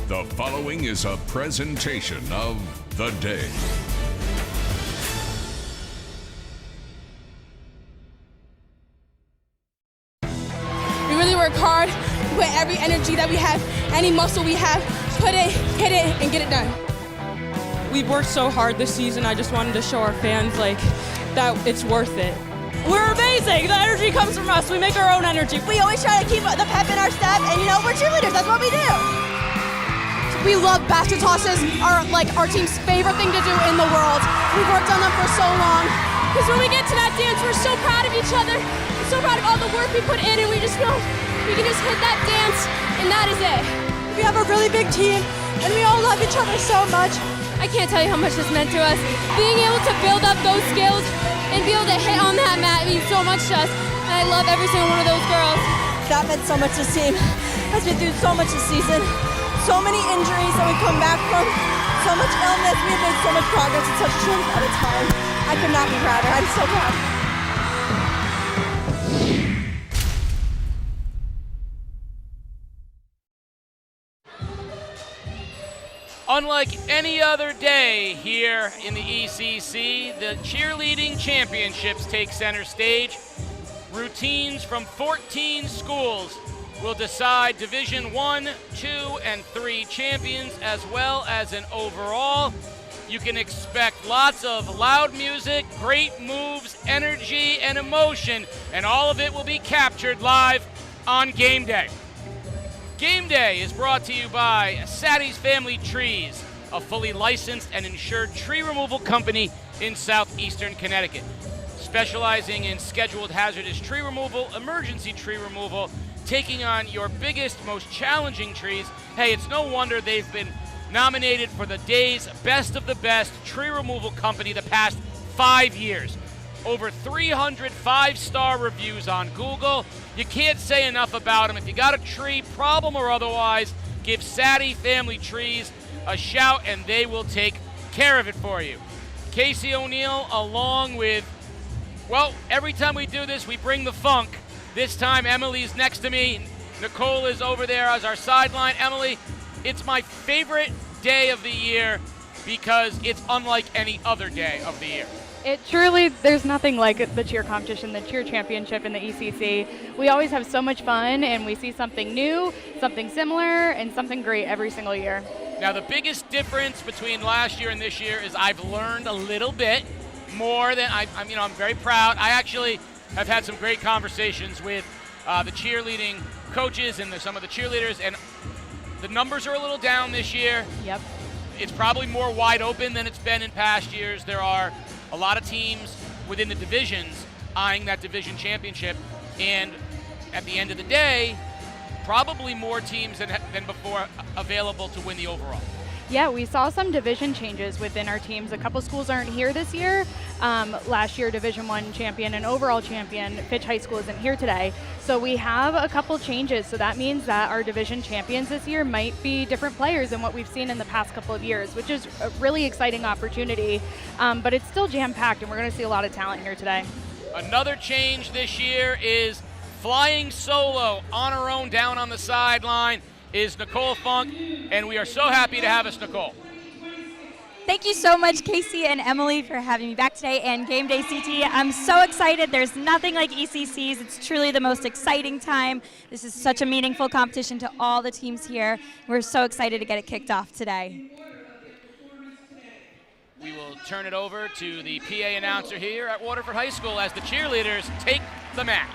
The following is a presentation of The Day. We really work hard, put every energy that we have, any muscle we have, put it, hit it, and get it done. We've worked so hard this season. I just wanted to show our fans that it's worth it. We're amazing. The energy comes from us. We make our own energy. We always try to keep the pep in our step, and we're cheerleaders. That's what we do. We love basket tosses. Our team's favorite thing to do in the world. We've worked on them for so long. Because when we get to that dance, we're so proud of each other. We're so proud of all the work we put in, and we just feel we can just hit that dance, and that is it. We have a really big team, and we all love each other so much. I can't tell you how much this meant to us. Being able to build up those skills and be able to hit on that mat means so much to us. And I love every single one of those girls. That meant so much to this team. Has been through so much this season. So many injuries that we come back from. So much illness. We have made so much progress in such a short amount of time. I could not be prouder. I'm so proud. Unlike any other day here in the ECC, the Cheerleading Championships take center stage. Routines from 14 schools will decide Division 1, 2, and 3 champions, as well as an overall. You can expect lots of loud music, great moves, energy, and emotion, and all of it will be captured live on game day. Game Day is brought to you by Satti's Family Trees, a fully licensed and insured tree removal company in southeastern Connecticut, specializing in scheduled hazardous tree removal, emergency tree removal, taking on your biggest, most challenging trees. Hey, it's no wonder they've been nominated for the day's Best of the Best tree removal company the past 5 years. Over 300 5-star reviews on Google. You can't say enough about them. If you got a tree, problem or otherwise, give Satti Family Trees a shout and they will take care of it for you. Casey O'Neill, along with, well, every time we do this, we bring the funk. This time, Emily's next to me. Nicole is over there as our sideline. Emily, it's my favorite day of the year because it's unlike any other day of the year. It truly, there's nothing like the cheer competition, the cheer championship in the ECC. We always have so much fun and we see something new, something similar, and something great every single year. Now the biggest difference between last year and this year is I've learned a little bit more than I'm very proud. I actually have had some great conversations with the cheerleading coaches and some of the cheerleaders, and the numbers are a little down this year. Yep. It's probably more wide open than it's been in past years. There are a lot of teams within the divisions eyeing that division championship, and at the end of the day, probably more teams than before available to win the overall. Yeah, we saw some division changes within our teams. A couple schools aren't here this year. Last year, Division I champion and overall champion, Fitch High School, isn't here today. So we have a couple changes. So that means that our division champions this year might be different players than what we've seen in the past couple of years, which is a really exciting opportunity. But it's still jam-packed, and we're going to see a lot of talent here today. Another change this year is flying solo on her own down on the sideline is Nicole Funk, and we are so happy to have us, Nicole. Thank you so much, Casey and Emily, for having me back today and Game Day CT. I'm so excited. There's nothing like ECCs. It's truly the most exciting time. This is such a meaningful competition to all the teams here. We're so excited to get it kicked off today. We will turn it over to the PA announcer here at Waterford High School as the cheerleaders take the mat.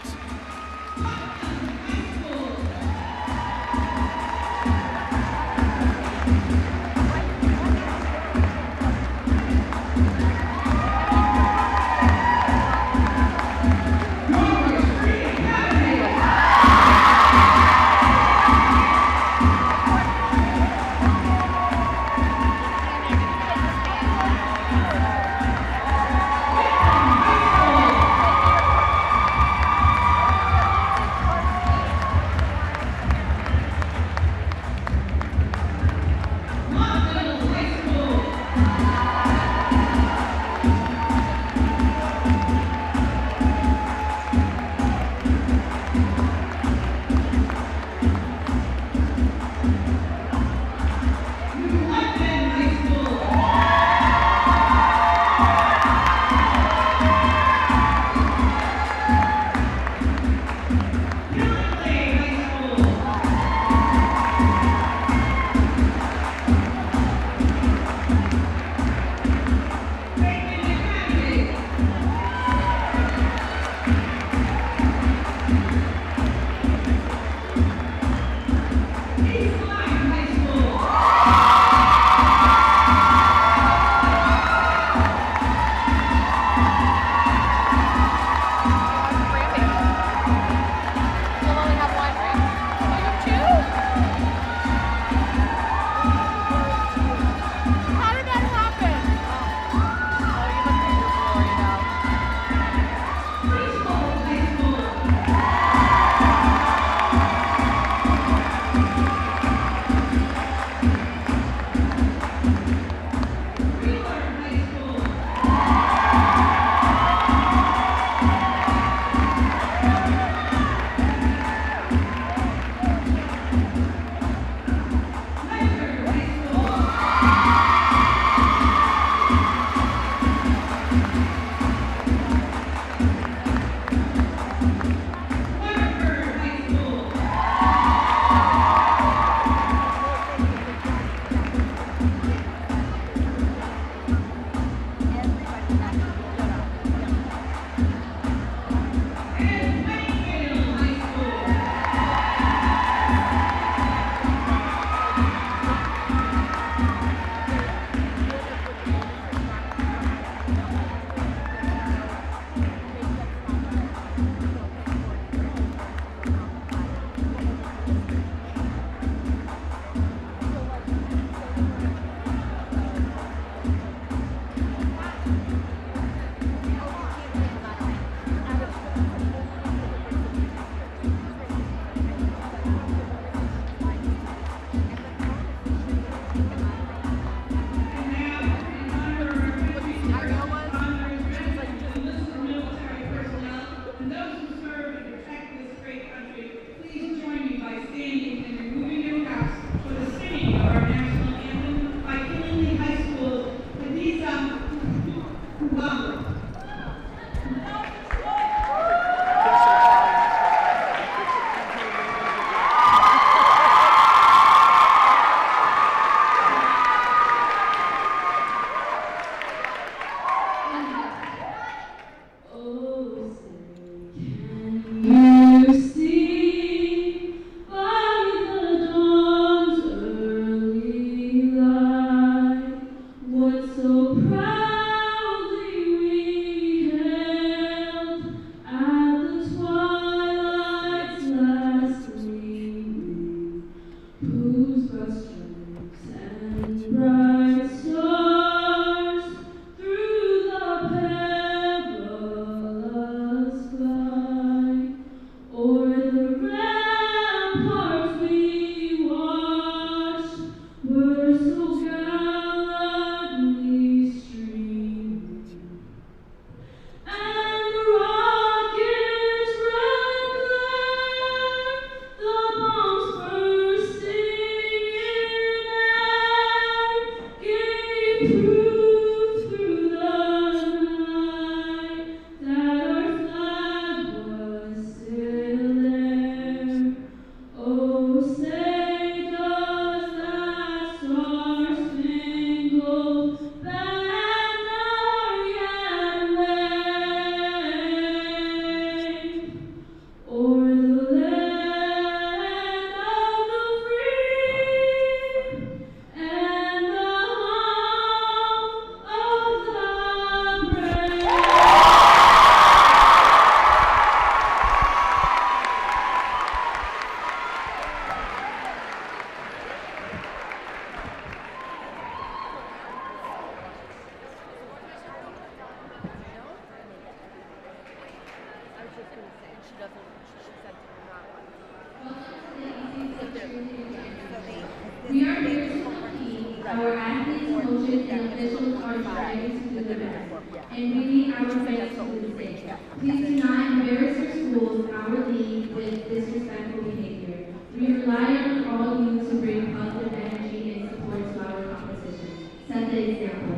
Our athletes, coaches, and officials are striving to do the best, and we need our fans to do the same. Please do not embarrass your schools, our league, with disrespectful behavior. We rely on all of you to bring positive energy and support to our competition. Set the example.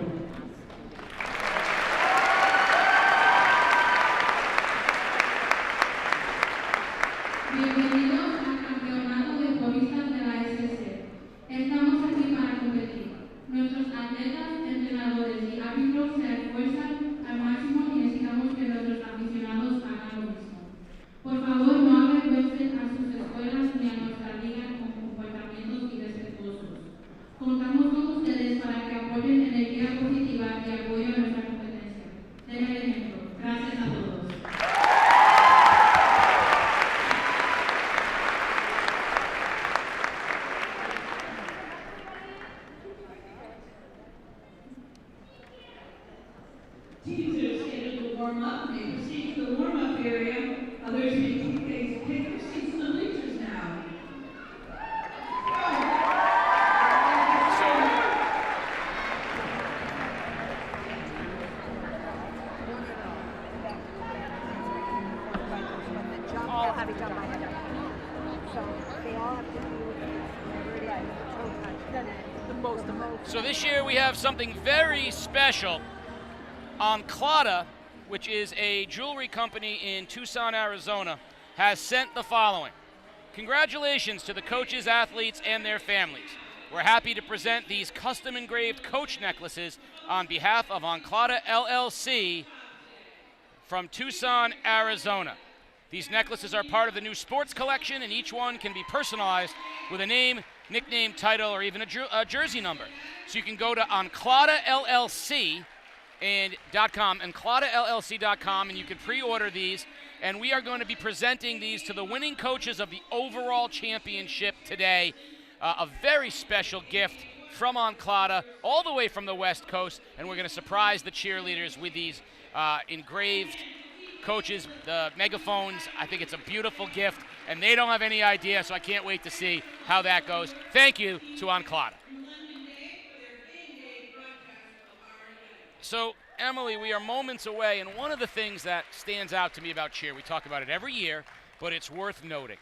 Bienvenidos al campeonato de polistas de la ECC. Estamos aquí para competir. Nuestros atletas, entrenadores y árbitros se esfuerzan al máximo y necesitamos que nuestros aficionados hagan lo mismo. Por favor, no avergüencen a sus escuelas ni a nuestra liga con comportamientos irrespetuosos. Contamos con ustedes para que apoyen energía positiva y apoyo a nuestra competencia. Den el ejemplo. Gracias a todos. Teams that have scheduled to warm up may proceed to the warm-up area. Others may take their seats in the bleachers now. All have each other. So they all have to do the most. So this year we have something very special. Clada, which is a jewelry company in Tucson, Arizona, has sent the following. Congratulations to the coaches, athletes, and their families. We're happy to present these custom engraved coach necklaces on behalf of Clada LLC from Tucson, Arizona. These necklaces are part of the new sports collection, and each one can be personalized with a name, nickname, title, or even a jersey number. So you can go to Clada LLC and .com and CladaLLC.com, and you can pre-order these. And we are going to be presenting these to the winning coaches of the overall championship today. A very special gift from Clada, all the way from the West Coast, and we're going to surprise the cheerleaders with these engraved coaches, the megaphones. I think it's a beautiful gift, and they don't have any idea, so I can't wait to see how that goes. Thank you to Clada. So, Emily, we are moments away, and one of the things that stands out to me about cheer, we talk about it every year, but it's worth noting.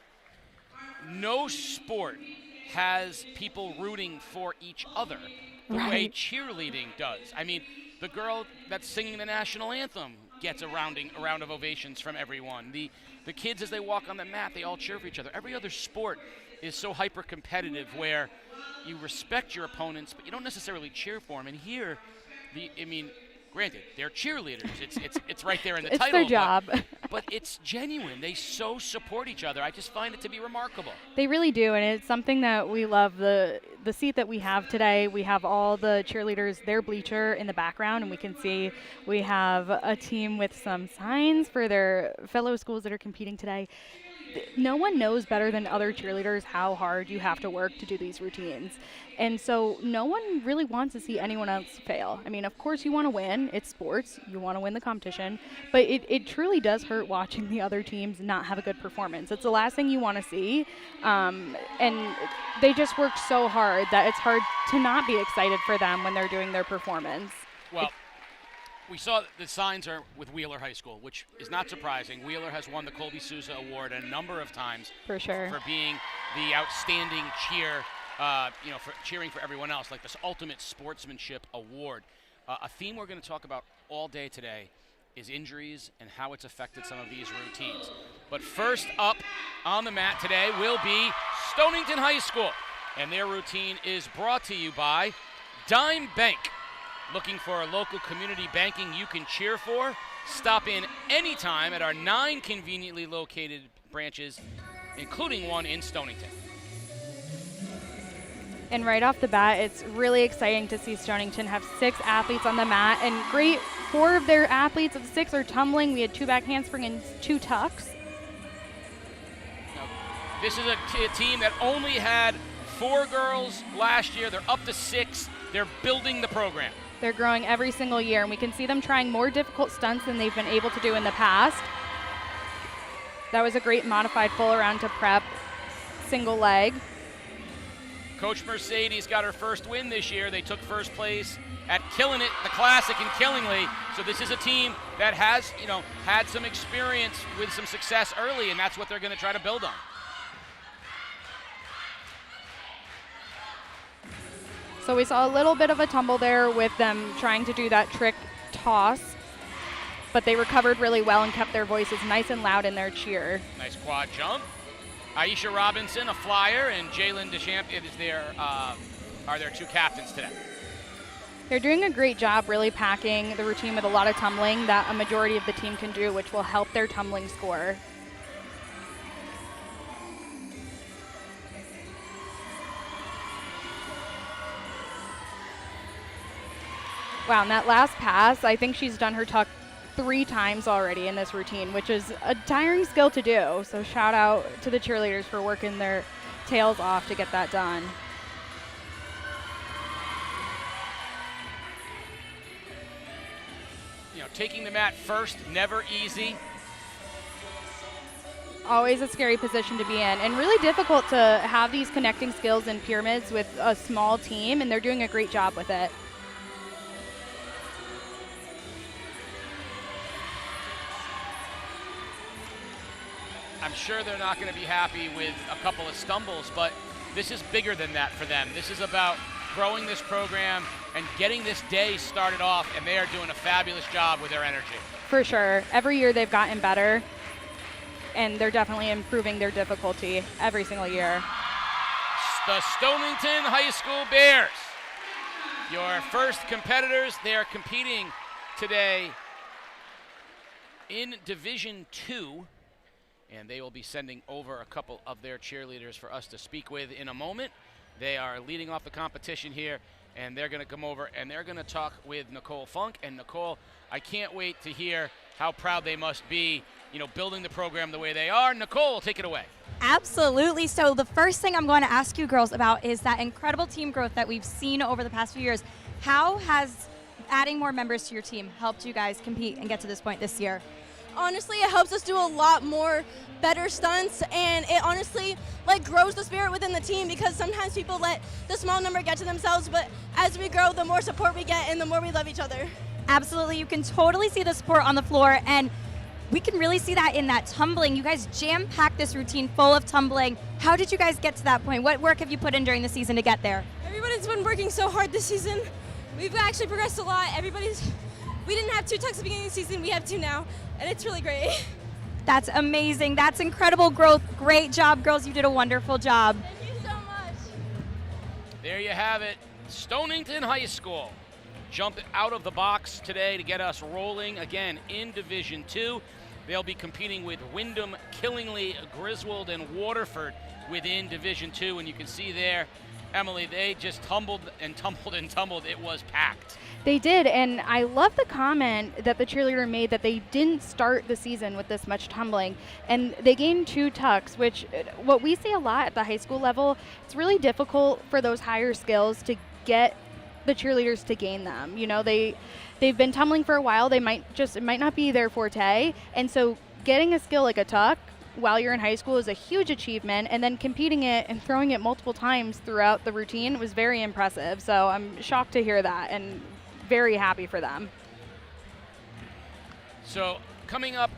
No sport has people rooting for each other the way cheerleading does. I mean, the girl that's singing the national anthem gets a round of ovations from everyone. The kids, as they walk on the mat, they all cheer for each other. Every other sport is so hyper-competitive where you respect your opponents, but you don't necessarily cheer for them. And here, granted, they're cheerleaders. It's right there in the title. It's their job. But it's genuine. They so support each other. I just find it to be remarkable. They really do, and it's something that we love. The the seat that we have today, we have all the cheerleaders, their bleacher in the background, and we can see we have a team with some signs for their fellow schools that are competing today. No one knows better than other cheerleaders how hard you have to work to do these routines. And so no one really wants to see anyone else fail. I mean, of course you want to win. It's sports. You want to win the competition. But it truly does hurt watching the other teams not have a good performance. It's the last thing you want to see. And they just work so hard that it's hard to not be excited for them when they're doing their performance. Well, we saw the signs are with Wheeler High School, which is not surprising. Wheeler has won the Colby Souza Award a number of times for sure for being the outstanding cheer, for cheering for everyone else, like this ultimate sportsmanship award. A theme we're going to talk about all day today is injuries and how it's affected some of these routines. But first up on the mat today will be Stonington High School, and their routine is brought to you by Dime Bank. Looking for a local community banking you can cheer for? Stop in anytime at our 9 conveniently located branches, including one in Stonington. And right off the bat, it's really exciting to see Stonington have 6 athletes on the mat, and great, 4 of their athletes of 6 are tumbling. We had 2 back handspring and 2 tucks. Now, this is a team that only had 4 girls last year. They're up to 6. They're building the program. They're growing every single year, and we can see them trying more difficult stunts than they've been able to do in the past. That was a great modified full around to prep, single leg. Coach Mercedes got her first win this year. They took first place at Killing It, the Classic in Killingly. So this is a team that has, had some experience with some success early, and that's what they're going to try to build on. So we saw a little bit of a tumble there with them trying to do that trick toss, but they recovered really well and kept their voices nice and loud in their cheer. Nice quad jump. Aisha Robinson, a flyer, and Jalen Deschamps are their 2 captains today. They're doing a great job really packing the routine with a lot of tumbling that a majority of the team can do, which will help their tumbling score. Wow, and that last pass, I think she's done her tuck 3 times already in this routine, which is a tiring skill to do. So shout out to the cheerleaders for working their tails off to get that done. Taking the mat first, never easy. Always a scary position to be in, and really difficult to have these connecting skills in pyramids with a small team, and they're doing a great job with it. I'm sure they're not going to be happy with a couple of stumbles, but this is bigger than that for them. This is about growing this program and getting this day started off, and they are doing a fabulous job with their energy. For sure. Every year they've gotten better, and they're definitely improving their difficulty every single year. The Stonington High School Bears, your first competitors. They are competing today in Division II. And they will be sending over a couple of their cheerleaders for us to speak with in a moment. They are leading off the competition here, and they're going to come over and they're going to talk with Nicole Funk. And Nicole, I can't wait to hear how proud they must be, building the program the way they are. Nicole, take it away. Absolutely. So the first thing I'm going to ask you girls about is that incredible team growth that we've seen over the past few years. How has adding more members to your team helped you guys compete and get to this point this year? Honestly, it helps us do a lot more better stunts, and it honestly grows the spirit within the team, because sometimes people let the small number get to themselves, but as we grow, the more support we get and the more we love each other. Absolutely. You can totally see the support on the floor, and we can really see that in that tumbling. You guys jam-packed this routine full of tumbling. How did you guys get to that point? What work have you put in during the season to get there? Everybody's been working so hard this season. We've actually progressed a lot. We didn't have 2 tucks at the beginning of the season. We have 2 now, and it's really great. That's amazing. That's incredible growth. Great job, girls. You did a wonderful job. Thank you so much. There you have it. Stonington High School jumped out of the box today to get us rolling again in Division II. They'll be competing with Windham, Killingly, Griswold, and Waterford within Division II, and you can see there Emily, they just tumbled and tumbled and tumbled. It was packed. They did, and I love the comment that the cheerleader made that they didn't start the season with this much tumbling, and they gained 2 tucks, which what we see a lot at the high school level, it's really difficult for those higher skills to get the cheerleaders to gain them. You know, they've been tumbling for a while, it might not be their forte, and so getting a skill like a tuck while you're in high school is a huge achievement, and then competing it and throwing it multiple times throughout the routine was very impressive. So I'm shocked to hear that and very happy for them. So coming up,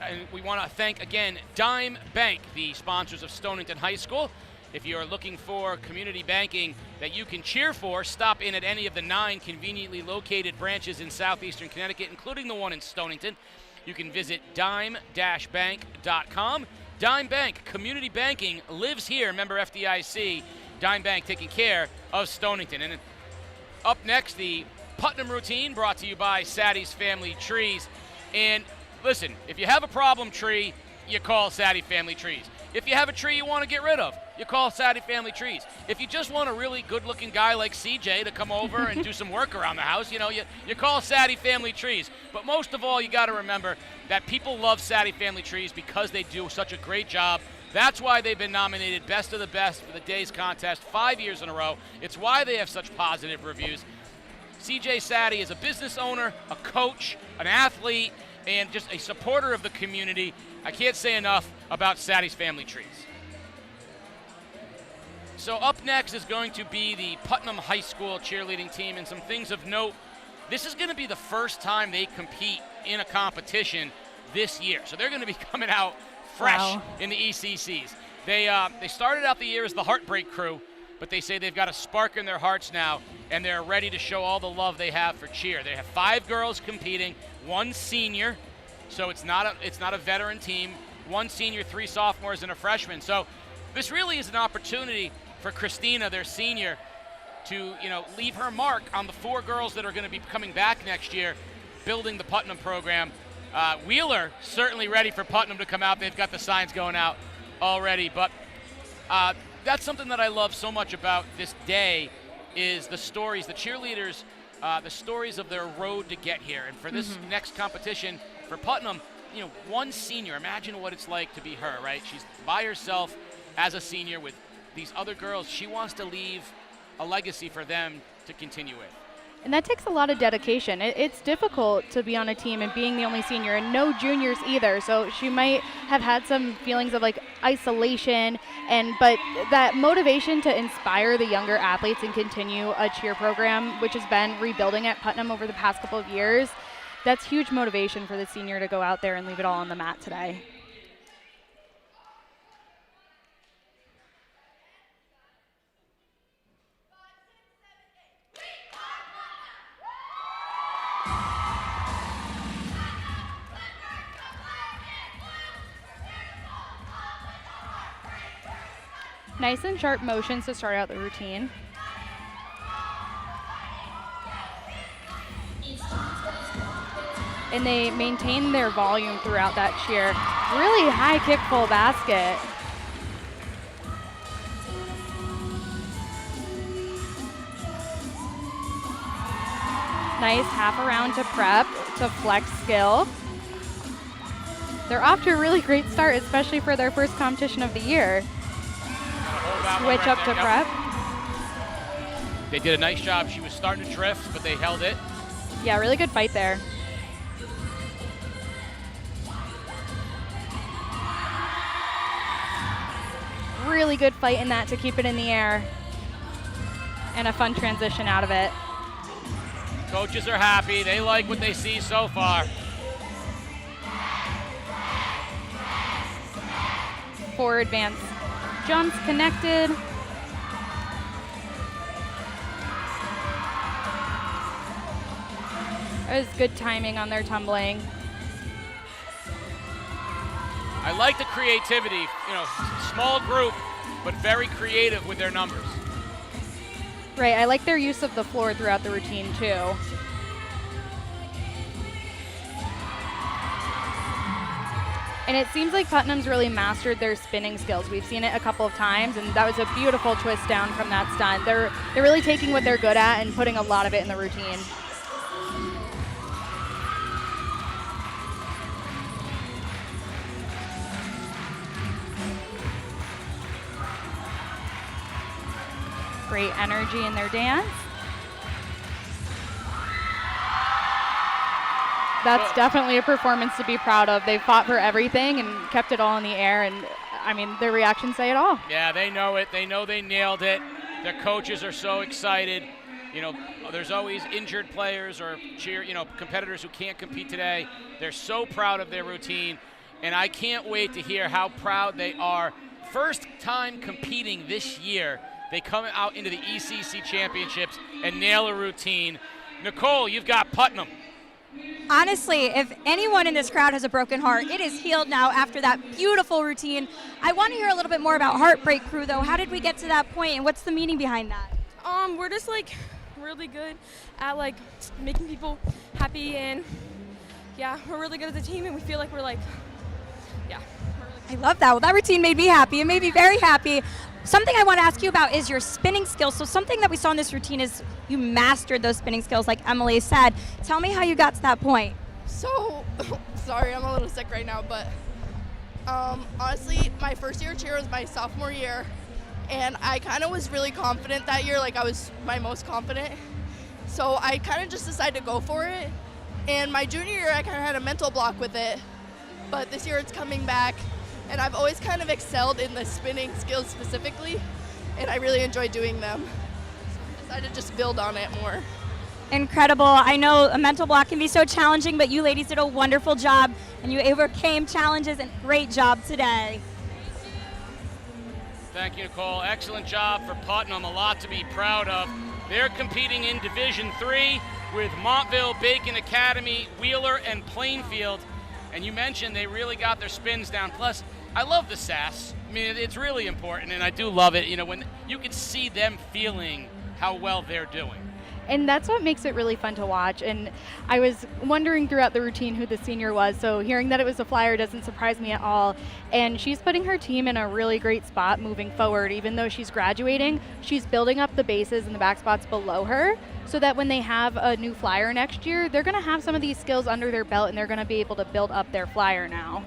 and we want to thank again Dime Bank, the sponsors of Stonington High School. If you're looking for community banking that you can cheer for, stop in at any of the 9 conveniently located branches in southeastern Connecticut, including the one in Stonington. You can visit dime-bank.com. Dime Bank, community banking lives here. Member FDIC, Dime Bank taking care of Stonington. And up next, the Putnam routine brought to you by Satti's Family Trees. And listen, if you have a problem tree, you call Satti Family Trees. If you have a tree you want to get rid of, you call Satti Family Trees. If you just want a really good-looking guy like CJ to come over and do some work around the house, you call Satti Family Trees. But most of all, you got to remember that people love Satti Family Trees because they do such a great job. That's why they've been nominated Best of the Best for the Days Contest 5 years in a row. It's why they have such positive reviews. CJ Satti is a business owner, a coach, an athlete, and just a supporter of the community. I can't say enough about Satti's Family Trees. So up next is going to be the Putnam High School cheerleading team, and some things of note. This is going to be the first time they compete in a competition this year. So they're going to be coming out fresh in the ECCs. They started out the year as the Heartbreak Crew, but they say they've got a spark in their hearts now, and they're ready to show all the love they have for cheer. They have 5 girls competing, 1 senior, so it's not a veteran team, 1 senior, 3 sophomores, and a freshman. So this really is an opportunity for Christina, their senior, to leave her mark on the 4 girls that are going to be coming back next year, building the Putnam program. Wheeler certainly ready for Putnam to come out. They've got the signs going out already, but that's something that I love so much about this day is the stories, the cheerleaders, the stories of their road to get here. And for this next competition for Putnam, 1 senior, imagine what it's like to be her, right? She's by herself as a senior with these other girls. She wants to leave a legacy for them to continue with. And that takes a lot of dedication. It's difficult to be on a team and being the only senior, and no juniors either. So she might have had some feelings of like isolation, but that motivation to inspire the younger athletes and continue a cheer program, which has been rebuilding at Putnam over the past couple of years, that's huge motivation for the senior to go out there and leave it all on the mat today. Nice and sharp motions to start out the routine. And they maintain their volume throughout that cheer. Really high kick full basket. Nice half around to prep to flex skill. They're off to a really great start, especially for their first competition of the year. Switch up to prep. They did a nice job. She was starting to drift, but they held it. Yeah, really good fight there. Really good fight in that to keep it in the air. And a fun transition out of it. Coaches are happy. They like what they see so far. Forward advance. Jumps connected. It was good timing on their tumbling. I like the creativity, small group, but very creative with their numbers. Right, I like their use of the floor throughout the routine too. And it seems like Putnam's really mastered their spinning skills. We've seen it a couple of times, and that was a beautiful twist down from that stunt. They're really taking what they're good at and putting a lot of it in the routine. Great energy in their dance. That's definitely a performance to be proud of. They fought for everything and kept it all in the air, and I mean, their reactions say it all. Yeah, they know it. They know they nailed it. Their coaches are so excited. You know, there's always injured players or competitors who can't compete today. They're so proud of their routine, and I can't wait to hear how proud they are. First time competing this year. They come out into the ECC Championships and nail a routine. Nicole, you've got Putnam. Honestly, if anyone in this crowd has a broken heart, it is healed now after that beautiful routine. I want to hear a little bit more about Heartbreak Crew, though. How did we get to that point, and what's the meaning behind that? We're just like really good at like making people happy, and yeah, we're really good as a team, and we feel like we're like, yeah. I love that. Well, that routine made me happy. It made me very happy. Something I want to ask you about is your spinning skills. So something that we saw in this routine is you mastered those spinning skills, like Emily said. Tell me how you got to that point. So, sorry, I'm a little sick right now, but honestly, my first year of cheer was my sophomore year, and I kind of was really confident that year, like I was my most confident. So I kind of just decided to go for it. And my junior year, I kind of had a mental block with it, but this year it's coming back. And I've always kind of excelled in the spinning skills specifically, and I really enjoy doing them. So I decided to just build on it more. Incredible. I know a mental block can be so challenging, but you ladies did a wonderful job, and you overcame challenges, and great job today. Thank you, Nicole. Excellent job for Putnam. A lot to be proud of. They're competing in Division III with Montville, Bacon Academy, Wheeler, and Plainfield. And you mentioned they really got their spins down. Plus, I love the sass. I mean, it's really important, and I do love it, you know, when you can see them feeling how well they're doing. And that's what makes it really fun to watch. And I was wondering throughout the routine who the senior was, so hearing that it was a flyer doesn't surprise me at all. And she's putting her team in a really great spot moving forward. Even though she's graduating, she's building up the bases and the back spots below her, so that when they have a new flyer next year, they're gonna have some of these skills under their belt, and they're gonna be able to build up their flyer now.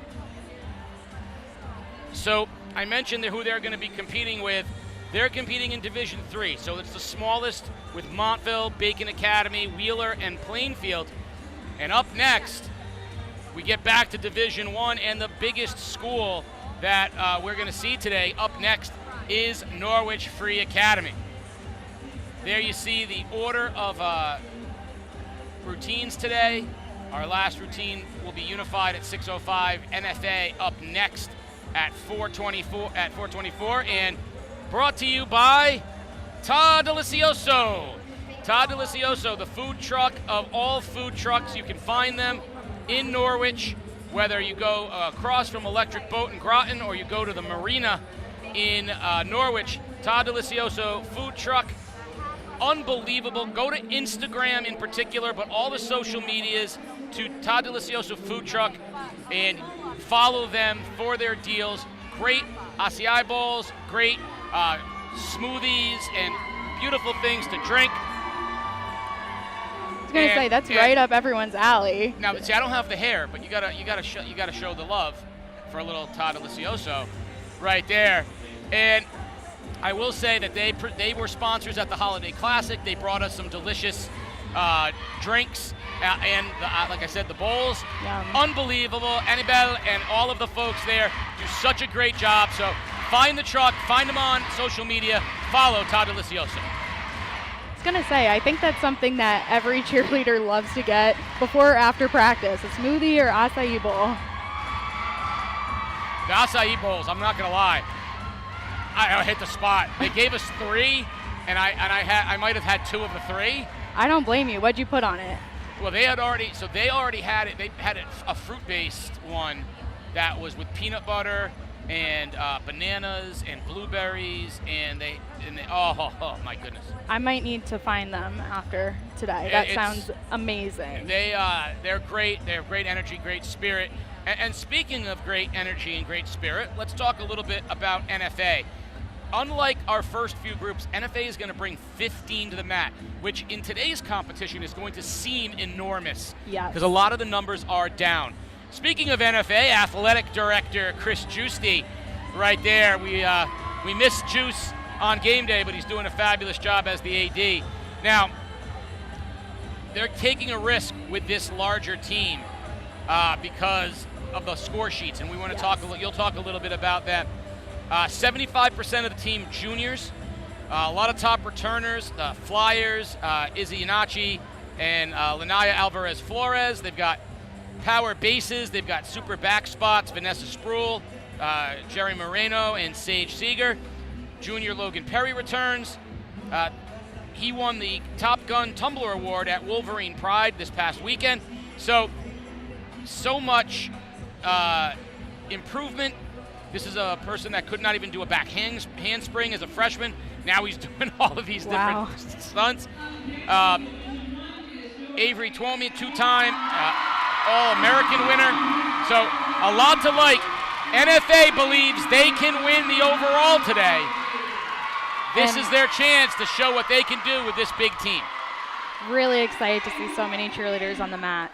So I mentioned who they're gonna be competing with. They're competing in Division III, so it's the smallest with Montville, Bacon Academy, Wheeler, and Plainfield. And up next, we get back to Division I, and the biggest school that we're gonna see today up next is Norwich Free Academy. There you see the order of routines today. Our last routine will be unified at 6:05. NFA up next at 4:24, and brought to you by Todd Delicioso. Todd Delicioso, the food truck of all food trucks. You can find them in Norwich, whether you go across from Electric Boat in Groton or you go to the marina in Norwich. Todd Delicioso food truck. Unbelievable. Go to Instagram in particular, but all the social medias to Todd Delicioso Food Truck and follow them for their deals. Great acai bowls, great smoothies, and beautiful things to drink. I was gonna say that's right up everyone's alley. Now, see, I don't have the hair, but you gotta show the love for a little Todd Delicioso right there. And I will say that they were sponsors at the Holiday Classic. They brought us some delicious drinks and, like I said, the bowls. Yum. Unbelievable. Annabelle and all of the folks there do such a great job. So find the truck, find them on social media, follow Todd Delicioso. I was gonna say, I think that's something that every cheerleader loves to get before or after practice, a smoothie or acai bowl. The acai bowls, I'm not gonna lie, I hit the spot. They gave us 3, and I might have had 2 of the 3. I don't blame you. What'd you put on it? Well, they already had it. They had a fruit-based one that was with peanut butter and bananas and blueberries, and oh my goodness. I might need to find them after today. That sounds amazing. They're great. They have great energy, great spirit. And speaking of great energy and great spirit, let's talk a little bit about NFA. Unlike our first few groups, NFA is going to bring 15 to the mat, which in today's competition is going to seem enormous. Yes. Because a lot of the numbers are down. Speaking of NFA, Athletic Director Chris Giusti, right there. We missed Juice on game day, but he's doing a fabulous job as the AD. Now, they're taking a risk with this larger team because of the score sheets, and we want to talk. You'll talk a little bit about that. 75% of the team juniors, a lot of top returners, flyers, Izzy Inachi and Lanaya Alvarez Flores. They've got power bases. They've got super back spots. Vanessa Spruill, Jerry Moreno, and Sage Seeger. Junior Logan Perry returns. He won the Top Gun Tumbler Award at Wolverine Pride this past weekend. So much improvement. This is a person that could not even do a back handspring as a freshman. Now he's doing all of these different stunts. Avery Twomey, two-time All-American winner. So a lot to like. NFA believes they can win the overall today. This is their chance to show what they can do with this big team. Really excited to see so many cheerleaders on the mat.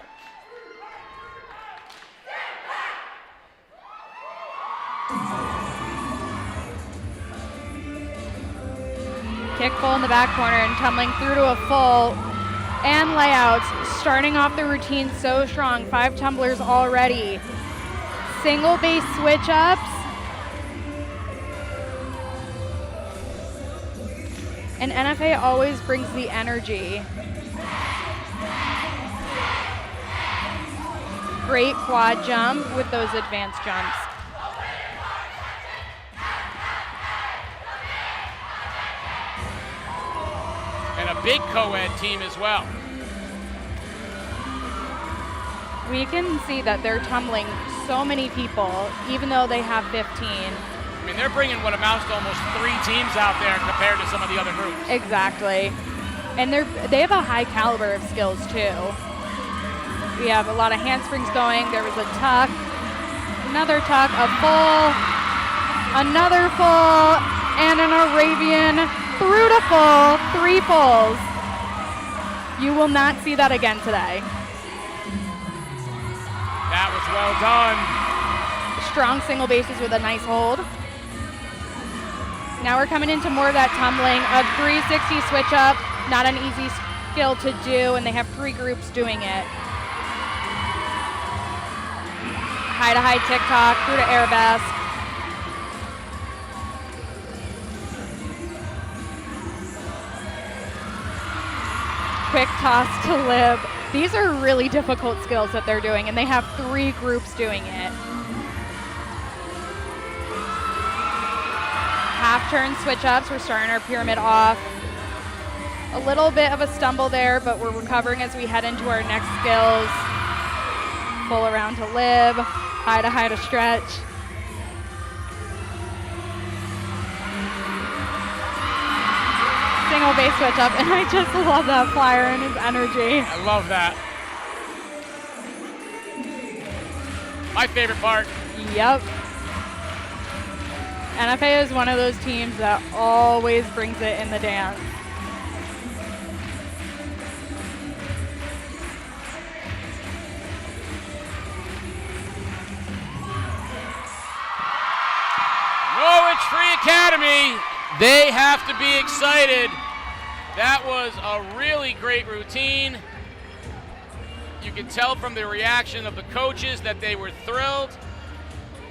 Kick full in the back corner and tumbling through to a full and layouts. Starting off the routine so strong. 5 tumblers already. Single base switch ups. And NFA always brings the energy. Great quad jump with those advanced jumps. And a big co-ed team as well. We can see that they're tumbling so many people, even though they have 15. I mean, they're bringing what amounts to almost 3 teams out there compared to some of the other groups. Exactly. And they have a high caliber of skills too. We have a lot of handsprings going. There was a tuck, another tuck, a full, another full, and an Arabian through to full, 3 fulls. You will not see that again today. That was well done. Strong single bases with a nice hold. Now we're coming into more of that tumbling. A 360 switch up, not an easy skill to do, and they have 3 groups doing it. High to high tick-tock, through to arabesque. Quick toss to lib. These are really difficult skills that they're doing, and they have 3 groups doing it. Half turn switch ups. We're starting our pyramid off. A little bit of a stumble there, but we're recovering as we head into our next skills. Full around to lib, high to stretch. Single base switch up, and I just love that flyer and his energy. I love that. My favorite part. Yep. NFA is one of those teams that always brings it in the dance. Norwich Free Academy, they have to be excited. That was a really great routine. You can tell from the reaction of the coaches that they were thrilled.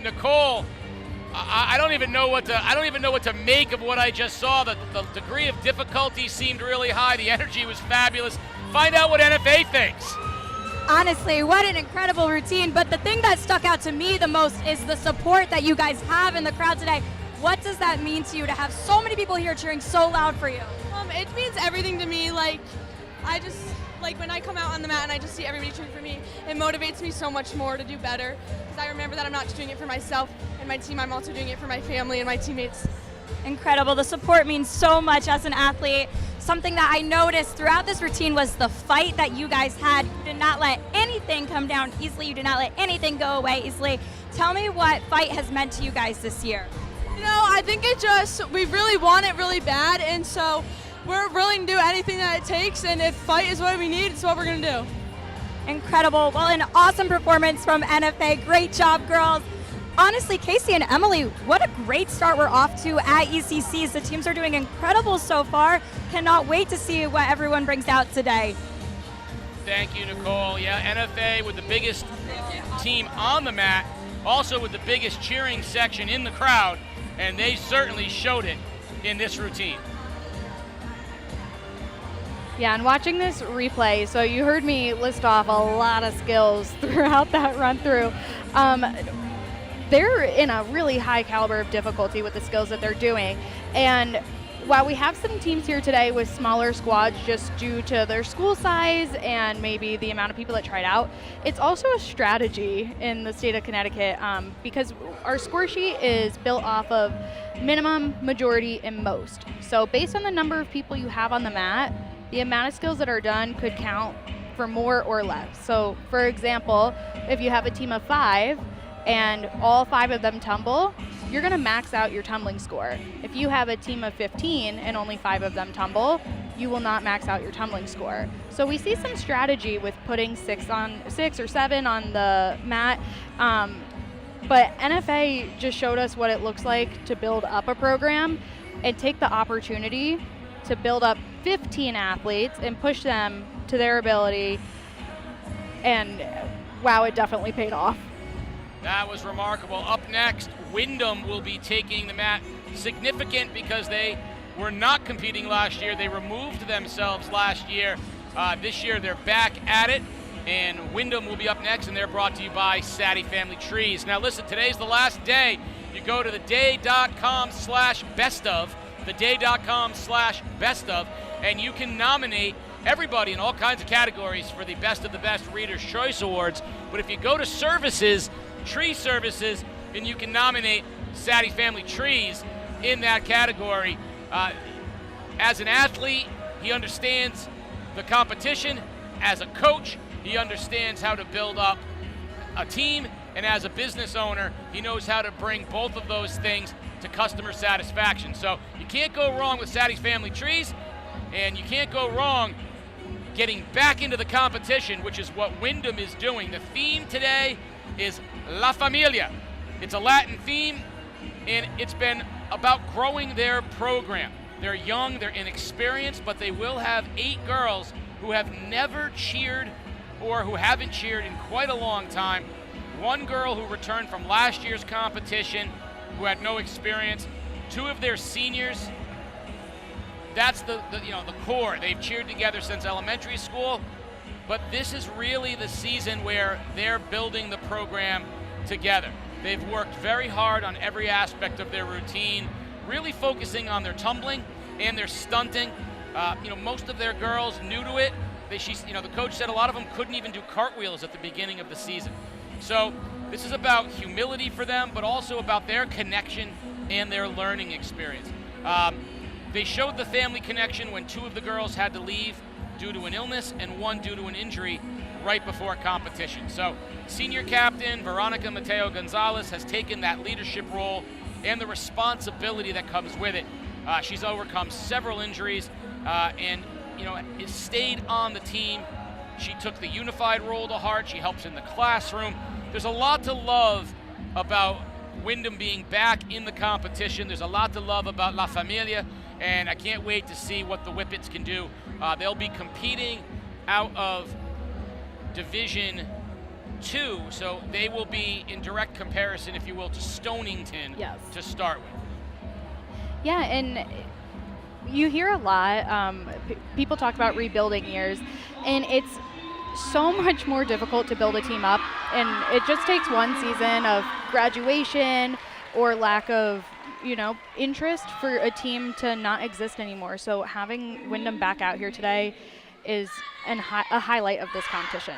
Nicole, I don't even know what to make of what I just saw. The degree of difficulty seemed really high. The energy was fabulous. Find out what NFA thinks. Honestly, what an incredible routine. But the thing that stuck out to me the most is the support that you guys have in the crowd today. What does that mean to you to have so many people here cheering so loud for you? It means everything to me. Like when I come out on the mat and I just see everybody cheering for me, it motivates me so much more to do better. Because I remember that I'm not just doing it for myself and my team, I'm also doing it for my family and my teammates. Incredible. The support means so much as an athlete. something that I noticed throughout this routine was the fight that you guys had. You did not let anything come down easily. You did not let anything go away easily. Tell me what fight has meant to you guys this year. You know, I think we really want it really bad, and so we're willing to do anything that it takes, and if fight is what we need, it's what we're going to do. Incredible. Well, an awesome performance from NFA. Great job, girls. Honestly, Casey and Emily, what a great start we're off to at ECCs. The teams are doing incredible so far. Cannot wait to see what everyone brings out today. Thank you, Nicole. Yeah, NFA with the biggest team on the mat, also with the biggest cheering section in the crowd, and they certainly showed it in this routine. Yeah, and watching this replay, so you heard me list off a lot of skills throughout that run through. They're in a really high caliber of difficulty with the skills that they're doing. And while we have some teams here today with smaller squads just due to their school size and maybe the amount of people that tried out, it's also a strategy in the state of Connecticut because our score sheet is built off of minimum, majority, and most. So based on the number of people you have on the mat, the amount of skills that are done could count for more or less. So for example, if you have a team of 5 and all 5 of them tumble, you're gonna max out your tumbling score. If you have a team of 15 and only 5 of them tumble, you will not max out your tumbling score. So we see some strategy with putting 6 or 7 on the mat, but NFA just showed us what it looks like to build up a program and take the opportunity to build up 15 athletes and push them to their ability, and wow, it definitely paid off. That was remarkable. Up next, Windham will be taking the mat. Significant because they were not competing last year. They removed themselves last year. This year they're back at it, and Windham will be up next, and they're brought to you by Satti Family Trees. Now listen, today's the last day. You go to theday.com/bestof, theday.com/bestof, and you can nominate everybody in all kinds of categories for the Best of the Best Reader's Choice Awards. But if you go to services, tree services, and you can nominate Satti Family Trees in that category. As an athlete, he understands the competition. As a coach, he understands how to build up a team. And as a business owner, he knows how to bring both of those things to customer satisfaction. So you can't go wrong with Satti Family Trees, and you can't go wrong getting back into the competition, which is what Windham is doing. The theme today is La Familia. It's a Latin theme, and it's been about growing their program. They're young, they're inexperienced, but they will have 8 girls who have never cheered or who haven't cheered in quite a long time. 1 girl who returned from last year's competition who had no experience. 2 of their seniors. That's the core. They've cheered together since elementary school. But this is really the season where they're building the program together. They've worked very hard on every aspect of their routine, really focusing on their tumbling and their stunting. Most of their girls new to it. The coach said a lot of them couldn't even do cartwheels at the beginning of the season. So this is about humility for them, but also about their connection and their learning experience. They showed the family connection when 2 of the girls had to leave due to an illness and 1 due to an injury right before competition. So senior captain Veronica Mateo Gonzalez has taken that leadership role and the responsibility that comes with it. She's overcome several injuries and has stayed on the team. She took the unified role to heart. She helps in the classroom. There's a lot to love about Windham being back in the competition. There's a lot to love about La Familia, and I can't wait to see what the Whippets can do. They'll be competing out of Division 2, so they will be in direct comparison, if you will, to Stonington to start with. Yeah, and you hear a lot, people talk about rebuilding years, and it's so much more difficult to build a team up, and it just takes one season of graduation or lack of interest for a team to not exist anymore. So having Windham back out here today is a highlight of this competition.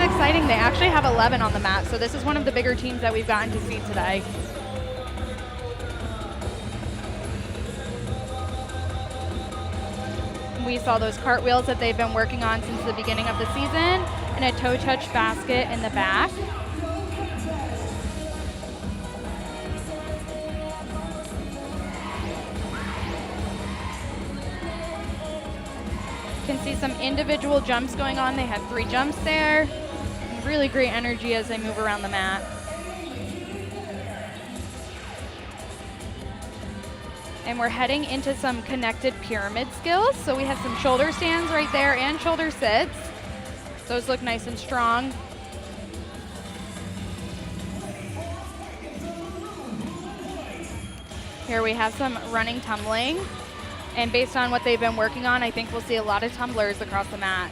exciting. They actually have 11 on the mat, so this is one of the bigger teams that we've gotten to see today. We saw those cartwheels that they've been working on since the beginning of the season, and a toe touch basket in the back. You can see some individual jumps going on. They had 3 jumps there. Really great energy as they move around the mat. And we're heading into some connected pyramid skills. So we have some shoulder stands right there and shoulder sits. Those look nice and strong. Here we have some running tumbling. And based on what they've been working on, I think we'll see a lot of tumblers across the mat.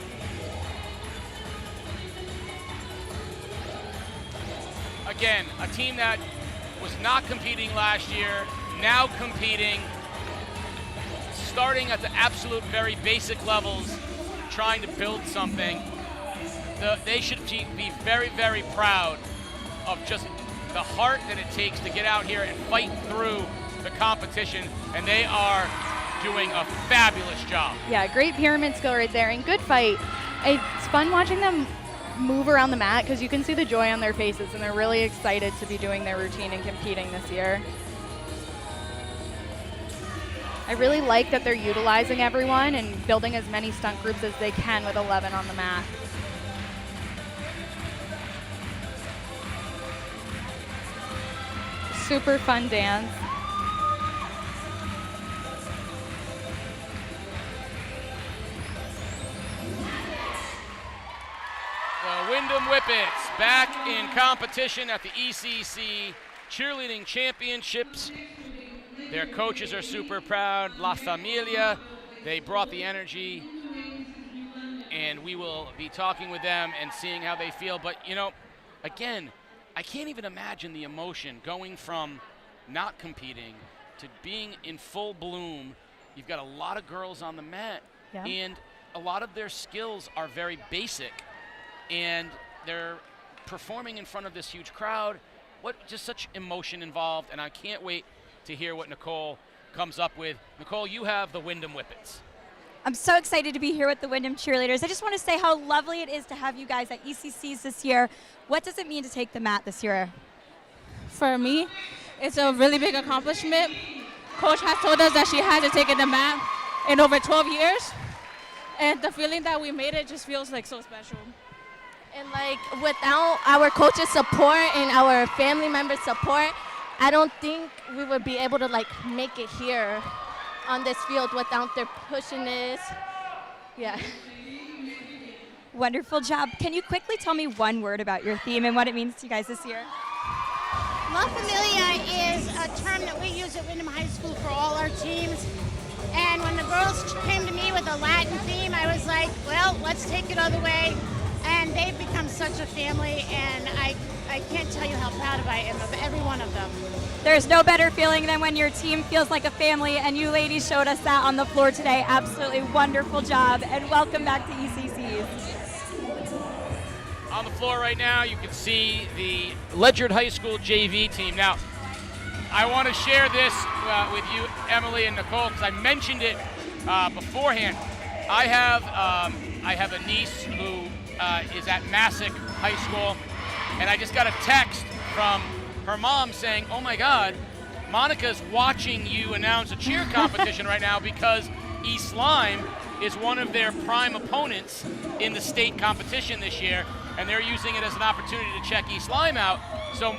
Again, a team that was not competing last year, now competing, starting at the absolute very basic levels, trying to build something. They should be very, very proud of just the heart that it takes to get out here and fight through the competition, and they are doing a fabulous job. Yeah, great pyramid skill right there, and good fight. It's fun watching them move around the mat because you can see the joy on their faces, and they're really excited to be doing their routine and competing this year. I really like that they're utilizing everyone and building as many stunt groups as they can with 11 on the mat. Super fun dance. The Windham Whippets back in competition at the ECC Cheerleading Championships. Their coaches are super proud. La Familia, they brought the energy, and we will be talking with them and seeing how they feel. But, you know, again, I can't even imagine the emotion going from not competing to being in full bloom. You've got a lot of girls on the mat, Yeah. and a lot of their skills are very basic, and they're performing in front of this huge crowd. Just such emotion involved, and I can't wait to hear what Nicole comes up with. Nicole, you have the Windham Whippets. I'm so excited to be here with the Windham cheerleaders. I just want to say how lovely it is to have you guys at ECCs this year. What does it mean to take the mat this year? For me, it's a really big accomplishment. Coach has told us that she hasn't taken the mat in over 12 years. And the feeling that we made it just feels like so special. And like without our coach's support and our family members' support, I don't think we would be able to like make it here on this field without their pushing us. Yeah. Wonderful job. Can you quickly tell me one word about your theme and what it means to you guys this year? La Familia is a term that we use at Windham High School for all our teams. And when the girls came to me with a Latin theme, I was like, well, let's take it all the way. And they've become such a family, and I can't tell you how proud I am of every one of them. There's no better feeling than when your team feels like a family, and you ladies showed us that on the floor today. Absolutely wonderful job, and welcome back to ECCs. On the floor right now, you can see the Ledyard High School JV team. Now, I want to share this with you, Emily and Nicole, because I mentioned it beforehand. I have a niece who is at Massac High School, and I just got a text from her mom saying, oh my God, Monica's watching you announce a cheer competition right now because East Lyme is one of their prime opponents in the state competition this year, and they're using it as an opportunity to check East Lyme out. So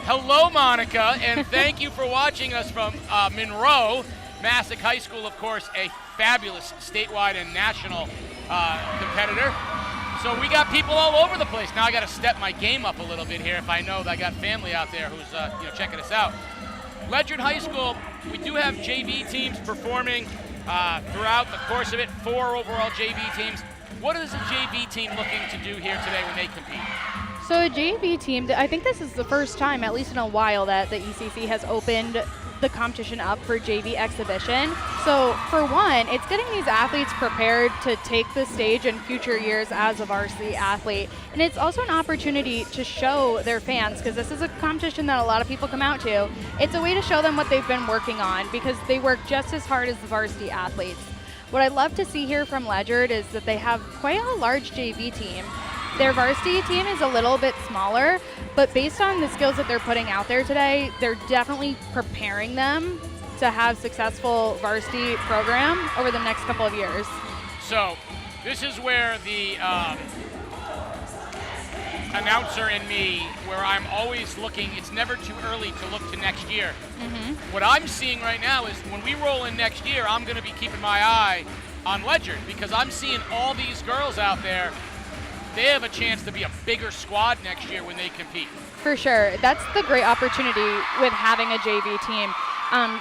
hello, Monica, and thank you for watching us from Monroe. Massac High School, of course, a fabulous statewide and national competitor. So we got people all over the place. Now I got to step my game up a little bit here if I know that I got family out there who's checking us out. Ledyard High School, we do have JV teams performing throughout the course of it, 4 overall JV teams. What is a JV team looking to do here today when they compete? So a JV team, I think this is the first time, at least in a while, that the ECC has opened the competition up for JV exhibition. So for one, it's getting these athletes prepared to take the stage in future years as a varsity athlete. And it's also an opportunity to show their fans, because this is a competition that a lot of people come out to. It's a way to show them what they've been working on, because they work just as hard as the varsity athletes. What I love to see here from Ledyard is that they have quite a large JV team. Their varsity team is a little bit smaller, but based on the skills that they're putting out there today, they're definitely preparing them to have successful varsity program over the next couple of years. So this is where the announcer in me, where I'm always looking, it's never too early to look to next year. What I'm seeing right now is when we roll in next year, I'm going to be keeping my eye on Ledyard, because I'm seeing all these girls out there. They have a chance to be a bigger squad next year when they compete. For sure. That's the great opportunity with having a JV team.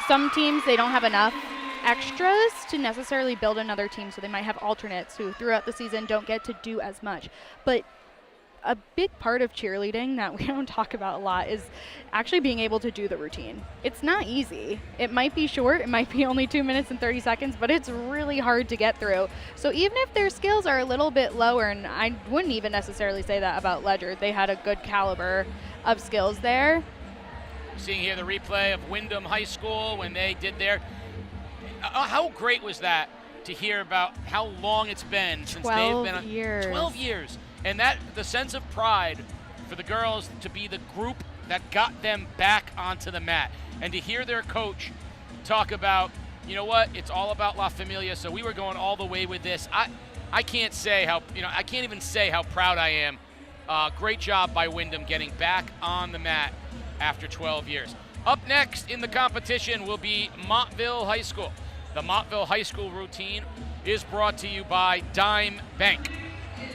Some teams, they don't have enough extras to necessarily build another team, so they might have alternates who throughout the season don't get to do as much. But a big part of cheerleading that we don't talk about a lot is actually being able to do the routine. It's not easy. It might be short, it might be only 2 minutes and 30 seconds, but it's really hard to get through. So even if their skills are a little bit lower, and I wouldn't even necessarily say that about Ledyard, they had a good caliber of skills there. Seeing here the replay of Windham High School when they did their, how great was that to hear about how long it's been since they've been on 12 years. And that the sense of pride for the girls to be the group that got them back onto the mat, and to hear their coach talk about, you know what, it's all about La Familia, so we were going all the way with this. I can't say how, I can't even say how proud I am. Great job by Windham getting back on the mat after 12 years. Up next in the competition will be Montville High School. The Montville High School routine is brought to you by Dime Bank.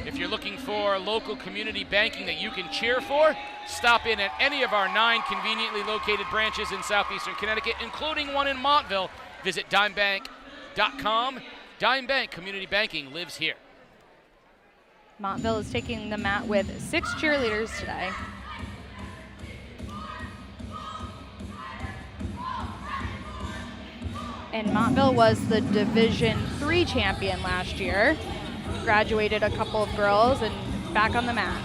If you're looking for local community banking that you can cheer for, stop in at any of our 9 conveniently located branches in southeastern Connecticut, including one in Montville. Visit dimebank.com. Dime Bank Community Banking lives here. Montville is taking the mat with 6 cheerleaders today. And Montville was the Division III champion last year. Graduated a couple of girls and back on the mat.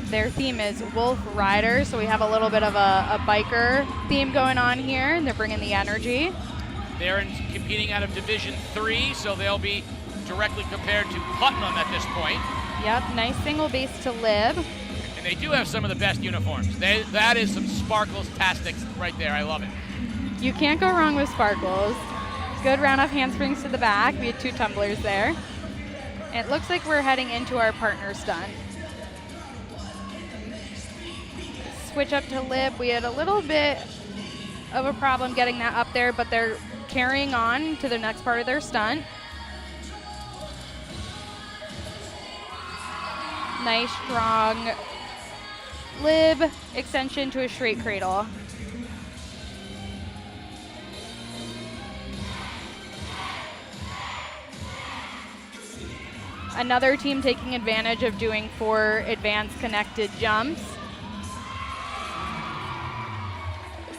Their theme is Wolf Rider, so we have a little bit of a biker theme going on here, and they're bringing the energy. They're competing out of Division III, so they'll be directly compared to Putnam at this point. Yep, nice single base to Lib. And they do have some of the best uniforms. That is some sparkles-tastics right there. I love it. You can't go wrong with sparkles. Good round off handsprings to the back. We had 2 tumblers there. It looks like we're heading into our partner stunt. Switch up to Lib. We had a little bit of a problem getting that up there, but they're carrying on to the next part of their stunt. Nice, strong Lib extension to a straight cradle. Another team taking advantage of doing 4 advanced connected jumps.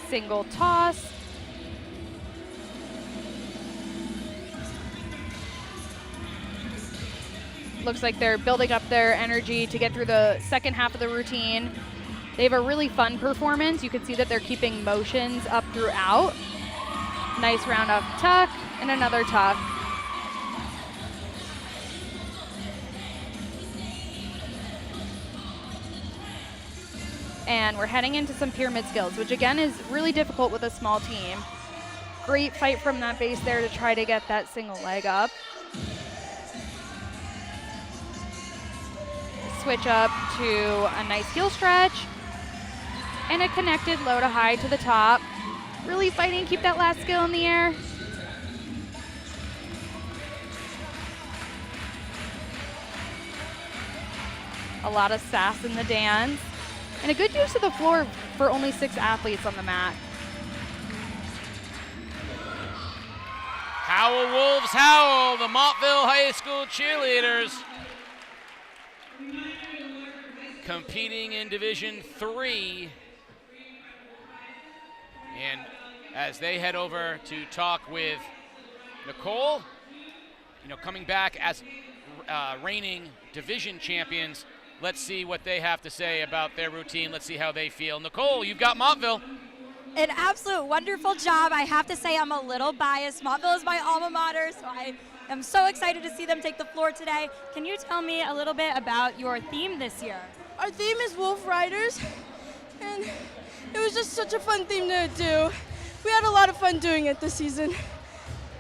Single toss. Looks like they're building up their energy to get through the second half of the routine. They have a really fun performance. You can see that they're keeping motions up throughout. Nice round off tuck and another tuck. And we're heading into some pyramid skills, which again is really difficult with a small team. Great fight from that base there to try to get that single leg up. Switch up to a nice heel stretch and a connected low to high to the top. Really fighting, keep that last skill in the air. A lot of sass in the dance. And a good use of the floor for only 6 athletes on the mat. Howl Wolves howl, the Montville High School cheerleaders competing in Division 3. And as they head over to talk with Nicole, coming back as reigning division champions, let's see what they have to say about their routine. Let's see how they feel. Nicole, you've got Montville. An absolute wonderful job. I have to say I'm a little biased. Montville is my alma mater, so I am so excited to see them take the floor today. Can you tell me a little bit about your theme this year? Our theme is Wolf Riders, and it was just such a fun theme to do. We had a lot of fun doing it this season.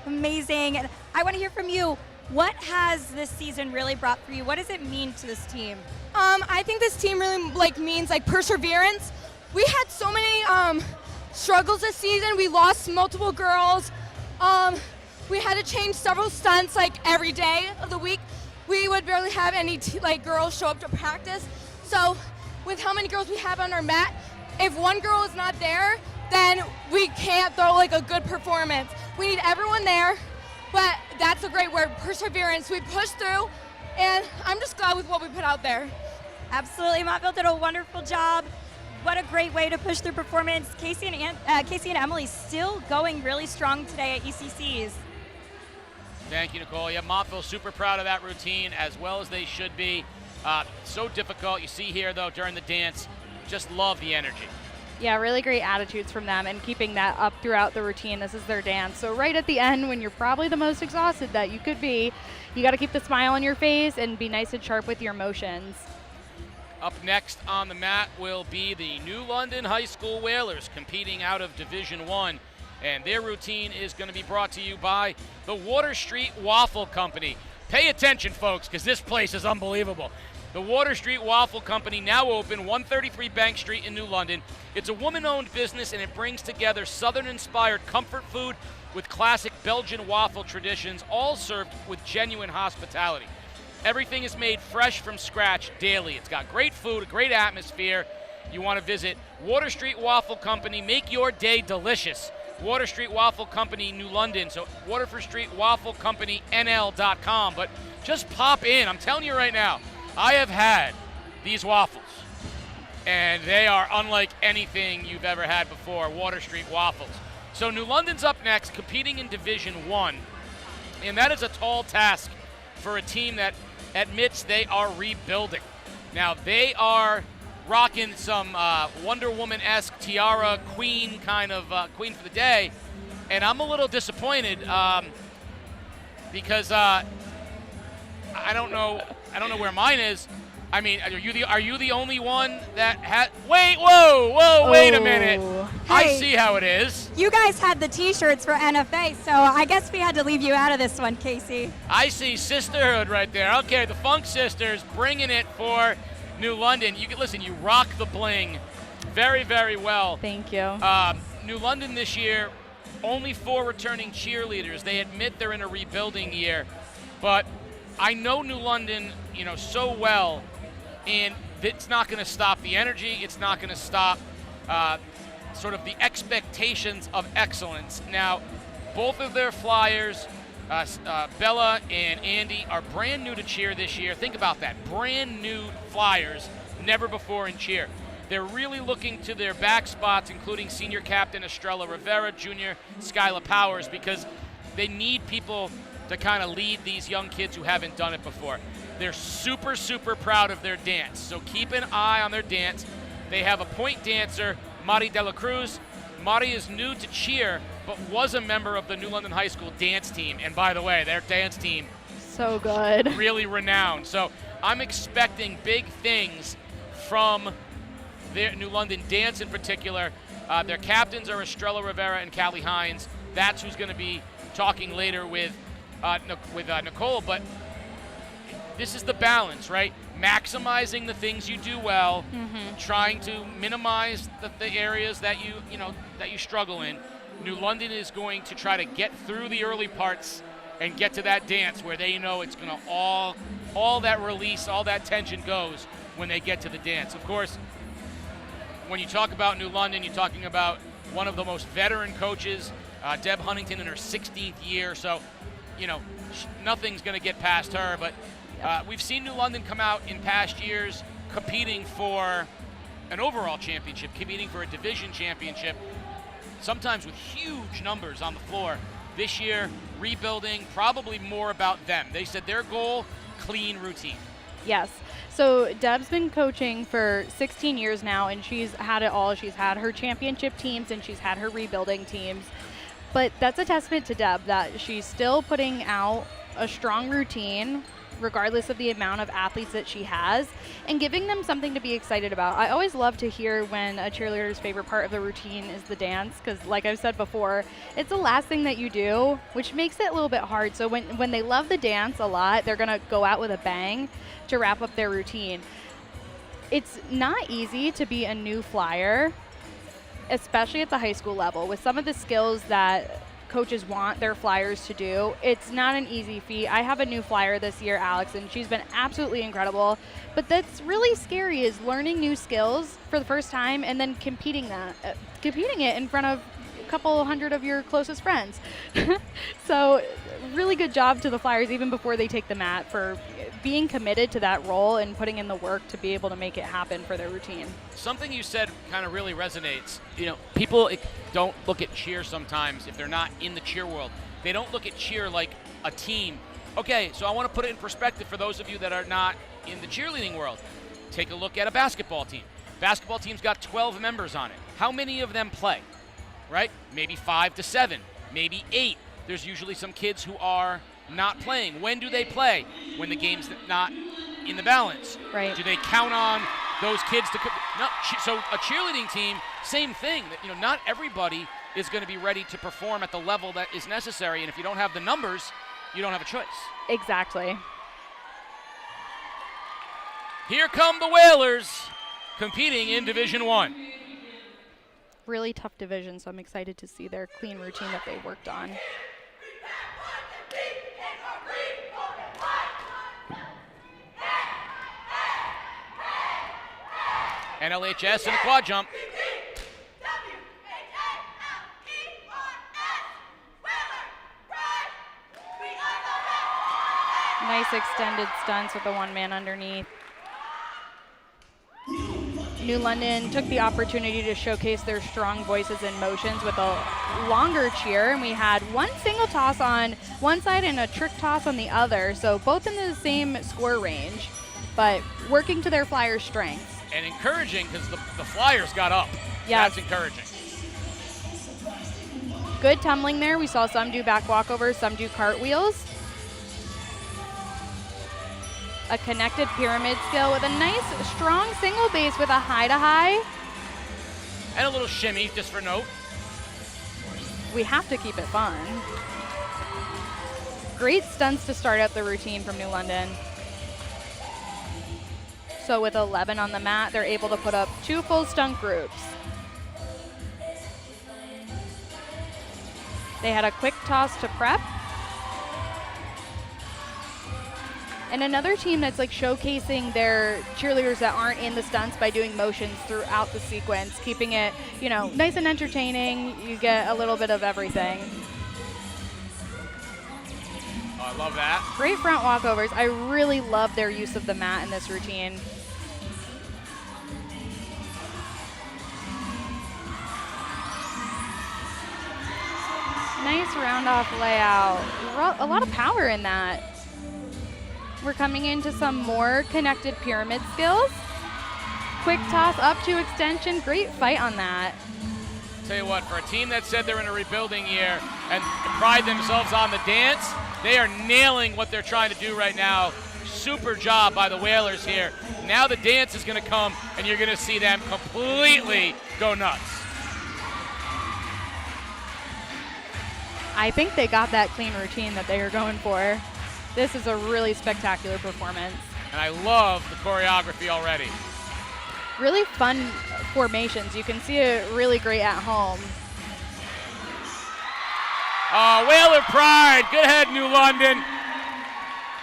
Amazing. And I want to hear from you. What has this season really brought for you? What does it mean to this team? I think this team really means perseverance. We had so many struggles this season. We lost multiple girls. We had to change several stunts every day of the week. We would barely have any girls show up to practice. So with how many girls we have on our mat, if one girl is not there, then we can't throw a good performance. We need everyone there, but that's a great word, perseverance. We pushed through, and I'm just glad with what we put out there. Absolutely, Montville did a wonderful job. What a great way to push through performance. Casey and Emily still going really strong today at ECCs. Thank you, Nicole. Yeah, Montville super proud of that routine, as well as they should be. So difficult. You see here, though, during the dance, just love the energy. Yeah, really great attitudes from them and keeping that up throughout the routine. This is their dance. So right at the end, when you're probably the most exhausted that you could be, you got to keep the smile on your face and be nice and sharp with your motions. Up next on the mat will be the New London High School Whalers competing out of Division 1. And their routine is going to be brought to you by the Water Street Waffle Company. Pay attention, folks, because this place is unbelievable. The Water Street Waffle Company, now open, 133 Bank Street in New London. It's a woman-owned business, and it brings together Southern-inspired comfort food with classic Belgian waffle traditions, all served with genuine hospitality. Everything is made fresh from scratch daily. It's got great food, a great atmosphere. You want to visit Water Street Waffle Company. Make your day delicious. Water Street Waffle Company, New London. So Waterford Street Waffle Company, NL.com. But just pop in. I'm telling you right now, I have had these waffles, and they are unlike anything you've ever had before, Water Street Waffles. So New London's up next, competing in Division 1, and that is a tall task for a team that admits they are rebuilding. Now, they are rocking some Wonder Woman-esque tiara queen kind of queen for the day, and I'm a little disappointed because I don't know where mine is. I mean, are you the only one that had? Wait a minute. Hey, I see how it is. You guys had the T-shirts for NFA, so I guess we had to leave you out of this one, Casey. I see sisterhood right there. Okay, the Funk Sisters bringing it for New London. You can listen. You rock the bling, very, very well. Thank you. New London this year, only 4 returning cheerleaders. They admit they're in a rebuilding year, but I know New London, so well, and it's not going to stop the energy. It's not going to stop sort of the expectations of excellence. Now, both of their flyers, Bella and Andy, are brand new to cheer this year. Think about that, brand new flyers, never before in cheer. They're really looking to their back spots, including senior captain Estrella Rivera, junior Skyla Powers, because they need people to kind of lead these young kids who haven't done it before. They're super, super proud of their dance, so keep an eye on their dance. They have a point dancer, Mari De La Cruz. Mari is new to cheer, but was a member of the New London High School dance team. And by the way, their dance team, so good. Really renowned. So I'm expecting big things from their New London dance in particular. Their captains are Estrella Rivera and Callie Hines. That's who's going to be talking later with Nicole, but this is the balance, right? Maximizing the things you do well, trying to minimize the areas that you struggle in. New London is going to try to get through the early parts and get to that dance where they know it's going to all that release, all that tension goes when they get to the dance. Of course, when you talk about New London, you're talking about one of the most veteran coaches, Deb Huntington, in her 16th year, so nothing's going to get past her. But we've seen New London come out in past years competing for an overall championship, competing for a division championship, sometimes with huge numbers on the floor. This year, rebuilding, probably more about them. They said their goal, clean routine. Yes. So Deb's been coaching for 16 years now, and she's had it all. She's had her championship teams, and she's had her rebuilding teams. But that's a testament to Deb that she's still putting out a strong routine, regardless of the amount of athletes that she has, and giving them something to be excited about. I always love to hear when a cheerleader's favorite part of the routine is the dance, because like I've said before, it's the last thing that you do, which makes it a little bit hard. So when they love the dance a lot, they're going to go out with a bang to wrap up their routine. It's not easy to be a new flyer, especially at the high school level, with some of the skills that coaches want their flyers to do. It's not an easy feat. I have a new flyer this year, Alex, and she's been absolutely incredible. But that's really scary, is learning new skills for the first time and then competing it in front of a couple hundred of your closest friends. So really good job to the flyers even before they take the mat for being committed to that role and putting in the work to be able to make it happen for their routine. Something you said kind of really resonates. You know, people don't look at cheer sometimes if they're not in the cheer world. They don't look at cheer like a team. Okay, so I want to put it in perspective for those of you that are not in the cheerleading world. Take a look at a basketball team. Basketball team's got 12 members on it. How many of them play? Right? Maybe 5 to 7, maybe 8. There's usually some kids who are not playing. When do they play? When the game's not in the balance. Right. Do they count on those kids to no? So a cheerleading team, same thing. You know, not everybody is going to be ready to perform at the level that is necessary, and if you don't have the numbers, you don't have a choice. Exactly. Here come the Whalers competing in Division 1. Really tough division, so I'm excited to see their clean routine that they worked on. And LHS in a quad jump. Nice extended stunts with the one man underneath. New London took the opportunity to showcase their strong voices and motions with a longer cheer, and we had one single toss on one side and a trick toss on the other, so both in the same score range, but working to their Flyers' strengths. And encouraging because the Flyers got up. Yes. That's encouraging. Good tumbling there. We saw some do back walkovers, some do cartwheels. A connected pyramid skill with a nice, strong single base with a high-to-high. And a little shimmy, just for note. We have to keep it fun. Great stunts to start out the routine from New London. So with 11 on the mat, they're able to put up 2 full stunt groups. They had a quick toss to prep. And another team that's like showcasing their cheerleaders that aren't in the stunts by doing motions throughout the sequence, keeping it, you know, nice and entertaining. You get a little bit of everything. Oh, I love that. Great front walkovers. I really love their use of the mat in this routine. Nice round off layout. A lot of power in that. We're coming into some more connected pyramid skills. Quick toss up to extension. Great fight on that. Tell you what, for a team that said they're in a rebuilding year and pride themselves on the dance, they are nailing what they're trying to do right now. Super job by the Whalers here. Now the dance is going to come, and you're going to see them completely go nuts. I think they got that clean routine that they were going for. This is a really spectacular performance. And I love the choreography already. Really fun formations. You can see it really great at home. Whaler pride. Good ahead, New London.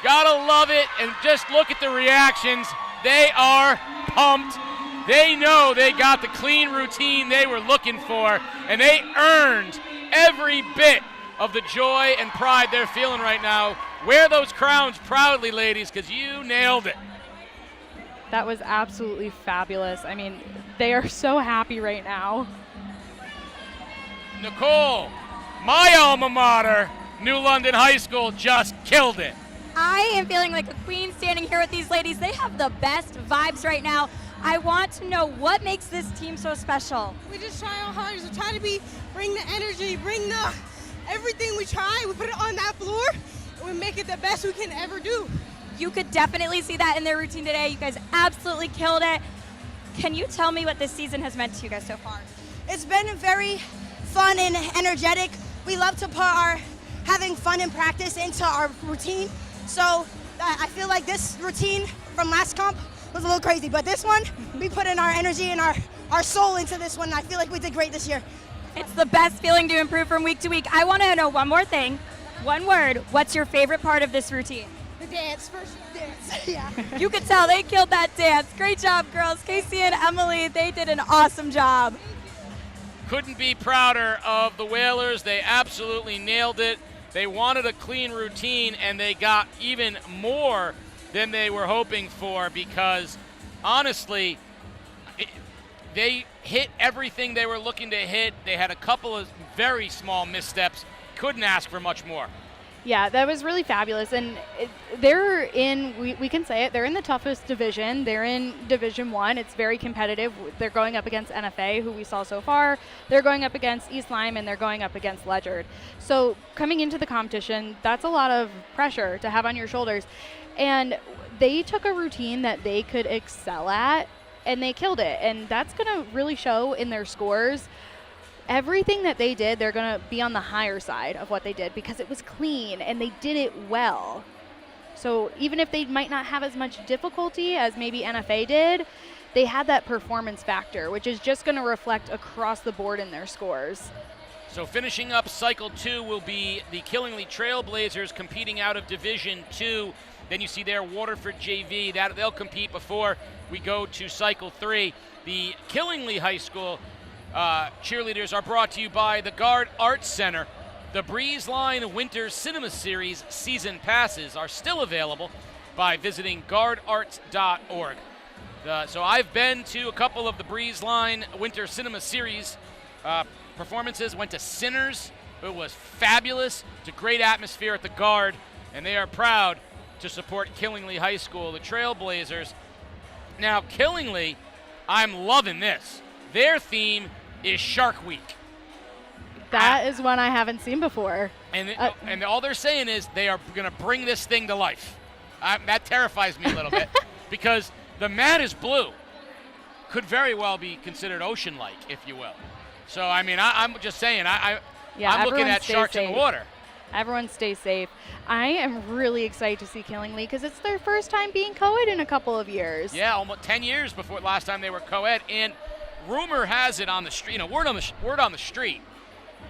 Gotta love it. And just look at the reactions. They are pumped. They know they got the clean routine they were looking for, and they earned every bit of the joy and pride they're feeling right now. Wear those crowns proudly, ladies, because you nailed it. That was absolutely fabulous. I mean, they are so happy right now. Nicole, my alma mater, New London High School, just killed it. I am feeling like a queen standing here with these ladies. They have the best vibes right now. I want to know what makes this team so special. We just try our hardest. We try to bring the energy, bring the everything we try. We put it on that floor, and we make it the best we can ever do. You could definitely see that in their routine today. You guys absolutely killed it. Can you tell me what this season has meant to you guys so far? It's been very fun and energetic. We love to put our having fun and practice into our routine. So I feel like this routine from last comp was a little crazy, but this one, we put in our energy and our soul into this one. I feel like we did great this year. It's the best feeling to improve from week to week. I want to know one more thing. One word. What's your favorite part of this routine? The dance, first dance. Yeah. You could tell they killed that dance. Great job, girls. Casey and Emily, they did an awesome job. Couldn't be prouder of the Whalers. They absolutely nailed it. They wanted a clean routine, and they got even more than they were hoping for because, honestly, they hit everything they were looking to hit. They had a couple of very small missteps. Couldn't ask for much more. Yeah, that was really fabulous. And they're in, we can say it, they're in the toughest division. They're in Division 1. It's very competitive. They're going up against NFA, who we saw so far. They're going up against East Lyme, and they're going up against Ledyard. So coming into the competition, that's a lot of pressure to have on your shoulders. And they took a routine that they could excel at, and they killed it. And that's going to really show in their scores. Everything that they did, they're going to be on the higher side of what they did because it was clean and they did it well. So even if they might not have as much difficulty as maybe NFA did, they had that performance factor, which is just going to reflect across the board in their scores. So finishing up Cycle 2 will be the Killingly Trailblazers competing out of Division 2. Then you see there Waterford JV. They'll compete before we go to Cycle 3. The Killingly High School cheerleaders are brought to you by the Guard Arts Center. The Breeze Line Winter Cinema Series season passes are still available by visiting guardarts.org. So I've been to a couple of the Breeze Line Winter Cinema Series performances. Went to Sinners. It was fabulous. It's a great atmosphere at the Guard, and they are proud to support Killingly High School, the Trailblazers. Now, Killingly, I'm loving this. Their theme is Shark Week. That is one I haven't seen before. And all they're saying is they are going to bring this thing to life. That terrifies me a little bit because the mat is blue. Could very well be considered ocean-like, if you will. So, I mean, I'm just saying, I'm looking at sharks in the water. Everyone stay safe. I am really excited to see Killingly because it's their first time being co-ed in a couple of years. Yeah, almost 10 years before last time they were co-ed. And rumor has it on the street, word on the street,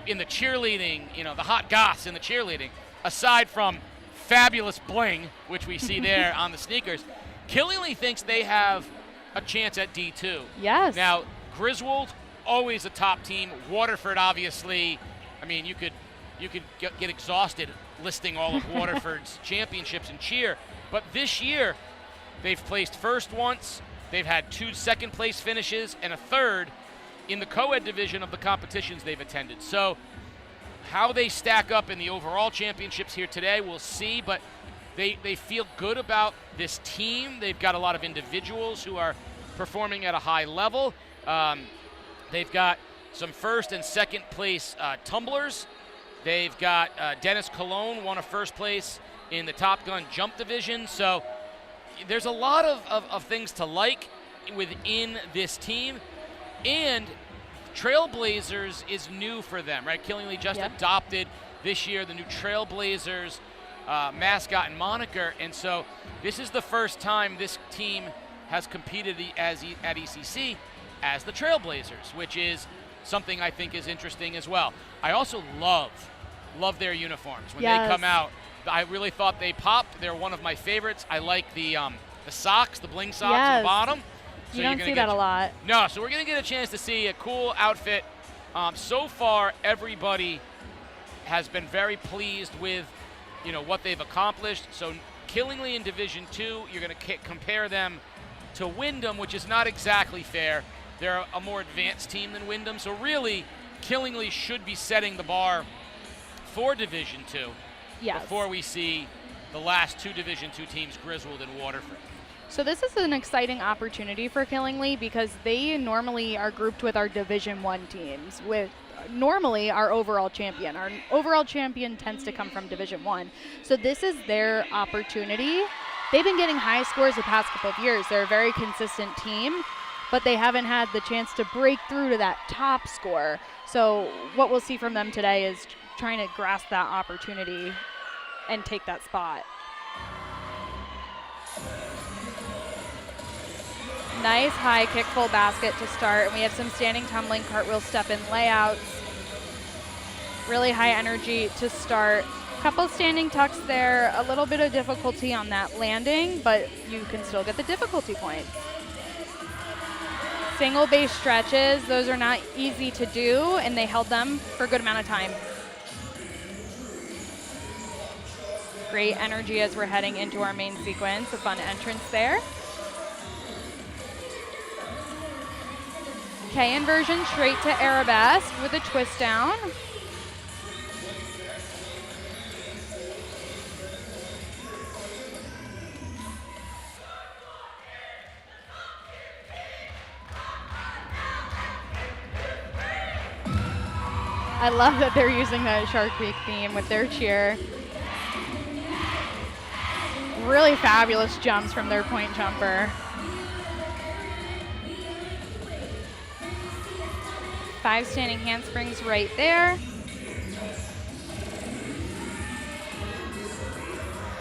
in the cheerleading, the hot goss in the cheerleading, aside from fabulous bling, which we see there on the sneakers, Killingly thinks they have a chance at D2. Yes. Now, Griswold, always a top team. Waterford, obviously, I mean, you could get exhausted listing all of Waterford's championships in cheer. But this year, they've placed first once. They've had 2 second-place finishes and a third in the co-ed division of the competitions they've attended. So how they stack up in the overall championships here today, we'll see. But they feel good about this team. They've got a lot of individuals who are performing at a high level. They've got some first and second place tumblers. They've got Dennis Cologne won a first place in the Top Gun jump division. So there's a lot of things to like within this team. And Trailblazers is new for them, right? Killingly just adopted this year the new Trailblazers mascot and moniker. And so this is the first time this team has competed at ECC as the Trailblazers, which is something I think is interesting as well. I also love their uniforms. When they come out, I really thought they popped. They're one of my favorites. I like the socks, the bling socks at the bottom. So you don't see that a lot. No, so we're going to get a chance to see a cool outfit. So far, everybody has been very pleased with, what they've accomplished. So Killingly in Division 2, you're going to compare them to Windham, which is not exactly fair. They're a more advanced team than Windham, so really, Killingly should be setting the bar for Division II before we see the last 2 Division II teams, Griswold and Waterford. So this is an exciting opportunity for Killingly because they normally are grouped with our Division I teams, with normally our overall champion. Our overall champion tends to come from Division I. So this is their opportunity. They've been getting high scores the past couple of years. They're a very consistent team, but they haven't had the chance to break through to that top score. So what we'll see from them today is trying to grasp that opportunity and take that spot. Nice high kick full basket to start. And we have some standing tumbling cartwheel step in layouts. Really high energy to start. Couple standing tucks there. A little bit of difficulty on that landing, but you can still get the difficulty points. Single base stretches, those are not easy to do, and they held them for a good amount of time. Great energy as we're heading into our main sequence. A fun entrance there. K inversion straight to arabesque with a twist down. I love that they're using the Shark Week theme with their cheer. Really fabulous jumps from their point jumper. 5 standing handsprings right there.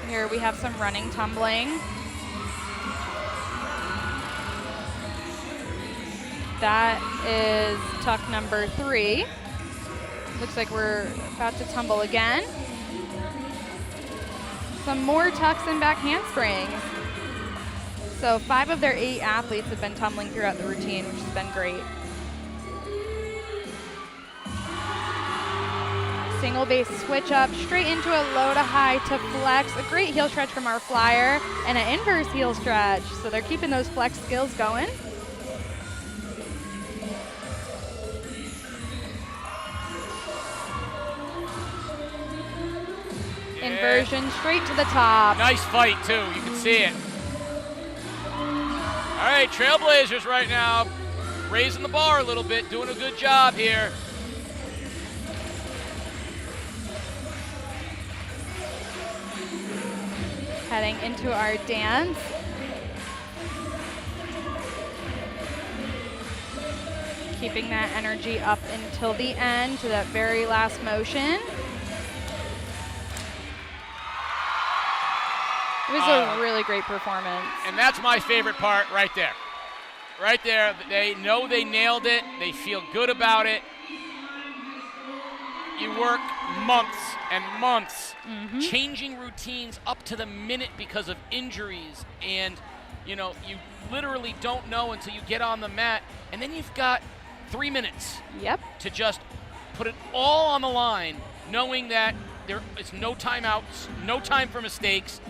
Here we have some running tumbling. That is tuck number 3. Looks like we're about to tumble again. Some more tucks and back handsprings. So 5 of their 8 athletes have been tumbling throughout the routine, which has been great. Single base switch up, straight into a low to high to flex. A great heel stretch from our flyer and an inverse heel stretch. So they're keeping those flex skills going. Inversion straight to the top. Nice fight, too. You can see it. All right, Trailblazers right now raising the bar a little bit, doing a good job here. Heading into our dance. Keeping that energy up until the end to that very last motion. It was a really great performance. And that's my favorite part right there. Right there, they know they nailed it. They feel good about it. You work months and months changing routines up to the minute because of injuries. And, you know, you literally don't know until you get on the mat. And then you've got 3 minutes to just put it all on the line, knowing that there is no timeouts, no time for mistakes.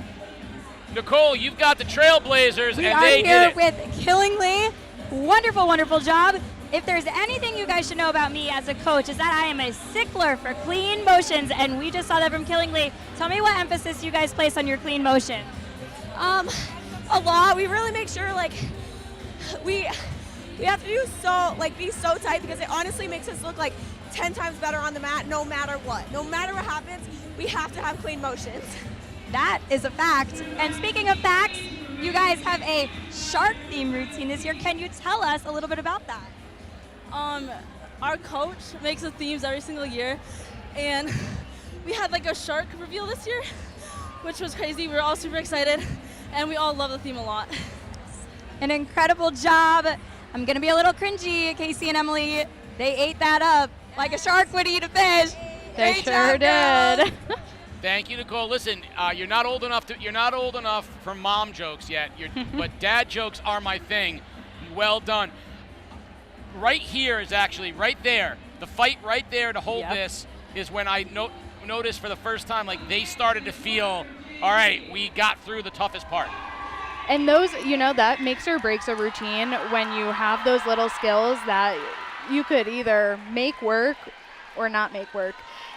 Nicole, you've got the Trailblazers, and they did it. We are here with Killingly. Wonderful, wonderful job. If there's anything you guys should know about me as a coach, is that I am a stickler for clean motions, and we just saw that from Killingly. Tell me what emphasis you guys place on your clean motion. A lot. We really make sure, like, we have to do so, like, be so tight, because it honestly makes us look like 10 times better on the mat no matter what. No matter what happens, we have to have clean motions. That is a fact. And speaking of facts, you guys have a shark theme routine this year. Can you tell us a little bit about that? Our coach makes the themes every single year, and we had like a shark reveal this year, which was crazy. We were all super excited, and we all love the theme a lot. An incredible job. I'm gonna be a little cringy, Casey and Emily. They ate that up like a shark would eat a fish. They sure did. Thank you, Nicole. Listen, you're not old enough for mom jokes yet, but dad jokes are my thing. Well done. Right here is actually right there. The fight right there to hold this is when I noticed for the first time, like, they started to feel, all right, we got through the toughest part. And those, that makes or breaks a routine when you have those little skills that you could either make work or not make work.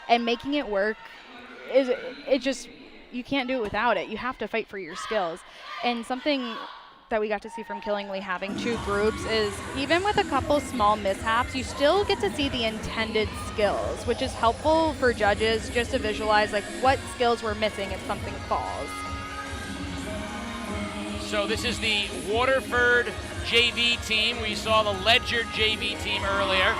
And making it work you can't do it without it. You have to fight for your skills. And something that we got to see from Killingly having 2 groups is even with a couple small mishaps, you still get to see the intended skills, which is helpful for judges just to visualize like what skills we're missing if something falls. So this is the Waterford JV team. We saw the Ledyard JV team earlier.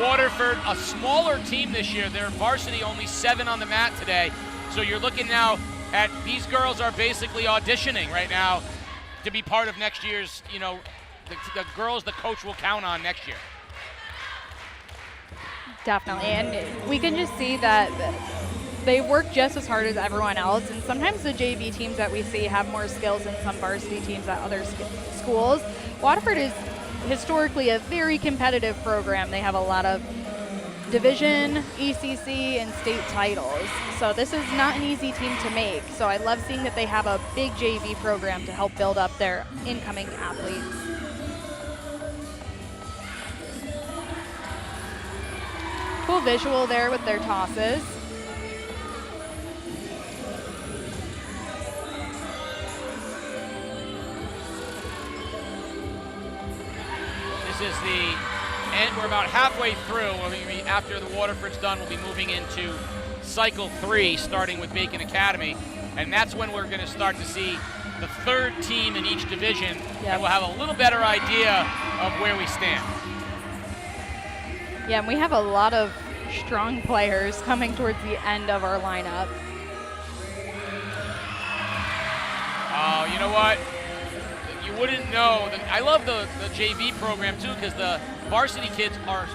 Waterford, a smaller team this year. Their varsity only 7 on the mat today. So you're looking now at these girls are basically auditioning right now to be part of next year's, the girls the coach will count on next year. Definitely, and we can just see that they work just as hard as everyone else, and sometimes the JV teams that we see have more skills than some varsity teams at other schools. Waterford is historically a very competitive program. They have a lot of division, ECC, and state titles. So this is not an easy team to make. So I love seeing that they have a big JV program to help build up their incoming athletes. Cool visual there with their tosses. This is and we're about halfway through. After the Waterford's done, we'll be moving into cycle 3, starting with Bacon Academy. And that's when we're going to start to see the 3rd team in each division, and we'll have a little better idea of where we stand. Yeah, and we have a lot of strong players coming towards the end of our lineup. Oh, you know what? You wouldn't know. I love the JV program too, because the varsity kids are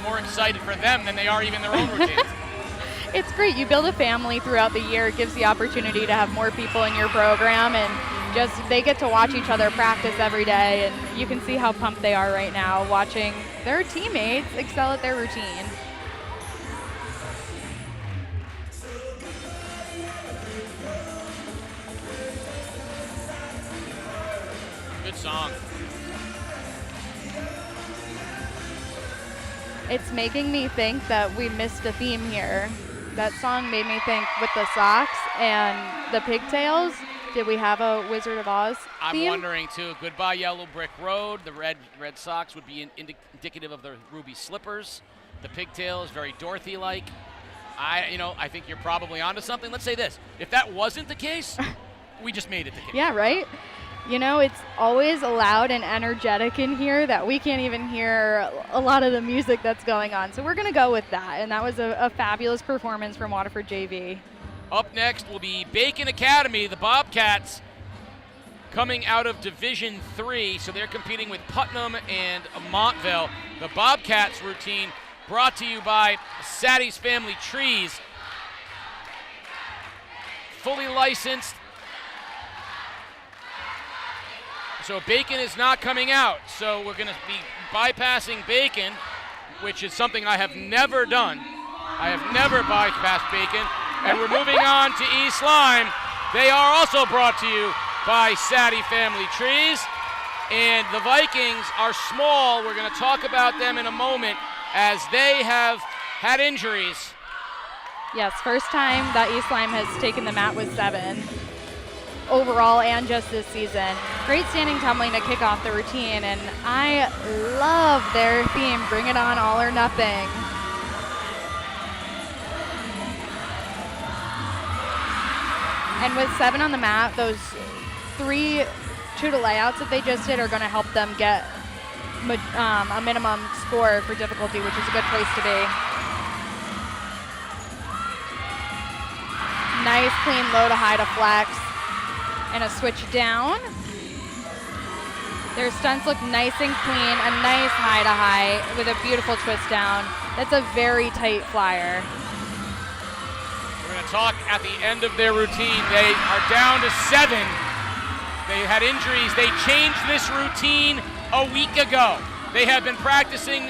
more excited for them than they are even their own routines. It's great. You build a family throughout the year. It gives the opportunity to have more people in your program, and just they get to watch each other practice every day, and you can see how pumped they are right now watching their teammates excel at their routine. Good song. It's making me think that we missed a theme here. That song made me think with the socks and the pigtails, did we have a Wizard of Oz theme? I'm wondering too. Goodbye Yellow Brick Road. The red socks would be indicative of the ruby slippers. The pigtails, very Dorothy-like. I think you're probably onto something. Let's say this. If that wasn't the case, we just made it the case. Yeah, right? It's always loud and energetic in here that we can't even hear a lot of the music that's going on. So we're going to go with that. And that was a fabulous performance from Waterford JV. Up next will be Bacon Academy, the Bobcats, coming out of Division 3. So they're competing with Putnam and Montville. The Bobcats routine brought to you by Satti's Family Trees. Fully licensed. So Bacon is not coming out. So we're going to be bypassing Bacon, which is something I have never done. I have never bypassed Bacon. And we're moving on to East Lyme. They are also brought to you by Satti Family Trees. And the Vikings are small. We're going to talk about them in a moment as they have had injuries. Yes, first time that East Lyme has taken the mat with 7. Overall and just this season. Great standing tumbling to kick off the routine, and I love their theme, Bring It On, All or Nothing. And with 7 on the mat, those 3 Tuda layouts that they just did are going to help them get a minimum score for difficulty, which is a good place to be. Nice, clean low to high to flex. And a switch down. Their stunts look nice and clean, a nice high to high with a beautiful twist down. That's a very tight flyer. We're going to talk at the end of their routine. They are down to 7. They had injuries. They changed this routine a week ago. They have been practicing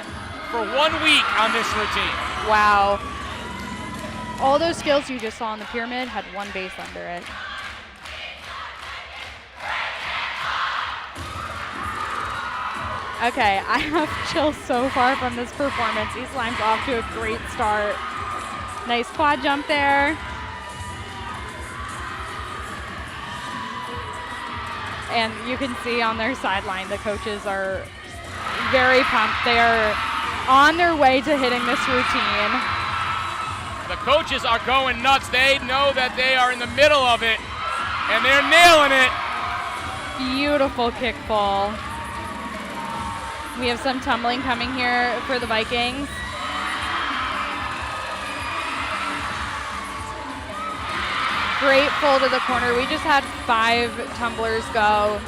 for 1 week on this routine. Wow. All those skills you just saw in the pyramid had 1 base under it. Okay, I have chills so far from this performance. East Lyme's off to a great start. Nice quad jump there. And you can see on their sideline, the coaches are very pumped. They are on their way to hitting this routine. The coaches are going nuts. They know that they are in the middle of it, and they're nailing it. Beautiful kick ball. We have some tumbling coming here for the Vikings. Great pull to the corner. We just had 5 tumblers go.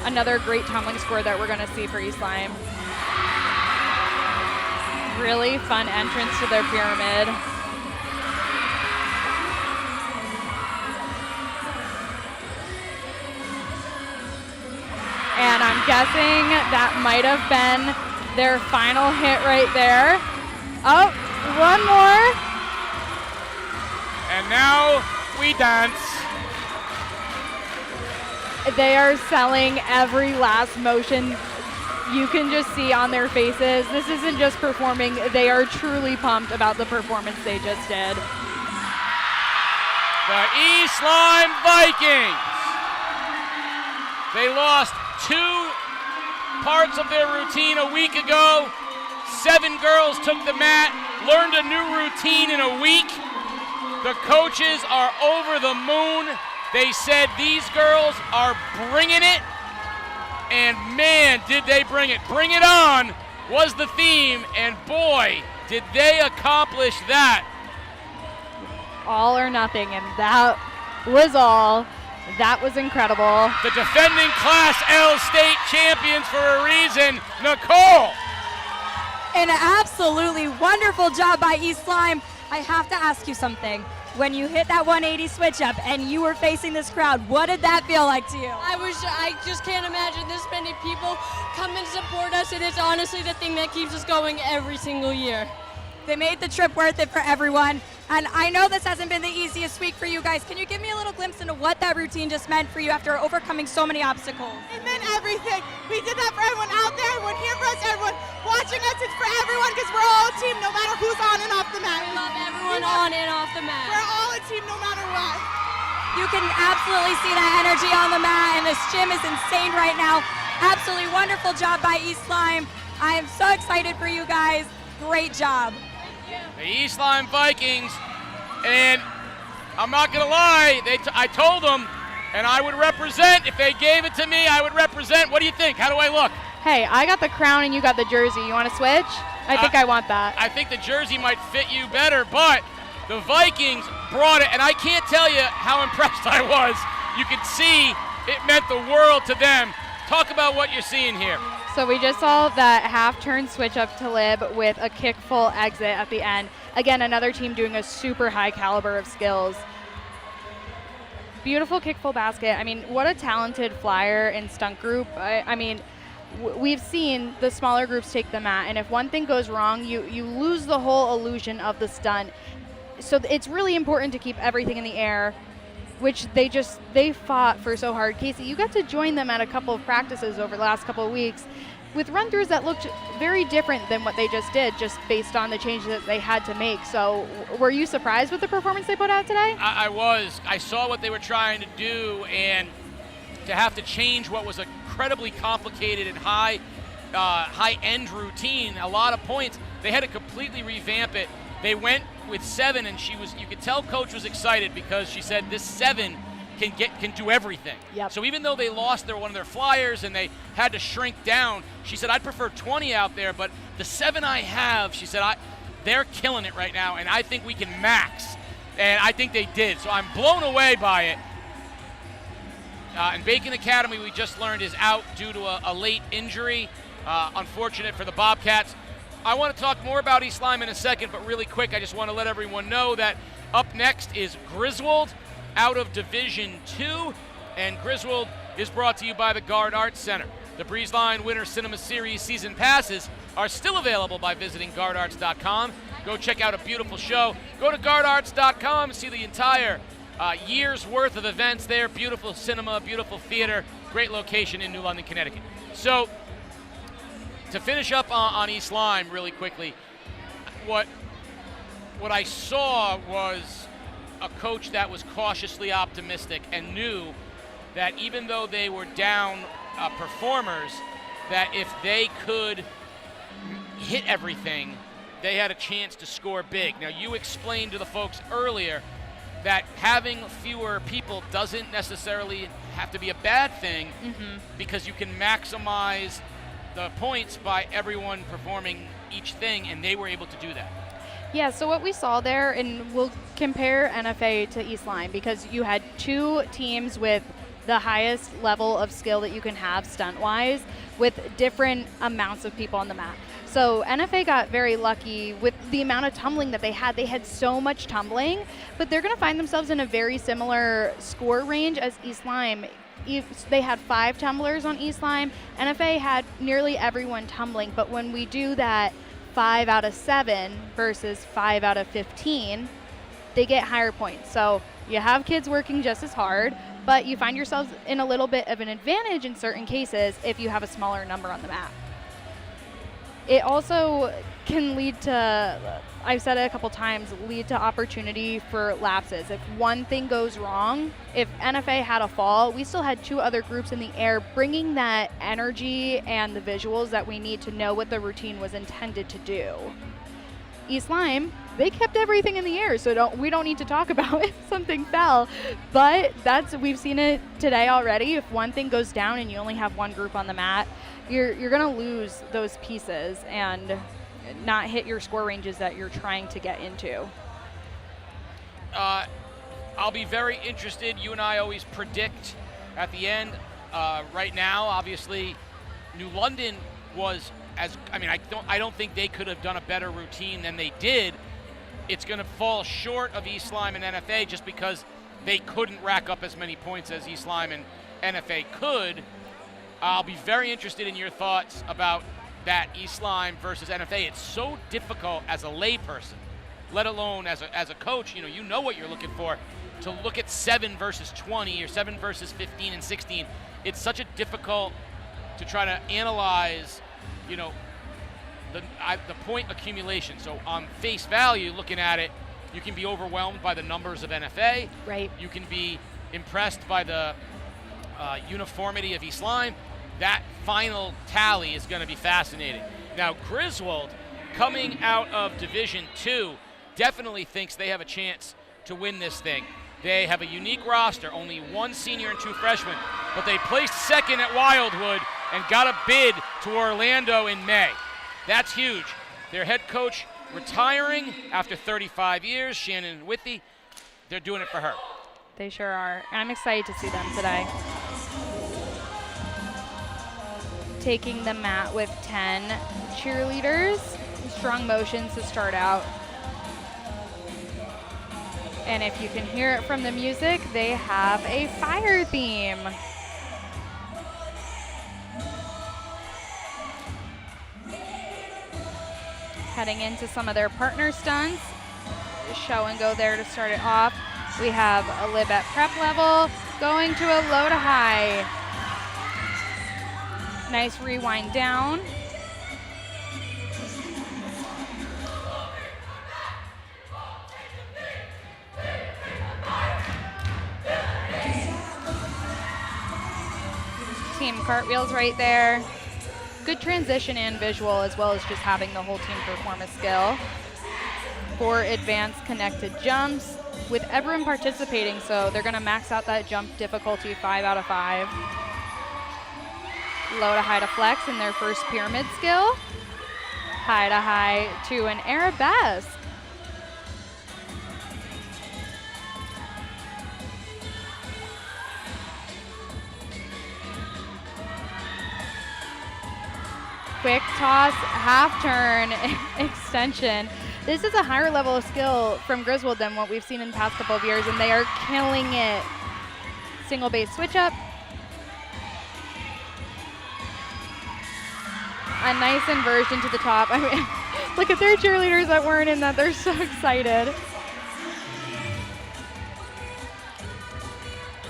Another great tumbling score that we're going to see for East Lyme. Really fun entrance to their pyramid. And I'm guessing that might have been their final hit right there. Oh, one more. And now we dance. They are selling every last motion. You can just see on their faces. This isn't just performing. They are truly pumped about the performance they just did. The East Lyme Vikings. They lost 2 parts of their routine a week ago. 7 girls took the mat, learned a new routine in a week. The coaches are over the moon. They said these girls are bringing it, and man, did they bring it. Bring it on was the theme, and boy, did they accomplish that. All or nothing, and that was all. That was incredible. The defending Class L state champions for a reason, Nicole. An absolutely wonderful job by East Lyme. I have to ask you something. When you hit that 180 switch up and you were facing this crowd, what did that feel like to you? I just can't imagine this many people come and support us, and it's honestly the thing that keeps us going every single year. They made the trip worth it for everyone. And I know this hasn't been the easiest week for you guys. Can you give me a little glimpse into what that routine just meant for you after overcoming so many obstacles? It meant everything. We did that for everyone out there, everyone here for us, everyone watching us. It's for everyone because we're all a team no matter who's on and off the mat. We love everyone on and off the mat. We're all a team no matter what. You can absolutely see that energy on the mat, and this gym is insane right now. Absolutely wonderful job by East Lyme. I am so excited for you guys. Great job. The East Lyme Vikings, and I'm not going to lie, I told them, and I would represent, if they gave it to me, I would represent. What do you think? How do I look? Hey, I got the crown and you got the jersey. You want to switch? I think I want that. I think the jersey might fit you better, but the Vikings brought it, and I can't tell you how impressed I was. You could see it meant the world to them. Talk about what you're seeing here. So we just saw that half-turn switch up to Lib with a kick full exit at the end. Again, another team doing a super high caliber of skills. Beautiful kick full basket. I mean, what a talented flyer and stunt group. I mean, we've seen the smaller groups take the mat, and if one thing goes wrong, you lose the whole illusion of the stunt. So it's really important to keep everything in the air, which they fought for so hard. Casey, you got to join them at a couple of practices over the last couple of weeks with run-throughs that looked very different than what they just did, just based on the changes that they had to make. So were you surprised with the performance they put out today? I was. I saw what they were trying to do, and to have to change what was an incredibly complicated and high-end routine, a lot of points, they had to completely revamp it. They went with 7, and you could tell Coach was excited because she said this 7 can do everything. Yep. So even though they lost one of their flyers and they had to shrink down, she said, I'd prefer 20 out there, but the 7 I have, she said, they're killing it right now, and I think we can max. And I think they did. So I'm blown away by it. And Bacon Academy, we just learned, is out due to a late injury. Unfortunate for the Bobcats. I want to talk more about East Lyme in a second, but really quick, I just want to let everyone know that up next is Griswold out of Division 2, and Griswold is brought to you by the Guard Arts Center. The Breeze Line Winter Cinema Series season passes are still available by visiting guardarts.com. Go check out a beautiful show. Go to guardarts.com and see the entire year's worth of events there. Beautiful cinema, beautiful theater, great location in New London, Connecticut. So to finish up on East Lyme really quickly, what I saw was a coach that was cautiously optimistic and knew that even though they were down performers, that if they could hit everything, they had a chance to score big. Now, you explained to the folks earlier that having fewer people doesn't necessarily have to be a bad thing, because you can maximize the points by everyone performing each thing, and they were able to do that. Yeah, so what we saw there, and we'll compare NFA to East Lyme, because you had two teams with the highest level of skill that you can have stunt-wise, with different amounts of people on the mat. So NFA got very lucky with the amount of tumbling that they had. They had so much tumbling, but they're going to find themselves in a very similar score range as East Lyme. They had 5 tumblers on East Lyme. NFA had nearly everyone tumbling, but when we do that 5 out of 7 versus 5 out of 15, they get higher points. So you have kids working just as hard, but you find yourselves in a little bit of an advantage in certain cases if you have a smaller number on the mat. It also can lead to, I've said it a couple times, lead to opportunity for lapses. If one thing goes wrong, if NFA had a fall, we still had 2 other groups in the air bringing that energy and the visuals that we need to know what the routine was intended to do. East Lyme, they kept everything in the air, so we don't need to talk about if something fell. But we've seen it today already. If one thing goes down and you only have one group on the mat, you're going to lose those pieces and not hit your score ranges that you're trying to get into. I'll be very interested. You and I always predict at the end. Right now, obviously, New London was I don't think they could have done a better routine than they did. It's going to fall short of East Lyme and NFA just because they couldn't rack up as many points as East Lyme and NFA could. I'll be very interested in your thoughts about that East Lyme versus NFA. It's so difficult as a layperson, let alone as a coach. You know what you're looking for. To look at 7 versus 20 or 7 versus 15 and 16, it's such a difficult to try to analyze, the point accumulation. So on face value, looking at it, you can be overwhelmed by the numbers of NFA. Right. You can be impressed by the uniformity of East Lyme. That final tally is going to be fascinating. Now, Griswold, coming out of Division II, definitely thinks they have a chance to win this thing. They have a unique roster, only 1 senior and 2 freshmen, but they placed second at Wildwood and got a bid to Orlando in May. That's huge. Their head coach retiring after 35 years, Shannon Withy. They're doing it for her. They sure are. And I'm excited to see them today. Taking the mat with 10 cheerleaders. Strong motions to start out. And if you can hear it from the music, they have a fire theme. Heading into some of their partner stunts. Show and go there to start it off. We have a lib at prep level, going to a low to high. Nice rewind down. Team cartwheels right there. Good transition and visual, as well as just having the whole team perform a skill. 4 advanced connected jumps with everyone participating, so they're going to max out that jump difficulty 5 out of 5. Low to high to flex in their first pyramid skill. High to high to an arabesque. Quick toss, half turn, extension. This is a higher level of skill from Griswold than what we've seen in the past couple of years, and they are killing it. Single base switch up. A nice inversion to the top. I mean, look at their cheerleaders that weren't in that. They're so excited.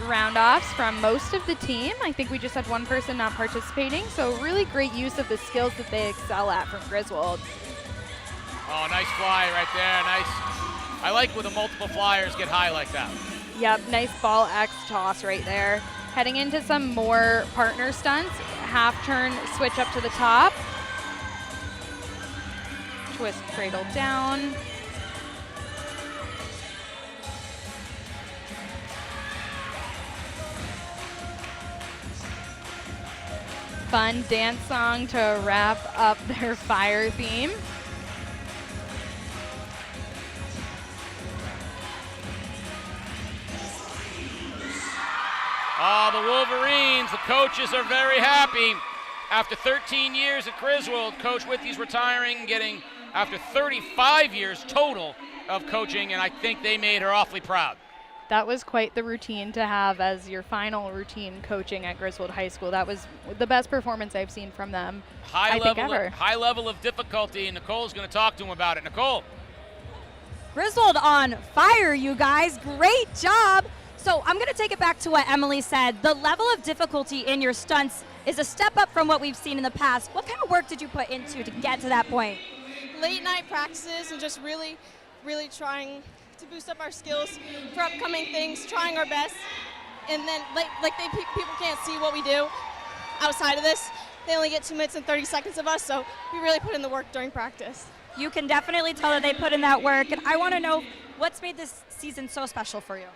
round-offs from most of the team. I think we just had one person not participating, so really great use of the skills that they excel at from Griswold. Oh, nice fly right there. Nice. I like when the multiple flyers get high like that. Yep, nice ball X toss right there. Heading into some more partner stunts. Half turn, switch up to the top. Twist cradle down. Fun dance song to wrap up their fire theme. Oh, the Wolverines, the coaches are very happy. After 13 years at Griswold, Coach Withy's retiring, getting after 35 years total of coaching, and I think they made her awfully proud. That was quite the routine to have as your final routine coaching at Griswold High School. That was the best performance I've seen from them, I think ever. High level of difficulty, and Nicole's going to talk to him about it. Nicole. Griswold on fire, you guys. Great job. So I'm going to take it back to what Emily said. The level of difficulty in your stunts is a step up from what we've seen in the past. What kind of work did you put into to get to that point? Late night practices and just really trying to boost up our skills for upcoming things, trying our best. And then people can't see what we do outside of this. They only get 2 minutes and 30 seconds of us, so we really put in the work during practice. You can definitely tell that they put in that work, and I want to know what's made this season so special for you.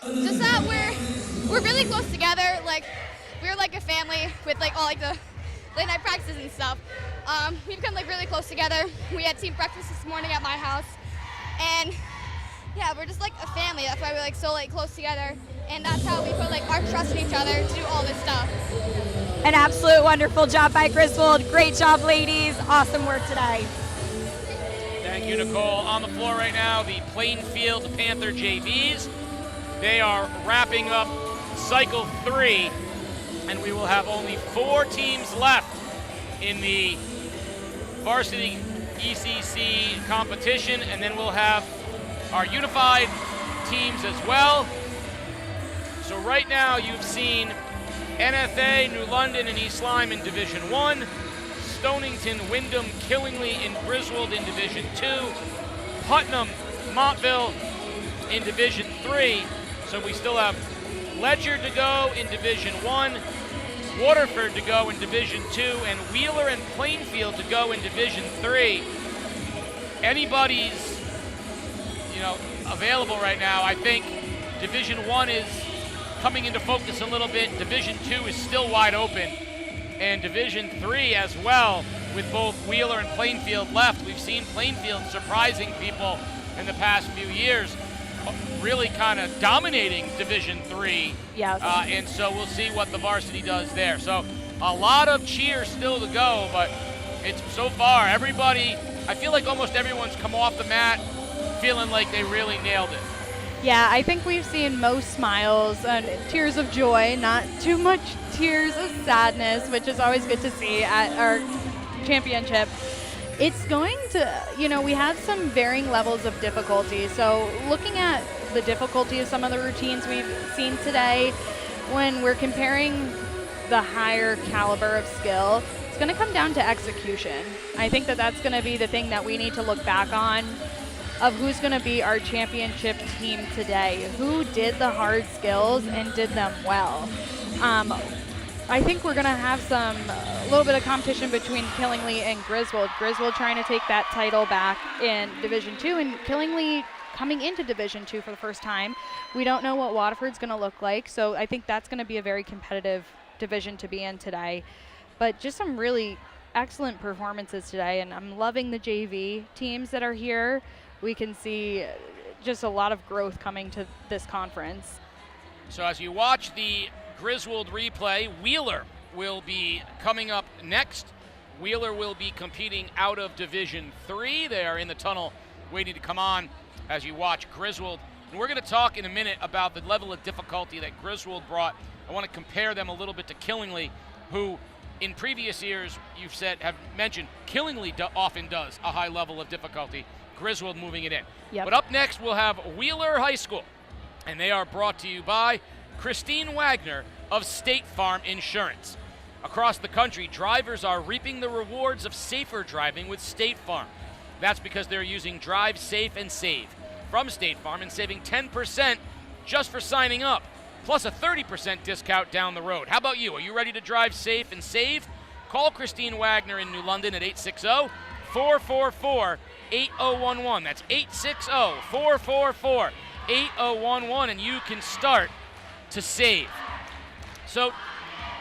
Just that we're really close together. Like, we're like a family with like all like the late night practices and stuff. We've become like really close together. We had team breakfast this morning at my house, and yeah, we're just like a family. That's why we're like so like close together, and that's how we put like our trust in each other to do all this stuff. An absolute wonderful job by Griswold. Great job, ladies. Awesome work today. Thank you, Nicole. On the floor right now, the Plainfield Panther JVs. They are wrapping up cycle 3, and we will have only 4 teams left in the varsity ECC competition, and then we'll have our unified teams as well. So right now you've seen NFA, New London, and East Lyme in Division 1, Stonington, Windham, Killingly, and Griswold in Division 2, Putnam, Montville in Division 3. So we still have Ledyard to go in Division 1, Waterford to go in Division 2, and Wheeler and Plainfield to go in Division 3. Anybody's, available right now. I think Division 1 is coming into focus a little bit. Division 2 is still wide open, and Division 3 as well, with both Wheeler and Plainfield left. We've seen Plainfield surprising people in the past few years, really kind of dominating Division 3. Yes. And so we'll see what the varsity does there. So a lot of cheer still to go, but it's so far, everybody, I feel like almost everyone's come off the mat feeling like they really nailed it. Yeah, I think we've seen most smiles and tears of joy, not too much tears of sadness, which is always good to see at our championship. It's going to, we have some varying levels of difficulty. So looking at the difficulty of some of the routines we've seen today, when we're comparing the higher caliber of skill, it's going to come down to execution. I think that that's going to be the thing that we need to look back on of who's going to be our championship team today. Who did the hard skills and did them well? I think we're going to have a little bit of competition between Killingly and Griswold. Griswold trying to take that title back in Division 2, and Killingly coming into Division 2 for the first time. We don't know what Waterford's going to look like, so I think that's going to be a very competitive division to be in today. But just some really excellent performances today, and I'm loving the JV teams that are here. We can see just a lot of growth coming to this conference. So as you watch the Griswold replay, Wheeler will be coming up next. Wheeler will be competing out of Division 3. They are in the tunnel waiting to come on as you watch Griswold. And we're going to talk in a minute about the level of difficulty that Griswold brought. I want to compare them a little bit to Killingly, who in previous years have mentioned Killingly often does a high level of difficulty. Griswold moving it in. Yep. But up next we'll have Wheeler High School And they are brought to you by Christine Wagner of State Farm Insurance. Across the country, drivers are reaping the rewards of safer driving with State Farm. That's because they're using Drive Safe and Save from State Farm and saving 10% just for signing up, plus a 30% discount down the road. How about you? Are you ready to drive safe and save? Call Christine Wagner in New London at 860-444-8011. That's 860-444-8011, and you can start to save. So,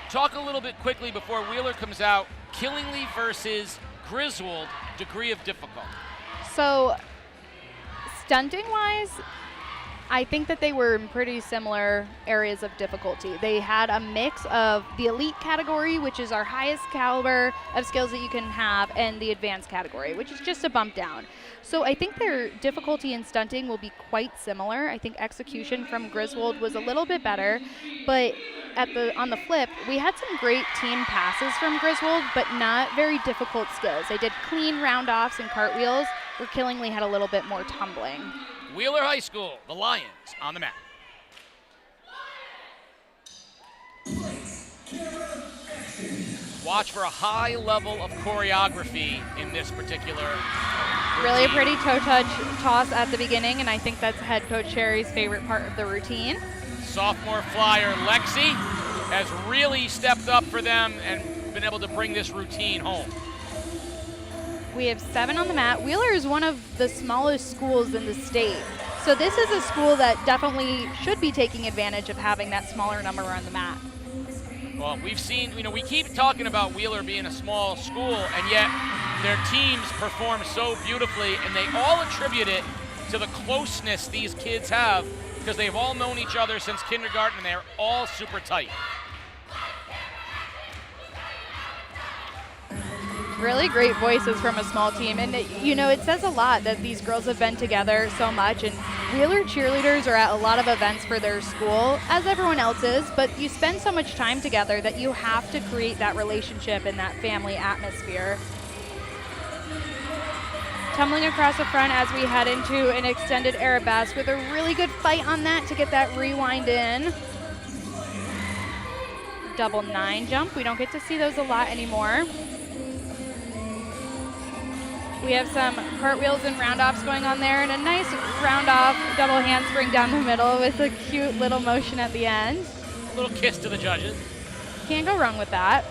talk a little bit quickly before Wheeler comes out. Killingly versus Griswold, degree of difficulty. So, stunting-wise, I think that they were in pretty similar areas of difficulty. They had a mix of the elite category, which is our highest caliber of skills that you can have, and the advanced category, which is just a bump down. So I think their difficulty in stunting will be quite similar. I think execution from Griswold was a little bit better, but on the flip, we had some great team passes from Griswold, but not very difficult skills. They did clean roundoffs and cartwheels, where Killingly had a little bit more tumbling. Wheeler High School, the Lions on the mat. Watch for a high level of choreography in this particular routine. Really a pretty toe touch toss at the beginning, and I think that's head coach Sherry's favorite part of the routine. Sophomore flyer Lexi has really stepped up for them and been able to bring this routine home. We have 7 on the mat. Wheeler is one of the smallest schools in the state. So this is a school that definitely should be taking advantage of having that smaller number on the mat. Well, we've seen, we keep talking about Wheeler being a small school, and yet their teams perform so beautifully, and they all attribute it to the closeness these kids have, because they've all known each other since kindergarten, and they're all super tight. Really great voices from a small team, and it says a lot that these girls have been together so much, and Wheeler cheerleaders are at a lot of events for their school, as everyone else is, but you spend so much time together that you have to create that relationship and that family atmosphere. Tumbling across the front as we head into an extended arabesque with a really good fight on that to get that rewind in. Double 9 jump, we don't get to see those a lot anymore. We have some cartwheels and roundoffs going on there, and a nice roundoff double handspring down the middle with a cute little motion at the end. A little kiss to the judges. Can't go wrong with that.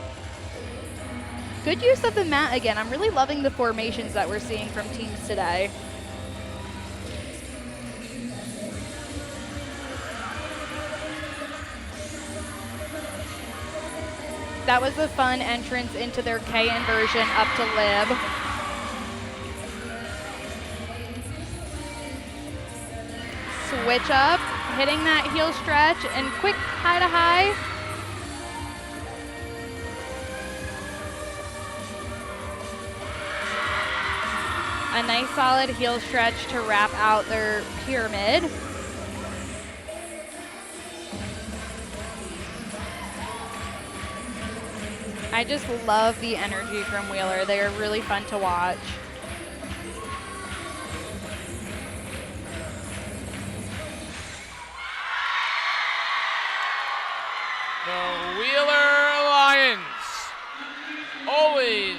Good use of the mat again. I'm really loving the formations that we're seeing from teams today. That was a fun entrance into their K inversion up to lib. Switch up, hitting that heel stretch, and quick high to high. A nice solid heel stretch to wrap out their pyramid. I just love the energy from Wheeler. They are really fun to watch. The Wheeler Lions, always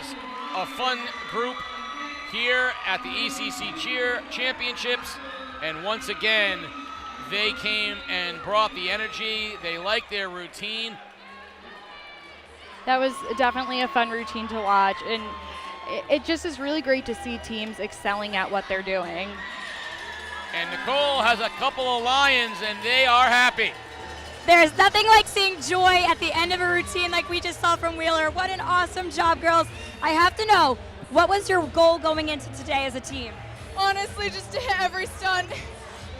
a fun group here at the ECC Cheer Championships, and once again, they came and brought the energy. They like their routine. That was definitely a fun routine to watch, and it just is really great to see teams excelling at what they're doing. And Nicole has a couple of Lions, and they are happy. There's nothing like seeing joy at the end of a routine like we just saw from Wheeler. What an awesome job, girls. I have to know, what was your goal going into today as a team? Honestly, just to hit every stunt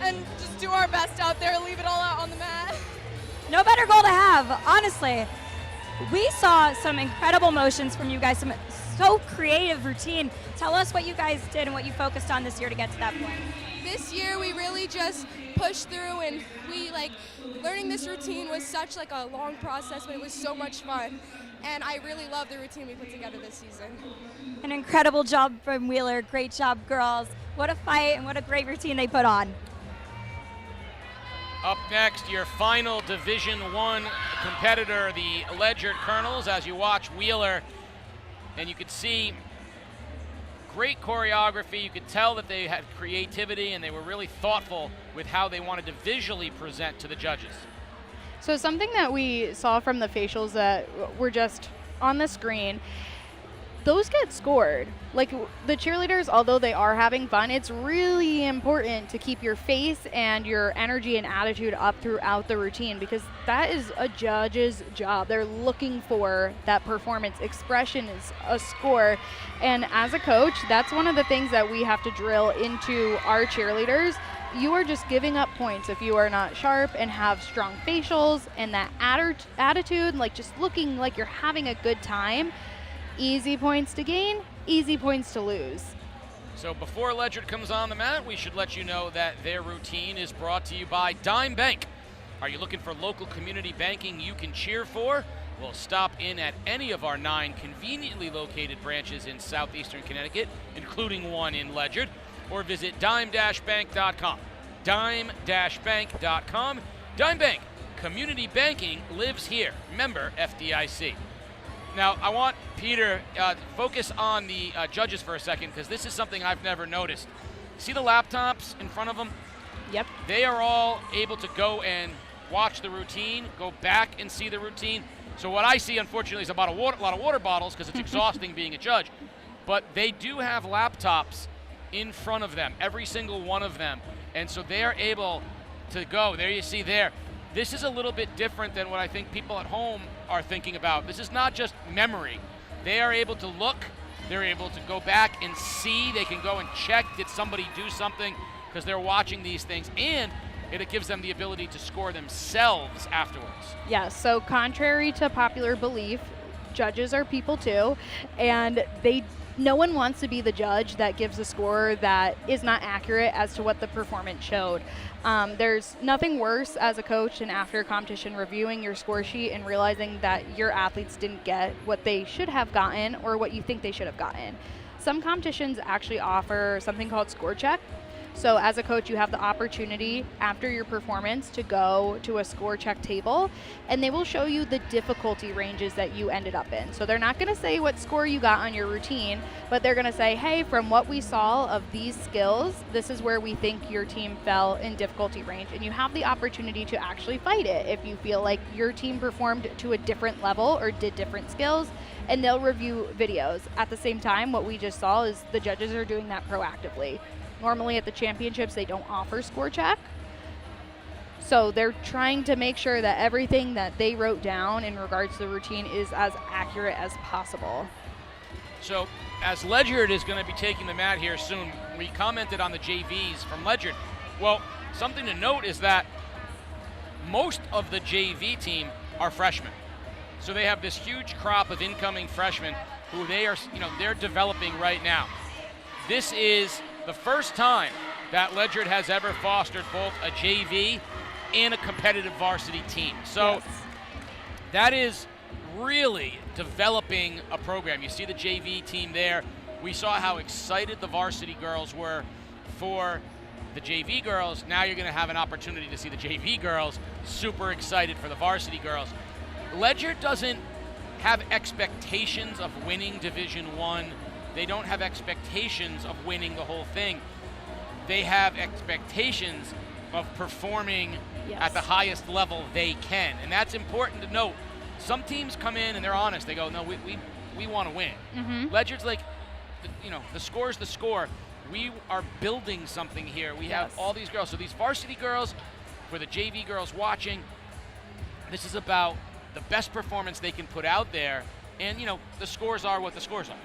and just do our best out there, leave it all out on the mat. No better goal to have, honestly. We saw some incredible motions from you guys, some so creative routine. Tell us what you guys did and what you focused on this year to get to that point. This year we really just pushed through, and learning this routine was such a long process, but it was so much fun. And I really love the routine we put together this season. An incredible job from Wheeler. Great job, girls. What a fight and what a great routine they put on. Up next, your final Division I competitor, the Ledyard Colonels, as you watch Wheeler, and you could see great choreography. You could tell that they had creativity and they were really thoughtful with how they wanted to visually present to the judges. So something that we saw from the facials that were just on the screen, those get scored. Like the cheerleaders, although they are having fun, it's really important to keep your face and your energy and attitude up throughout the routine, because that is a judge's job. They're looking for that performance. Expression is a score. And as a coach, that's one of the things that we have to drill into our cheerleaders. You are just giving up points if you are not sharp and have strong facials and that attitude, like just looking like you're having a good time. Easy points to gain, easy points to lose. So before Ledyard comes on the mat, we should let you know that their routine is brought to you by Dime Bank. Are you looking for local community banking you can cheer for? Well, stop in at any of our 9 conveniently located branches in southeastern Connecticut, including one in Ledyard, or visit dime-bank.com. Dime-bank.com. Dime Bank, community banking lives here. Member FDIC. Now, I want Peter to focus on the judges for a second, because this is something I've never noticed. See the laptops in front of them? Yep. They are all able to go and watch the routine, go back and see the routine. So what I see, unfortunately, is a lot of water bottles, because it's exhausting being a judge. But they do have laptops in front of them, every single one of them. And so they are able to go. There you see there. This is a little bit different than what I think people at home are thinking about. This is not just memory. They are able to look, they're able to go back and see, they can go and check, did somebody do something, because they're watching these things, and it gives them the ability to score themselves afterwards. Yes, so contrary to popular belief, judges are people too, and no one wants to be the judge that gives a score that is not accurate as to what the performance showed. There's nothing worse as a coach than after a competition reviewing your score sheet and realizing that your athletes didn't get what they should have gotten or what you think they should have gotten. Some competitions actually offer something called score check. So as a coach, you have the opportunity after your performance to go to a score check table, and they will show you the difficulty ranges that you ended up in. So they're not going to say what score you got on your routine, but they're going to say, hey, from what we saw of these skills, this is where we think your team fell in difficulty range. And you have the opportunity to actually fight it if you feel like your team performed to a different level or did different skills, and they'll review videos. At the same time, what we just saw is the judges are doing that proactively. Normally at the championships, they don't offer score check. So they're trying to make sure that everything that they wrote down in regards to the routine is as accurate as possible. So as Ledyard is going to be taking the mat here soon, we commented on the JVs from Ledyard. Well, something to note is that most of the JV team are freshmen. So they have this huge crop of incoming freshmen who they're developing right now. This is the first time that Ledyard has ever fostered both a JV and a competitive varsity team. So yes, that is really developing a program. You see the JV team there. We saw how excited the varsity girls were for the JV girls. Now you're going to have an opportunity to see the JV girls super excited for the varsity girls. Ledyard doesn't have expectations of winning Division I. They don't have expectations of winning the whole thing. They have expectations of performing at the highest level they can. And that's important to note. Some teams come in and they're honest. They go, no, we want to win. Mm-hmm. Ledyard's like, the score's the score. We are building something here. We have all these girls. So these varsity girls, for the JV girls watching, this is about the best performance they can put out there. And, the scores are what the scores are.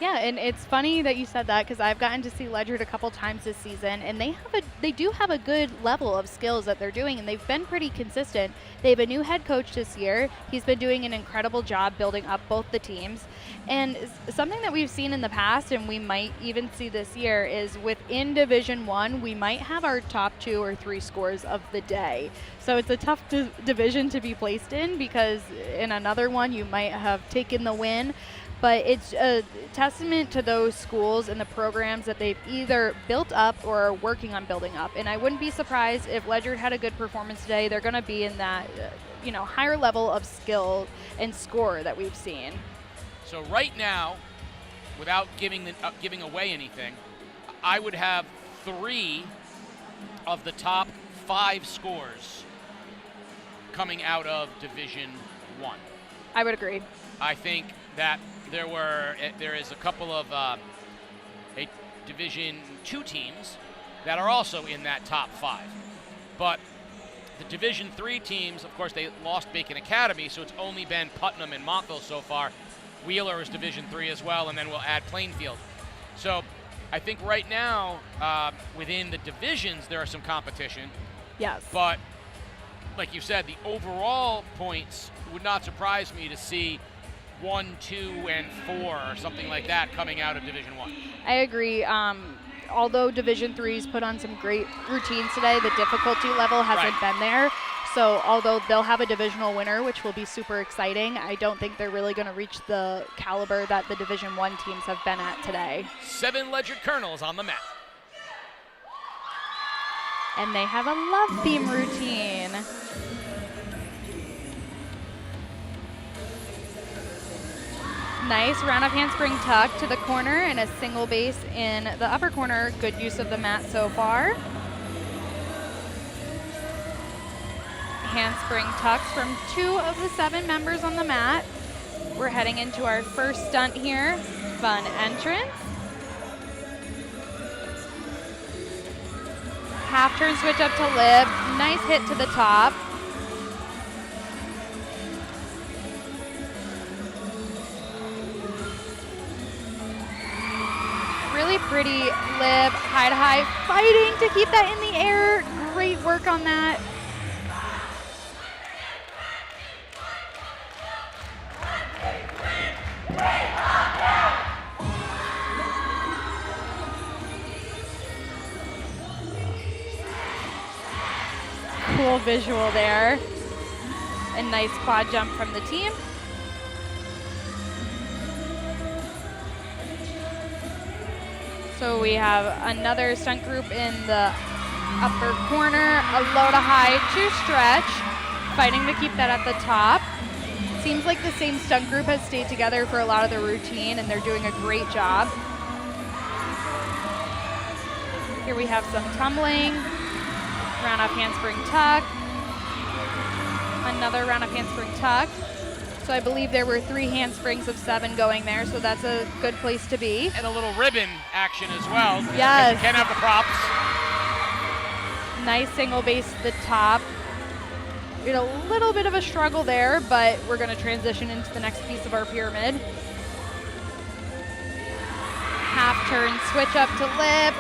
Yeah, and it's funny that you said that, because I've gotten to see Ledyard a couple times this season, and they do have a good level of skills that they're doing, and they've been pretty consistent. They have a new head coach this year. He's been doing an incredible job building up both the teams. And something that we've seen in the past, and we might even see this year, is within Division I, we might have our top 2 or 3 scores of the day. So it's a tough division to be placed in, because in another one you might have taken the win. but it's a testament to those schools and the programs that they've either built up or are working on building up. And I wouldn't be surprised if Ledyard had a good performance today. They're going to be in that higher level of skill and score that we've seen. So right now, without giving away anything, I would have 3 of the top 5 scores coming out of Division 1. I would agree. I think that there is a couple of Division 2 teams that are also in that top 5. But the Division 3 teams, of course, they lost Bacon Academy, so it's only been Putnam and Montville so far. Wheeler is Division 3 as well, and then we'll add Plainfield. So I think right now, within the divisions, there are some competition. Yes. But like you said, the overall points would not surprise me to see 1, 2, and 4 or something like that coming out of Division 1. I agree. Although Division 3's put on some great routines today, the difficulty level hasn't been there. So although they'll have a divisional winner, which will be super exciting, I don't think they're really going to reach the caliber that the Division 1 teams have been at today. 7 Ledyard Colonels on the mat. And they have a love theme routine. Nice round of handspring tuck to the corner and a single base in the upper corner. Good use of the mat so far. Handspring tucks from 2 of the 7 members on the mat. We're heading into our first stunt here. Fun entrance. Half turn switch up to lip. Nice hit to the top. Really pretty lip, high to high, fighting to keep that in the air. Great work on that. Cool visual there. A nice quad jump from the team. So we have another stunt group in the upper corner, a low to high to stretch, fighting to keep that at the top. Seems like the same stunt group has stayed together for a lot of the routine, and they're doing a great job. Here we have some tumbling, round of handspring tuck, another round of handspring tuck. So I believe there were 3 handsprings of 7 going there, so that's a good place to be. And a little ribbon action as well. Yes. You can have the props. Nice single base at the top. We had a little bit of a struggle there, but we're going to transition into the next piece of our pyramid. Half turn, switch up to lip,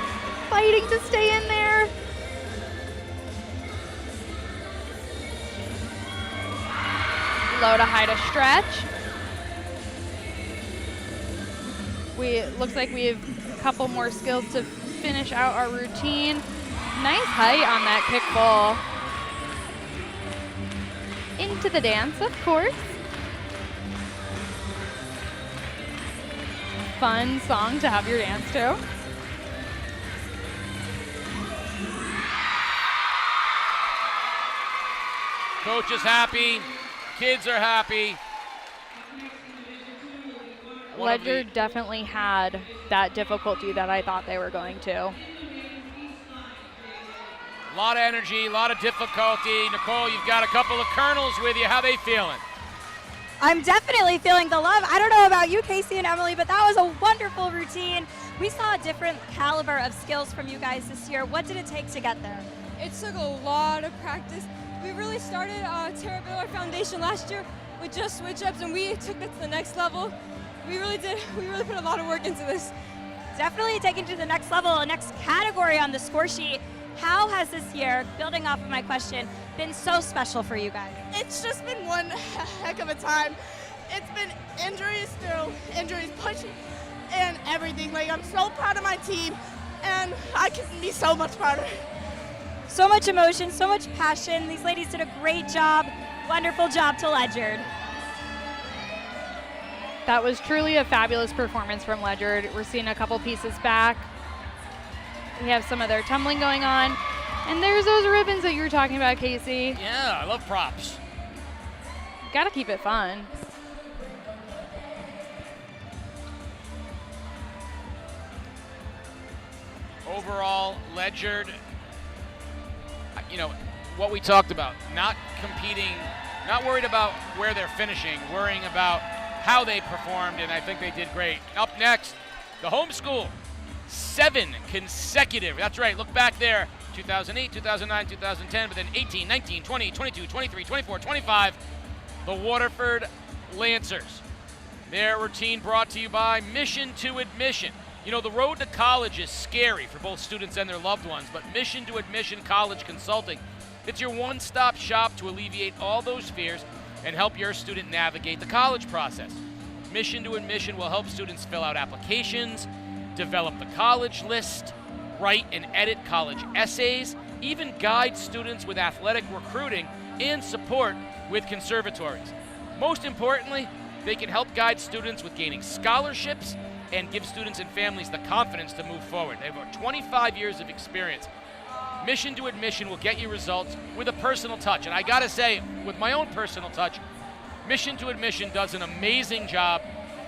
fighting to stay in there. Low to high to stretch. Looks like we have a couple more skills to finish out our routine. Nice height on that kick ball. Into the dance, of course. Fun song to have your dance to. Coach is happy. Kids are happy. Ledyard definitely had that difficulty that I thought they were going to. A lot of energy, a lot of difficulty. Nicole, you've got a couple of colonels with you. How they feeling? I'm definitely feeling the love. I don't know about you, Casey and Emily, but that was a wonderful routine. We saw a different caliber of skills from you guys this year. What did it take to get there? It took a lot of practice. We really started to build our foundation last year with just switch-ups, and we took it to the next level. We really did. We really put a lot of work into this. Definitely taking to the next level, a next category on the score sheet. How has this year, building off of my question, been so special for you guys? It's just been one heck of a time. It's been injuries through injuries, pushing, and everything. Like, I'm so proud of my team, and I can be so much prouder. So much emotion, so much passion. These ladies did a great job. Wonderful job to Ledyard. That was truly a fabulous performance from Ledyard. We're seeing a couple pieces back. We have some of their tumbling going on. And there's those ribbons that you were talking about, Casey. Yeah, I love props. Gotta keep it fun. Overall, Ledyard, you know, what we talked about, not competing, not worried about where they're finishing, worrying about how they performed, and I think they did great. Up next, the home school, 7 consecutive, that's right, look back there, 2008, 2009, 2010, but then 18, 19, 20, 22, 23, 24, 25, the Waterford Lancers. Their routine brought to you by Mission to Admission. You know, the road to college is scary for both students and their loved ones, but Mission to Admission College Consulting, it's your one-stop shop to alleviate all those fears and help your student navigate the college process. Mission to Admission will help students fill out applications, develop the college list, write and edit college essays, even guide students with athletic recruiting and support with conservatories. Most importantly, they can help guide students with gaining scholarships and give students and families the confidence to move forward. They have over 25 years of experience. Mission to Admission will get you results with a personal touch. And I gotta say, with my own personal touch, Mission to Admission does an amazing job.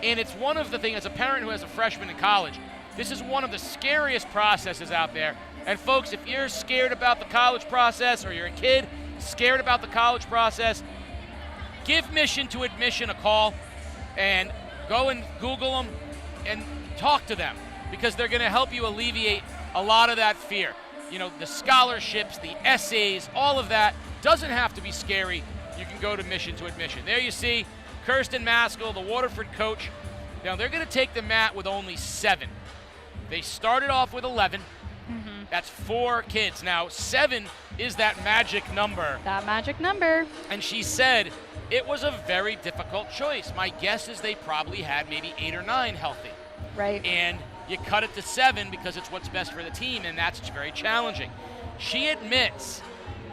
And it's one of the things, as a parent who has a freshman in college, this is one of the scariest processes out there. And folks, if you're scared about the college process, or you're a kid scared about the college process, give Mission to Admission a call and go and Google them and talk to them, because they're going to help you alleviate a lot of that fear. You know, the scholarships, the essays, all of that doesn't have to be scary. You can go to Mission to Admission. There you see Kirsten Maskell, the Waterford coach. Now they're going to take the mat with only 7. They started off with 11. That's 4 kids. Now 7 is that magic number. That magic number. And she said it was a very difficult choice. My guess is they probably had maybe 8 or 9 healthy. Right. And you cut it to 7 because it's what's best for the team, and that's very challenging. She admits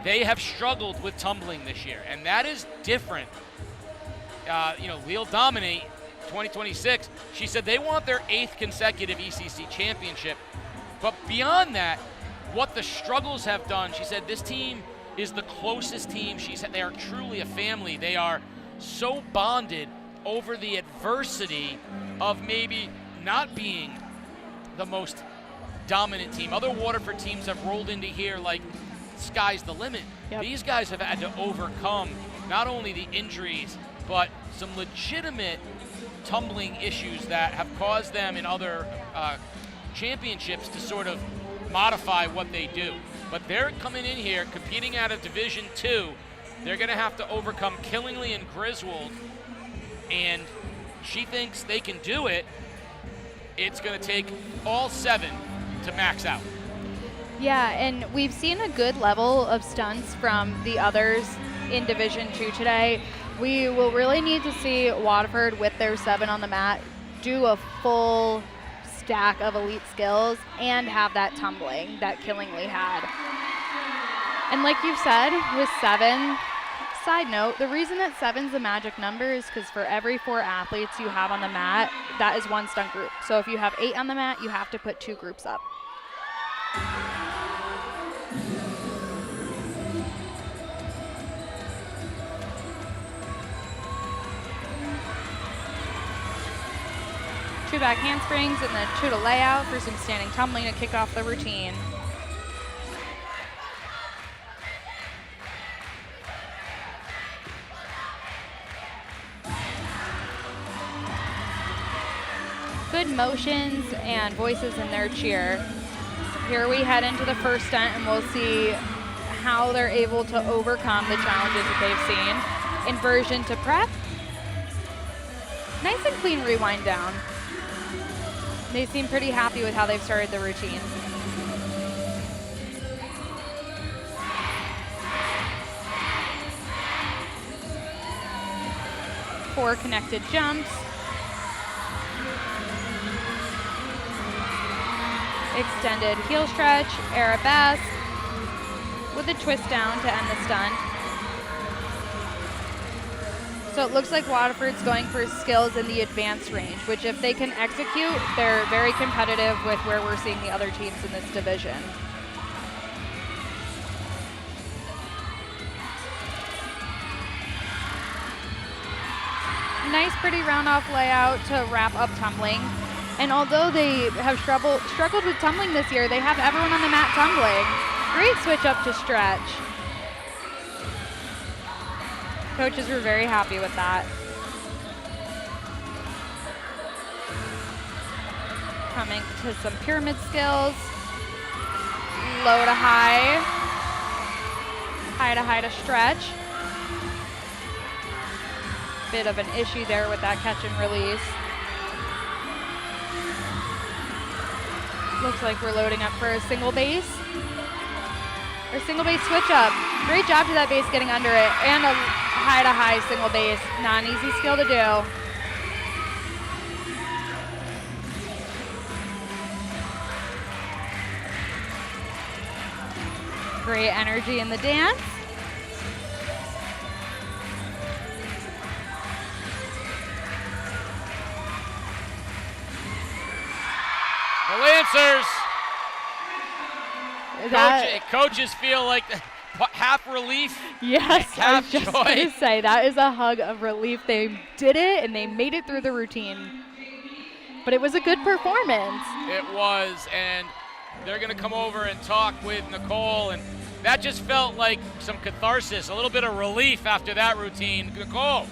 they have struggled with tumbling this year, and that is different. You know, we'll dominate 2026. She said they want their 8th consecutive ECC championship. But beyond that, what the struggles have done, she said this team is the closest team. She said they are truly a family. They are so bonded over the adversity of maybe not being the most dominant team. Other Waterford teams have rolled into here like sky's the limit. Yep. These guys have had to overcome not only the injuries, but some legitimate tumbling issues that have caused them in other championships to sort of modify what they do. But they're coming in here competing out of Division 2. They're going to have to overcome Killingly and Griswold, and she thinks they can do it. It's going to take all 7 to max out. Yeah, and we've seen a good level of stunts from the others in Division 2 today. We will really need to see Waterford with their 7 on the mat do a full stack of elite skills and have that tumbling that Killingly had. And like you've said, with 7, side note, the reason that 7's the magic number is because for every 4 athletes you have on the mat, that is 1 stunt group. So if you have 8 on the mat, you have to put 2 groups up. Two back handsprings and then 2 to layout for some standing tumbling to kick off the routine. Good motions and voices in their cheer. Here we head into the first stunt and we'll see how they're able to overcome the challenges that they've seen. Inversion to prep. Nice and clean rewind down. They seem pretty happy with how they've started the routine. Four connected jumps. Extended heel stretch, arabesque, with a twist down to end the stunt. So it looks like Waterford's going for skills in the advanced range, which if they can execute, they're very competitive with where we're seeing the other teams in this division. Nice, pretty round-off layout to wrap up tumbling. And although they have struggled with tumbling this year, they have everyone on the mat tumbling. Great switch up to stretch. Coaches were very happy with that. Coming to some pyramid skills. Low to high. High to high to stretch. Bit of an issue there with that catch and release. Looks like we're loading up for a single base. Or single base switch up. Great job to that base getting under it. And a high to high single base. Not an easy skill to do. Great energy in the dance. The Lancers. Coaches feel like half relief, yes, half I was just joy. going to say, that is a hug of relief. They did it, and they made it through the routine. But it was a good performance. It was, and they're going to come over and talk with Nicole, and that just felt like some catharsis, a little bit of relief after that routine. Nicole.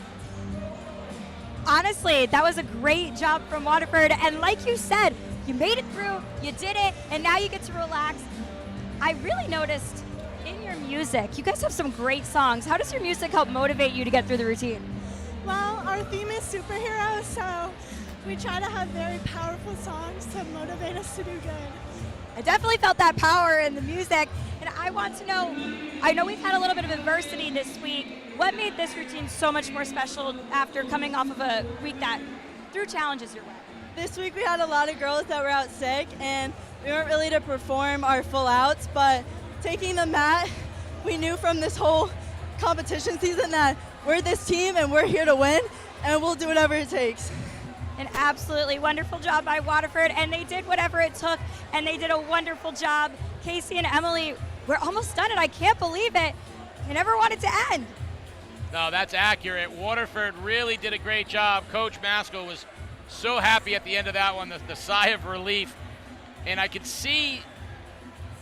Honestly, that was a great job from Waterford, and like you said, you made it through, you did it, and now you get to relax. I really noticed in your music, you guys have some great songs. How does your music help motivate you to get through the routine? Well, our theme is superheroes, so we try to have very powerful songs to motivate us to do good. I definitely felt that power in the music, and I want to know, I know we've had a little bit of adversity this week. What made this routine so much more special after coming off of a week that threw challenges your way? This week we had a lot of girls that were out sick, and we weren't really to perform our full outs, but taking the mat, we knew from this whole competition season that we're this team and we're here to win, and we'll do whatever it takes. An absolutely wonderful job by Waterford, and they did whatever it took, and they did a wonderful job. Casey and Emily, we're almost done, and I can't believe it. I never wanted to end. No, that's accurate. Waterford really did a great job. Coach Masco was so happy at the end of that one, the sigh of relief. And I could see,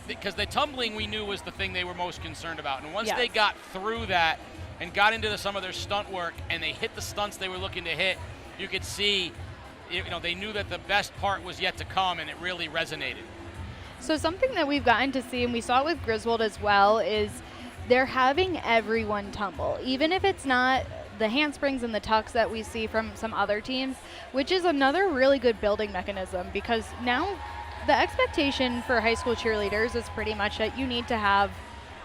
because the tumbling we knew was the thing they were most concerned about. And once they got through that and got into some of their stunt work and they hit the stunts they were looking to hit, you could see, they knew that the best part was yet to come, and it really resonated. So something that we've gotten to see, and we saw it with Griswold as well, is they're having everyone tumble, even if it's not the handsprings and the tucks that we see from some other teams, which is another really good building mechanism, because now the expectation for high school cheerleaders is pretty much that you need to have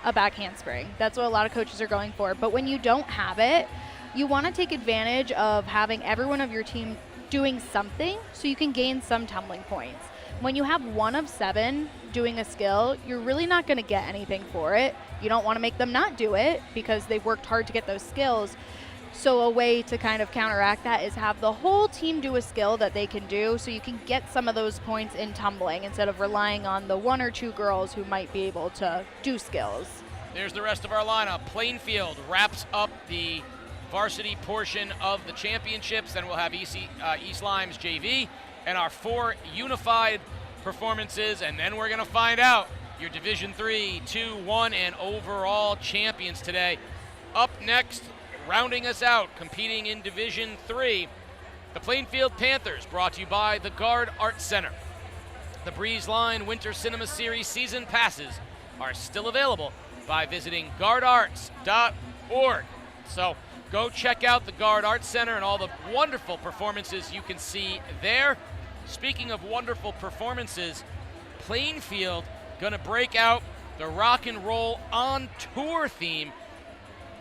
a back handspring. That's what a lot of coaches are going for. But when you don't have it, you want to take advantage of having everyone of your team doing something so you can gain some tumbling points. When you have 1 of 7 doing a skill, you're really not going to get anything for it. You don't want to make them not do it because they've worked hard to get those skills. So a way to kind of counteract that is have the whole team do a skill that they can do so you can get some of those points in tumbling instead of relying on the 1 or 2 girls who might be able to do skills. There's the rest of our lineup. Plainfield wraps up the varsity portion of the championships. Then we'll have East Lyme's JV and our 4 unified performances. And then we're going to find out your Division 3, 2, 1, and overall champions today. Up next, rounding us out, competing in Division 3, the Plainfield Panthers, brought to you by the Guard Arts Center. The Breeze Line Winter Cinema Series season passes are still available by visiting guardarts.org. So go check out the Guard Arts Center and all the wonderful performances you can see there. Speaking of wonderful performances, Plainfield gonna break out the rock and roll on tour theme.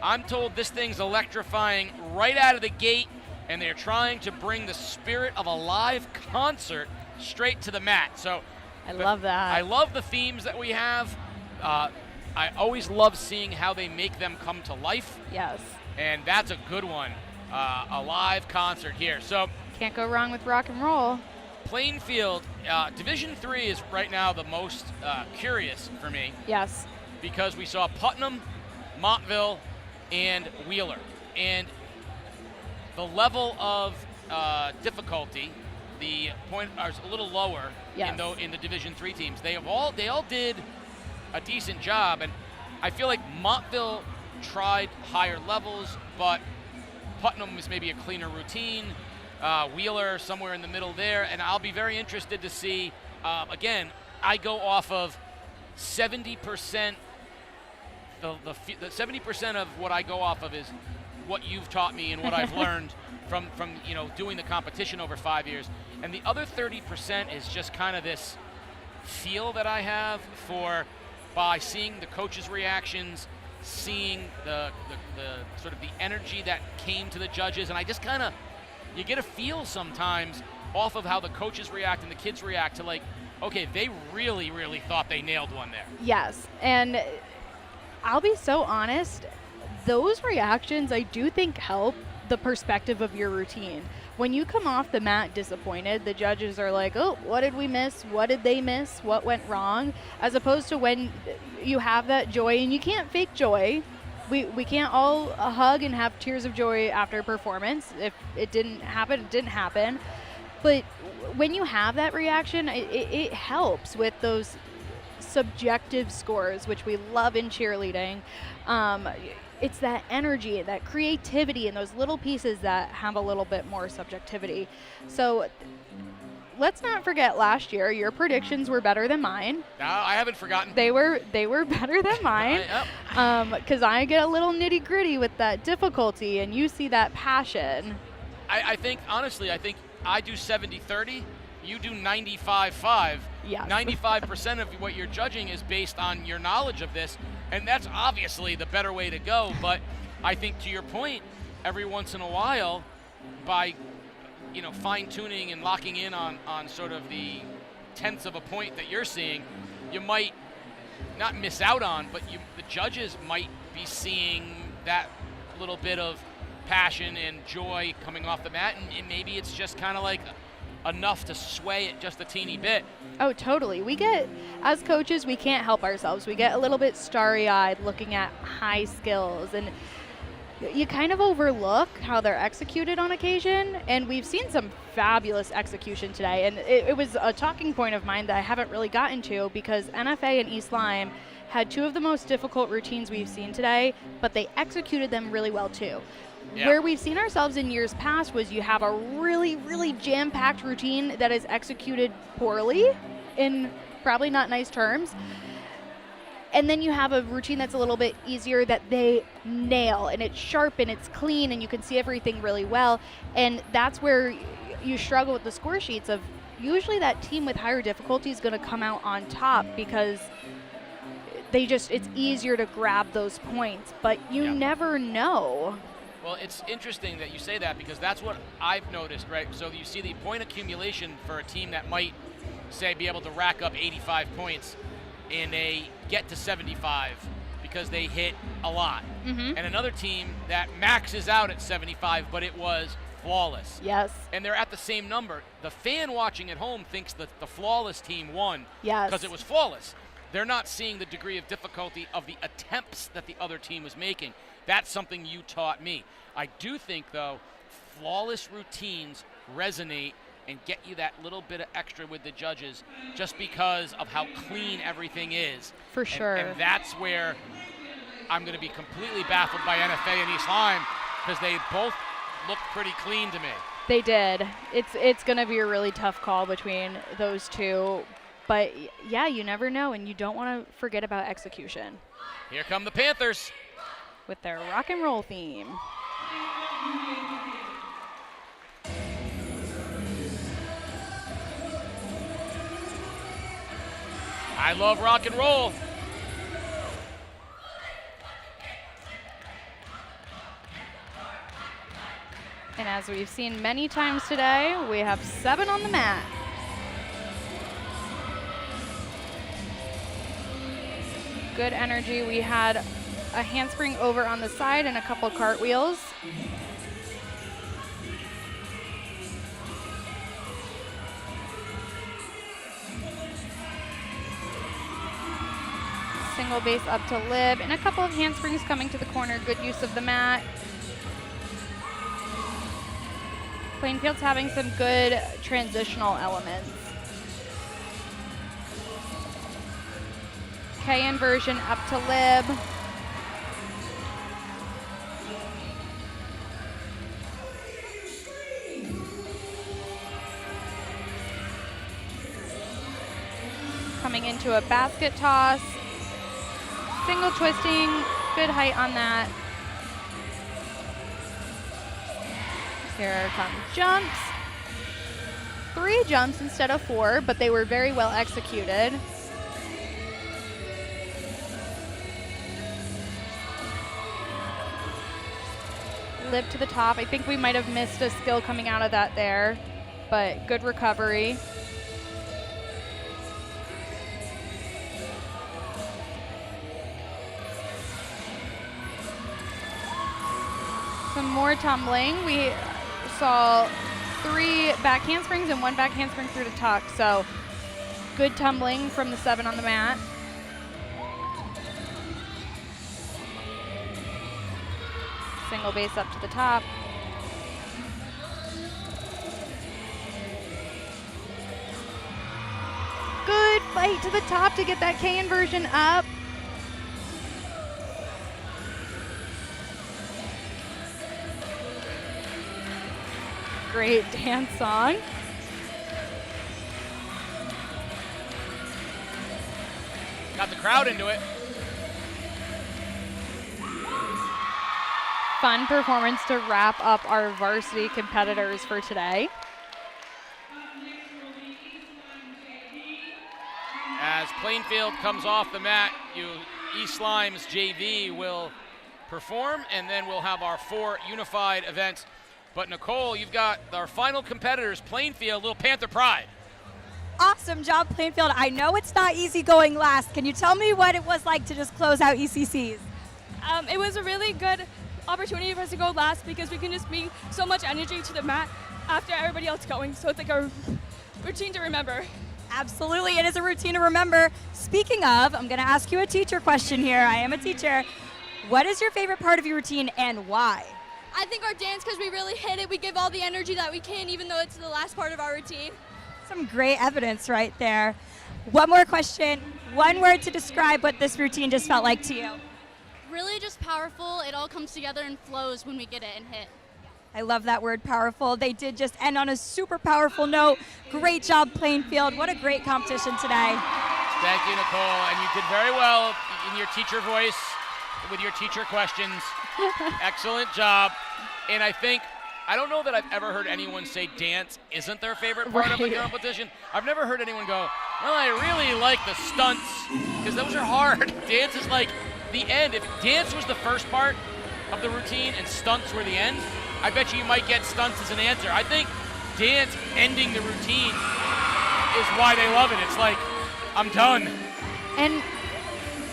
I'm told this thing's electrifying right out of the gate, and they're trying to bring the spirit of a live concert straight to the mat. So I love that. I love the themes that we have. I always love seeing how they make them come to life. Yes. And that's a good one. a live concert here. So can't go wrong with rock and roll. Plainfield, Division III is right now the most curious for me. Yes. Because we saw Putnam, Montville, and Wheeler. And the level of difficulty, the point is a little lower in the Division III teams. They all did a decent job, and I feel like Montville tried higher levels, but Putnam was maybe a cleaner routine. Wheeler somewhere in the middle there, and I'll be very interested to see. Again, I go off of 70%. The 70% of what I go off of is what you've taught me and what I've learned from doing the competition over 5 years, and the other 30% is just kind of this feel that I have by seeing the coaches' reactions, seeing the sort of the energy that came to the judges, and I just kind of, you get a feel sometimes off of how the coaches react and the kids react to, like, okay, they really, really thought they nailed one there. Yes, and I'll be so honest, those reactions I do think help the perspective of your routine. When you come off the mat disappointed, the judges are like, oh, what did we miss? What did they miss? What went wrong? As opposed to when you have that joy, and you can't fake joy. We can't all hug and have tears of joy after performance. If it didn't happen, it didn't happen. But when you have that reaction, it helps with those subjective scores, which we love in cheerleading. It's that energy, that creativity, and those little pieces that have a little bit more subjectivity. So let's not forget last year, your predictions were better than mine. No, I haven't forgotten. They were better than mine. Because I get a little nitty gritty with that difficulty, and you see that passion. I think, honestly, I do 70-30. You do 95-5. Yes. 95% of what you're judging is based on your knowledge of this, and that's obviously the better way to go. But I think, to your point, every once in a while, by fine-tuning and locking in on sort of the tenths of a point that you're seeing, you might not miss out on, but the judges might be seeing that little bit of passion and joy coming off the mat, and maybe it's just kind of like enough to sway it just a teeny bit. Oh, totally. We get, as coaches, we can't help ourselves. We get a little bit starry-eyed looking at high skills, and you kind of overlook how they're executed on occasion, and we've seen some fabulous execution today, and it was a talking point of mine that I haven't really gotten to, because NFA and East Lyme had two of the most difficult routines we've seen today, but they executed them really well too. Yeah. Where we've seen ourselves in years past was you have a really, really jam-packed routine that is executed poorly, in probably not nice terms, and then you have a routine that's a little bit easier that they nail, and it's sharp and it's clean and you can see everything really well, and that's where you struggle with the score sheets of usually that team with higher difficulty is going to come out on top because it's easier to grab those points, but you never know. Well, it's interesting that you say that, because that's what I've noticed, right? So you see the point accumulation for a team that might, say, be able to rack up 85 points, and they get to 75 because they hit a lot. Mm-hmm. And another team that maxes out at 75, but it was flawless. Yes. And they're at the same number. The fan watching at home thinks that the flawless team won because it was flawless. They're not seeing the degree of difficulty of the attempts that the other team was making. That's something you taught me. I do think, though, flawless routines resonate and get you that little bit of extra with the judges just because of how clean everything is. For sure. And that's where I'm going to be completely baffled by NFA and East Lyme, because they both look pretty clean to me. They did. It's going to be a really tough call between those two. But, yeah, you never know, and you don't want to forget about execution. Here come the Panthers with their rock and roll theme. I love rock and roll. And as we've seen many times today, we have 7 on the mat. Good energy. We had a handspring over on the side and a couple cartwheels. Single base up to Lib, and a couple of handsprings coming to the corner. Good use of the mat. Plainfield's having some good transitional elements. K inversion up to Lib. Coming into a basket toss. Single twisting, good height on that. Here come jumps. 3 jumps instead of 4, but they were very well executed. Lib to the top. I think we might have missed a skill coming out of that there, but good recovery. Some more tumbling. We saw 3 back handsprings and 1 back handspring through the tuck, so good tumbling from the 7 on the mat. Single base up to the top. Good fight to the top to get that K inversion up. Great dance song. Got the crowd into it. Fun performance to wrap up our varsity competitors for today. As Plainfield comes off the mat, East Lyme's JV will perform, and then we'll have our 4 unified events. But Nicole, you've got our final competitors, Plainfield, little Panther Pride. Awesome job, Plainfield. I know it's not easy going last. Can you tell me what it was like to just close out ECCs? It was a really good opportunity for us to go last because we can just bring so much energy to the mat after everybody else going. So it's like a routine to remember. Absolutely, it is a routine to remember. Speaking of, I'm going to ask you a teacher question here. I am a teacher. What is your favorite part of your routine and why? I think our dance, because we really hit it. We give all the energy that we can, even though it's the last part of our routine. Some great evidence right there. One more question. One word to describe what this routine just felt like to you. Really just powerful. It all comes together and flows when we get it and hit. I love that word, powerful. They did just end on a super powerful note. Great job, Plainfield. What a great competition today. Thank you, Nicole. And you did very well in your teacher voice with your teacher questions. Excellent job. And I don't know that I've ever heard anyone say dance isn't their favorite part of the competition. I've never heard anyone go, well, I really like the stunts, because those are hard. Dance is like the end. If dance was the first part of the routine and stunts were the end, I bet you might get stunts as an answer. I think dance ending the routine is why they love it. It's like, I'm done. And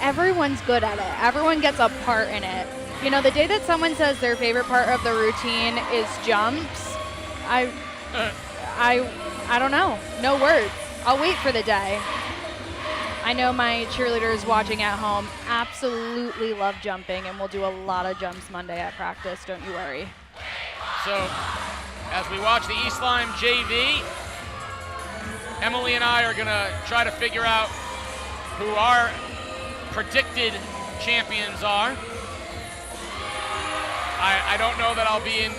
everyone's good at it. Everyone gets a part in it. You know, the day that someone says their favorite part of the routine is jumps, I don't know. No words. I'll wait for the day. I know my cheerleaders watching at home absolutely love jumping, and we'll do a lot of jumps Monday at practice, don't you worry. So, as we watch the East Lyme JV, Emily and I are going to try to figure out who our predicted champions are. I don't know that I'll be in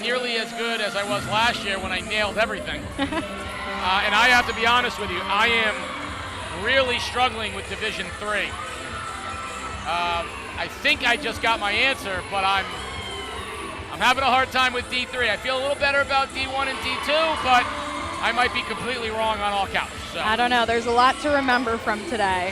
nearly as good as I was last year when I nailed everything. And I have to be honest with you, I am really struggling with Division 3. I think I just got my answer, but I'm having a hard time with D3. I feel a little better about D1 and D2, but I might be completely wrong on all counts. So. I don't know. There's a lot to remember from today.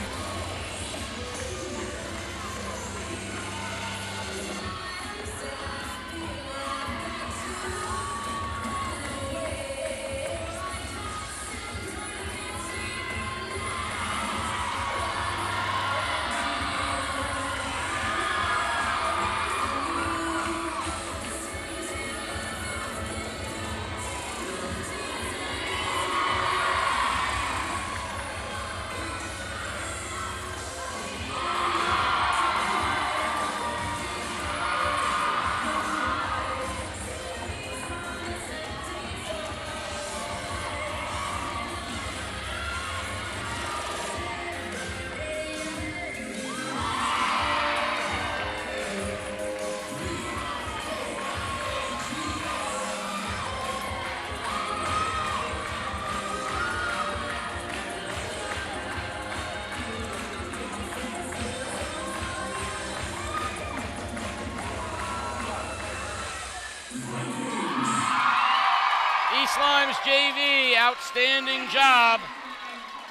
Lyme JV, outstanding job.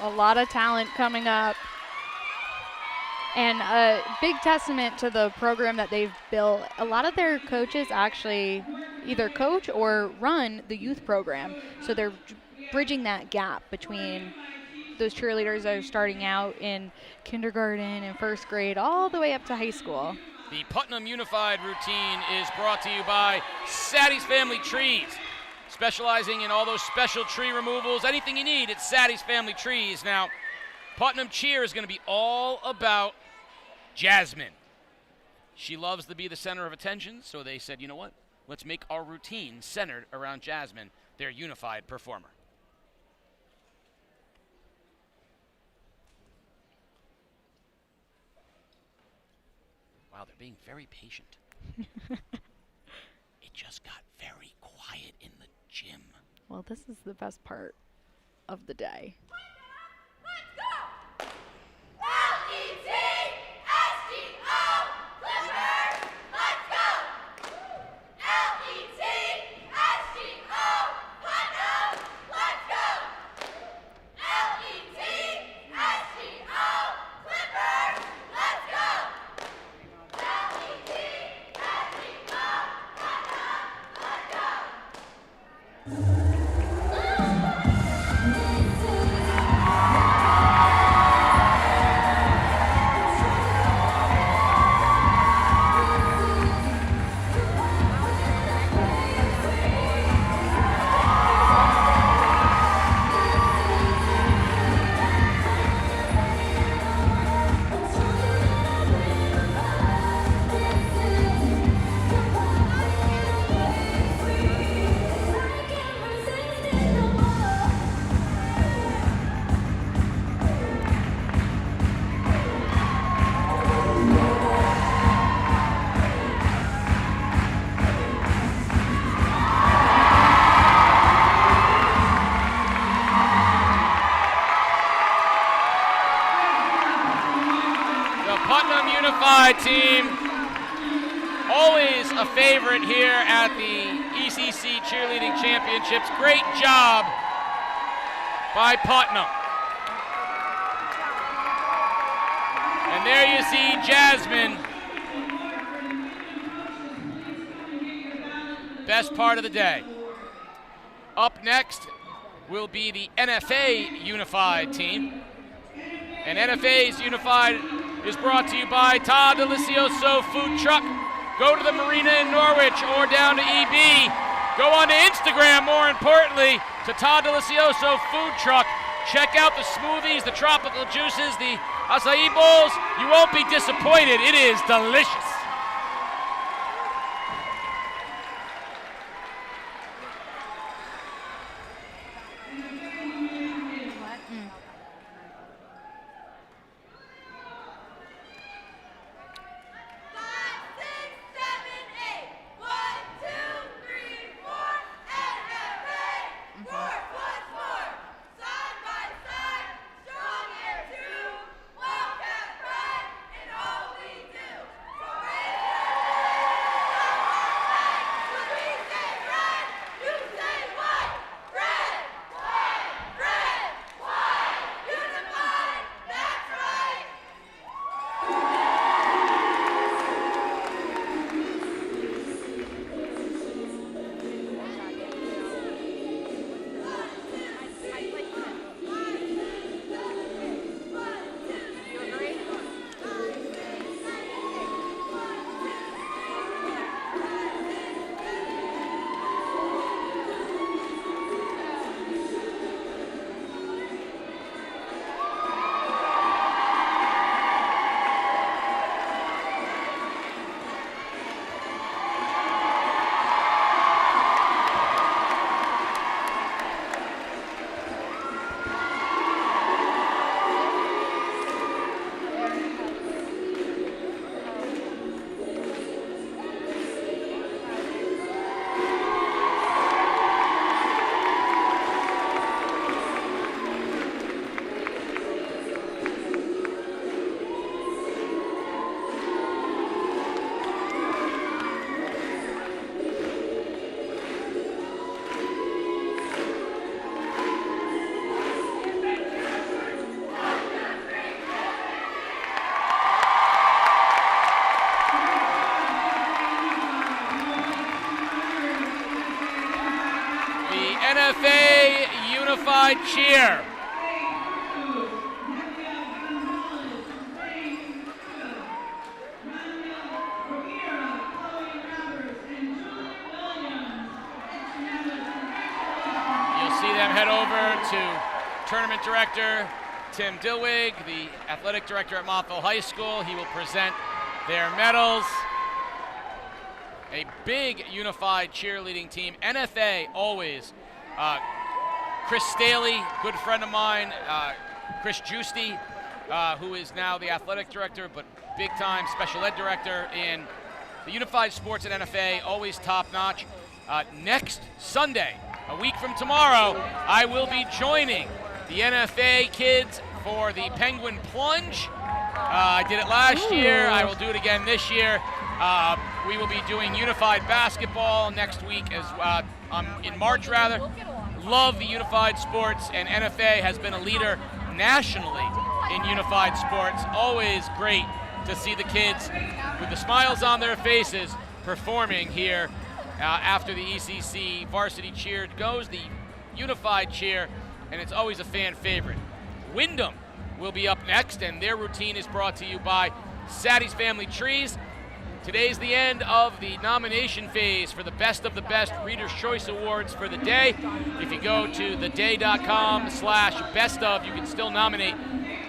A lot of talent coming up. And a big testament to the program that they've built. A lot of their coaches actually either coach or run the youth program. So they're bridging that gap between those cheerleaders that are starting out in kindergarten and first grade all the way up to high school. The Putnam Unified routine is brought to you by Satti's Family Trees, specializing in all those special tree removals. Anything you need at Satti's Family Trees. Now, Putnam cheer is going to be all about Jasmine. She loves to be the center of attention, so they said, you know what? Let's make our routine centered around Jasmine, their unified performer. Wow, they're being very patient. It just got very quiet in the gym. Well, this is the best part of the day. Team, always a favorite here at the ECC Cheerleading Championships. Great job by Putnam. And there you see Jasmine. Best part of the day. Up next will be the NFA Unified team. And NFA's Unified is brought to you by Todd Delicioso Food Truck. Go to the marina in Norwich or down to EB. Go on to Instagram, more importantly, to Todd Delicioso Food Truck. Check out the smoothies, the tropical juices, the acai bowls. You won't be disappointed. It is delicious. unified cheer. You'll see them head over to tournament director Tim Dilwig, the athletic director at Montville High School. He will present their medals. A big unified cheerleading team. NFA always. Chris Staley, good friend of mine. Chris Giusti, who is now the athletic director, but big time special ed director in the unified sports at NFA, always top notch. Next Sunday, a week from tomorrow, I will be joining the NFA kids for the Penguin Plunge. I did it last year. I will do it again this year. We will be doing unified basketball next week, in March rather. Love the unified sports, and NFA has been a leader nationally in unified sports. Always great to see the kids with the smiles on their faces performing here after the ECC varsity cheer goes the unified cheer, and it's always a fan favorite. Windham will be up next, and their routine is brought to you by Satti's Family Trees. Today's the end of the nomination phase for the Best of the Best Reader's Choice Awards for the day. If you go to theday.com/best of, you can still nominate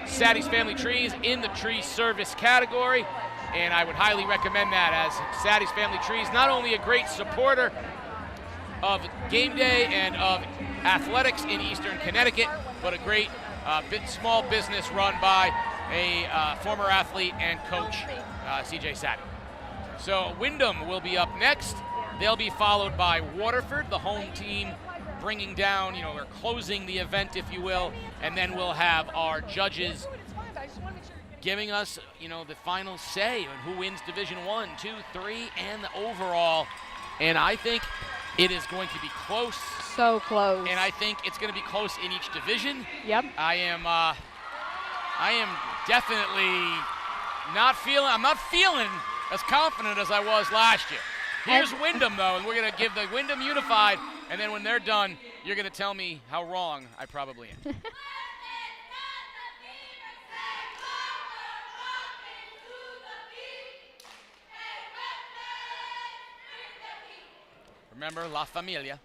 Satti's Family Trees in the tree service category, and I would highly recommend that, as Satti's Family Trees, not only a great supporter of game day and of athletics in Eastern Connecticut, but a great small business run by a former athlete and coach, CJ Satti. So Windham will be up next. They'll be followed by Waterford, the home team, bringing down, they're closing the event, if you will, and then we'll have our judges giving us, the final say on who wins Division 1, 2, 3, and the overall. And I think it is going to be close. So close. And I think it's going to be close in each division. Yep. I am definitely not feeling as confident as I was last year. Here's Windham, though, and we're going to give the Windham Unified, and then when they're done, you're going to tell me how wrong I probably am. Remember, La Familia.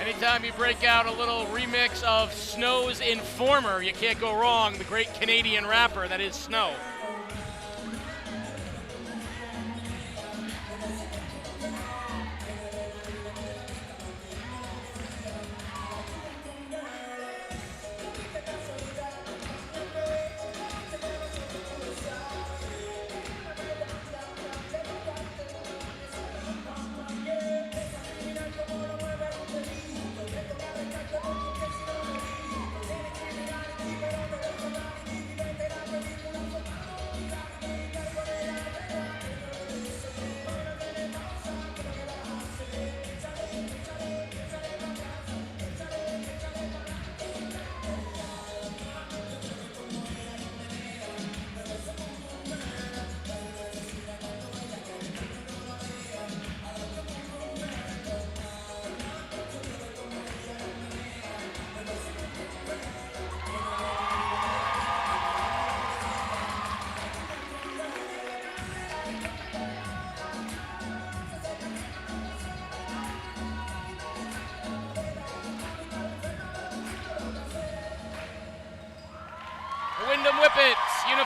Anytime you break out a little remix of Snow's Informer, you can't go wrong. The great Canadian rapper that is Snow.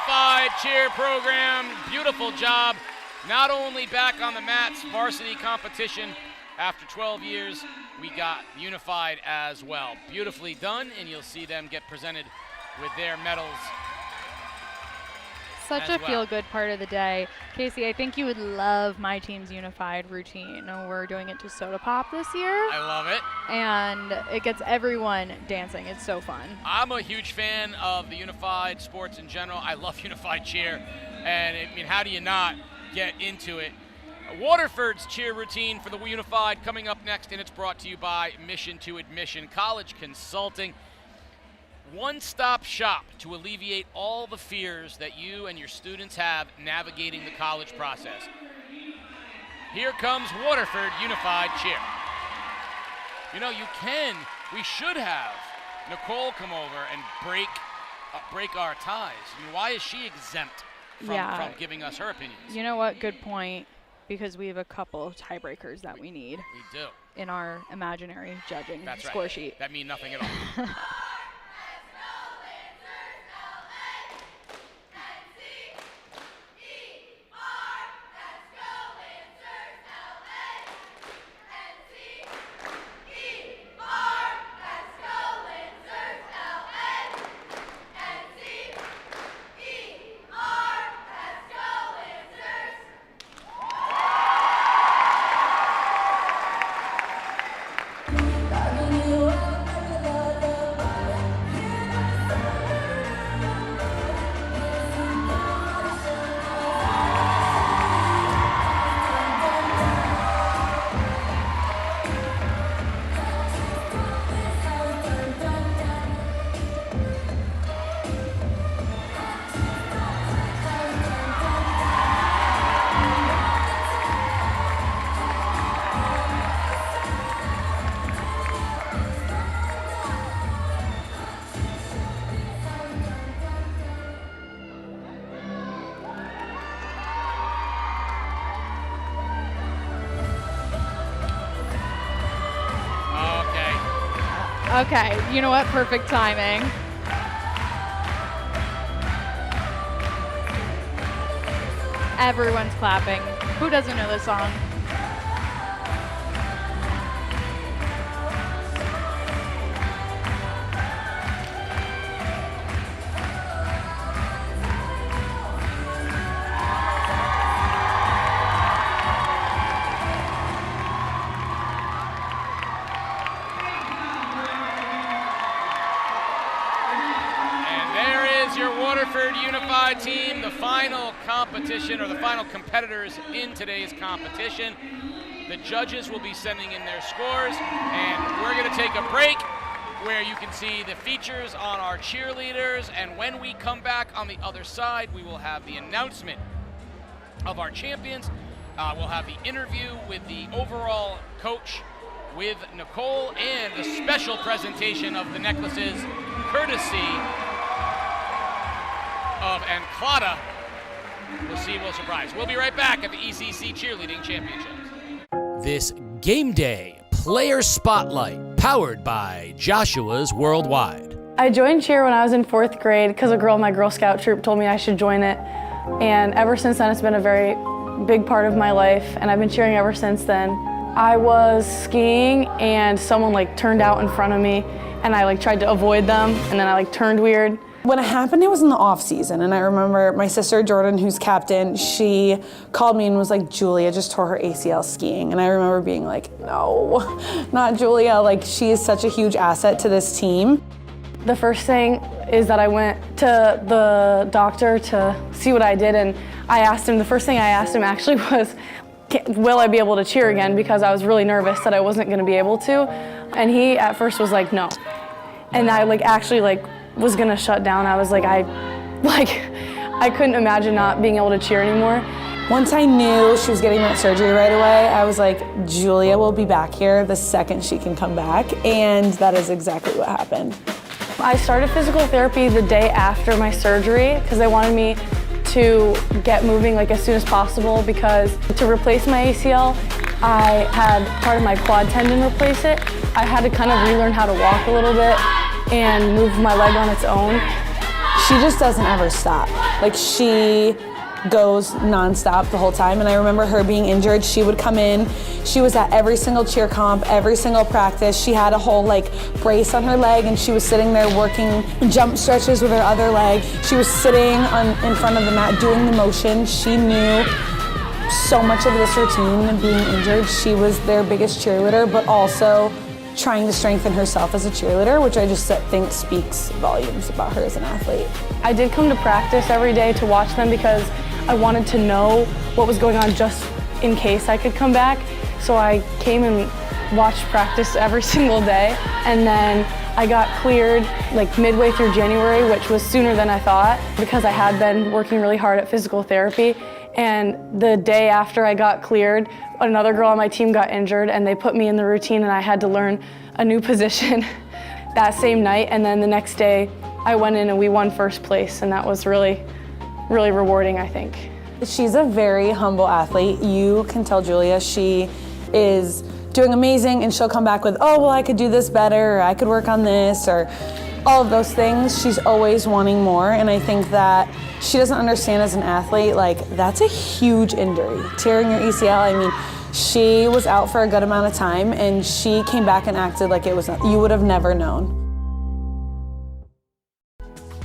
Unified cheer program. Beautiful job. Not only back on the mats, varsity competition. After 12 years, we got unified as well. Beautifully done, and you'll see them get presented with their medals. Such a feel-good part of the day. Casey, I think you would love my team's unified routine. We're doing it to Soda Pop this year. I love it. And it gets everyone dancing. It's so fun. I'm a huge fan of the unified sports in general. I love unified cheer. And I mean, how do you not get into it? Waterford's cheer routine for the unified coming up next, and it's brought to you by Mission to Admission College Consulting. One-stop shop to alleviate all the fears that you and your students have navigating the college process. Here comes Waterford Unified Cheer. You know, we should have Nicole come over and break our ties. I mean, why is she exempt from giving us her opinions? You know what? Good point. Because we have a couple tiebreakers that we need. We do. In our imaginary judging That's score right. sheet. That mean nothing at all. Okay, you know what? Perfect timing. Everyone's clapping. Who doesn't know this song? Waterford Unified team, the final competition, or the final competitors in today's competition. The judges will be sending in their scores, and we're going to take a break where you can see the features on our cheerleaders, and when we come back on the other side, we will have the announcement of our champions. We'll have the interview with the overall coach with Nicole, and the special presentation of the necklaces courtesy of Anclada. We'll see, we'll surprise. We'll be right back at the ECC Cheerleading Championships. This Game Day Player Spotlight, powered by Joshua's Worldwide. I joined cheer when I was in 4th grade because a girl in my Girl Scout troop told me I should join it. And ever since then, it's been a very big part of my life, and I've been cheering ever since then. I was skiing and someone turned out in front of me, and I tried to avoid them, and then I turned weird. When it happened, it was in the off season, and I remember my sister Jordan, who's captain, she called me and was like, "Julia just tore her ACL skiing," and I remember being like, "No, not Julia." She is such a huge asset to this team. The first thing is that I went to the doctor to see what I did, and I asked him. The first thing I asked him actually was, "Will I be able to cheer again?" Because I was really nervous that I wasn't going to be able to, and he at first was like, "No," and I actually was gonna shut down. I was I couldn't imagine not being able to cheer anymore. Once I knew she was getting that surgery right away, I was like, Julia will be back here the second she can come back, and that is exactly what happened. I started physical therapy the day after my surgery because they wanted me to get moving as soon as possible, because to replace my ACL, I had part of my quad tendon replace it. I had to kind of relearn how to walk a little bit and move my leg on its own. she just doesn't ever stop. Like, she goes nonstop the whole time. And I remember her being injured. She would come in. She was at every single cheer comp, every single practice. She had a whole like brace on her leg, and she was sitting there working jump stretches with her other leg. She was sitting in front of the mat doing the motion. She knew so much of this routine and being injured. She was their biggest cheerleader, but also trying to strengthen herself as a cheerleader, which I just think speaks volumes about her as an athlete. I did come to practice every day to watch them because I wanted to know what was going on just in case I could come back. So I came and watched practice every single day. And then I got cleared like midway through January, which was sooner than I thought because I had been working really hard at physical therapy. And the day after I got cleared, another girl on my team got injured and they put me in the routine and I had to learn a new position that same night. And then the next day I went in and we won first place, and that was really, really rewarding, I think. She's a very humble athlete. You can tell Julia she is doing amazing, and she'll come back with, oh, well, I could do this better, or I could work on this, or all of those things. She's always wanting more, and I think that she doesn't understand as an athlete, like, that's a huge injury. Tearing your ACL, I mean, she was out for a good amount of time, and she came back and acted like it was, you would have never known.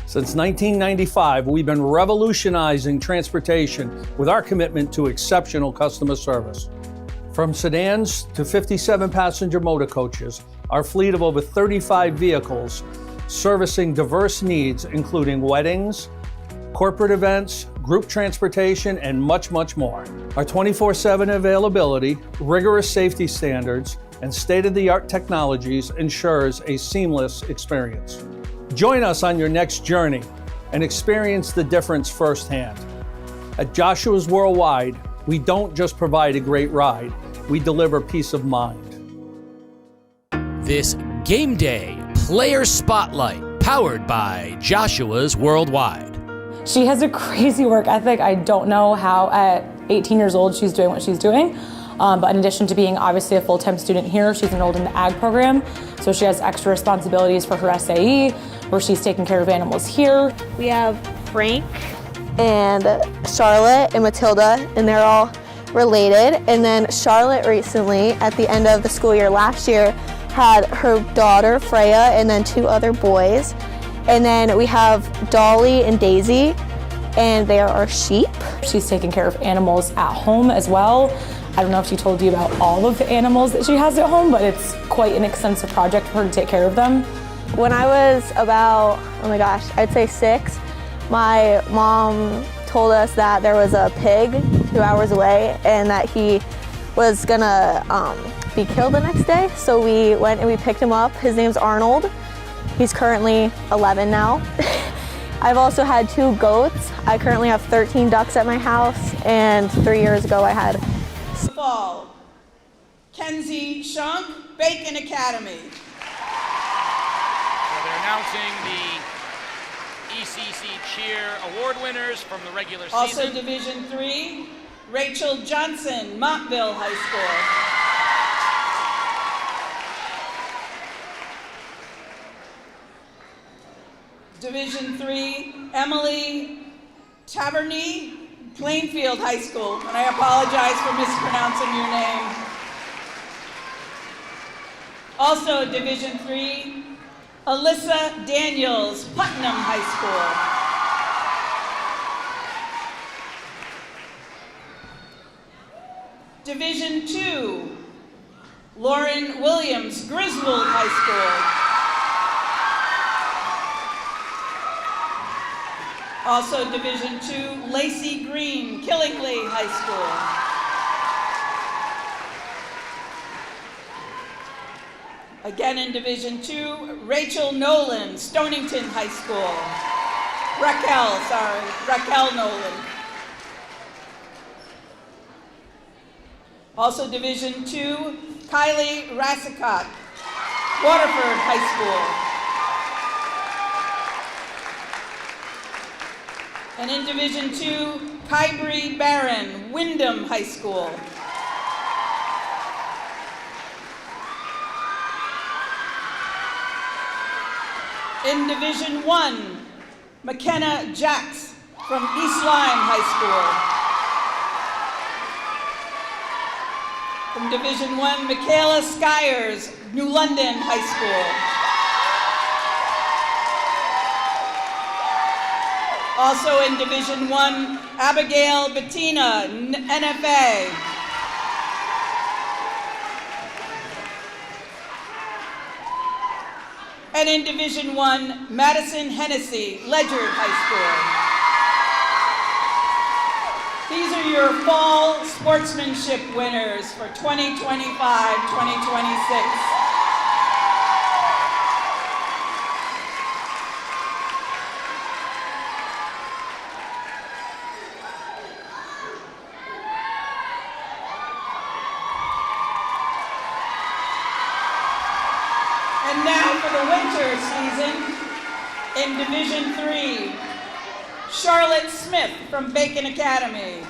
Since 1995, we've been revolutionizing transportation with our commitment to exceptional customer service. From sedans to 57 passenger motor coaches, our fleet of over 35 vehicles servicing diverse needs, including weddings, corporate events, group transportation, and much, much more. Our 24/7 availability, rigorous safety standards, and state-of-the-art technologies ensures a seamless experience. Join us on your next journey and experience the difference firsthand. At Joshua's Worldwide, we don't just provide a great ride, we deliver peace of mind. This Game Day Player Spotlight, powered by Joshua's Worldwide. She has a crazy work ethic. I don't know how at 18 years old she's doing what she's doing. But in addition to being obviously a full-time student here, she's enrolled in the ag program. So she has extra responsibilities for her SAE, where she's taking care of animals here. We have Frank and Charlotte and Matilda, and they're all related. And then Charlotte recently, at the end of the school year last year, had her daughter Freya and then 2 other boys. And then we have Dolly and Daisy, and they are our sheep. She's taking care of animals at home as well. I don't know if she told you about all of the animals that she has at home, but it's quite an extensive project for her to take care of them. When I was about, oh my gosh, I'd say 6, my mom told us that there was a pig 2 hours away and that he was gonna be killed the next day. So we went and we picked him up. His name's Arnold. He's currently 11 now. I've also had 2 goats. I currently have 13 ducks at my house, and 3 years ago I had Fall, Kenzie Shunk, Bacon Academy. So they're announcing the ECC Cheer Award winners from the regular season. Also Division III, Rachel Johnson, Montville High School. Division III, Emily Taverny, Plainfield High School, and I apologize for mispronouncing your name. Also Division III, Alyssa Daniels, Putnam High School. Division II, Lauren Williams, Griswold High School. Also Division II, Lacey Green, Killingly High School. Again in Division II, Rachel Nolan, Stonington High School. Raquel Nolan. Also Division II, Kylie Rassicott, Waterford High School. And in Division II, Kybri Barron, Windham High School. In Division I, McKenna Jacks from East Lyme High School. From Division 1, Michaela Skyers, New London High School. Also in Division 1, Abigail Bettina, NFA. And in Division 1, Madison Hennessy, Ledyard High School. These are your fall sportsmanship winners for 2025-2026. And now for the winter season, in Division 3, Charlotte Smith from Bacon Academy.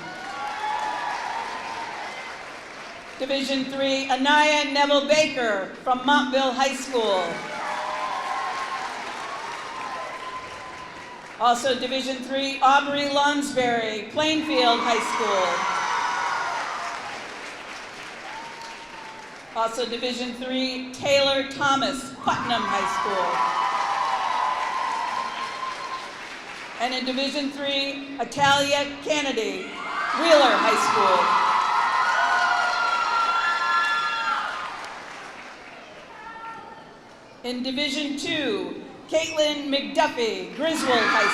Division 3, Anaya Neville Baker from Montville High School. Also Division 3, Aubrey Lonsberry, Plainfield High School. Also Division 3, Taylor Thomas, Putnam High School. And in Division 3, Atalia Kennedy, Wheeler High School. In Division 2, Caitlin McDuffie, Griswold High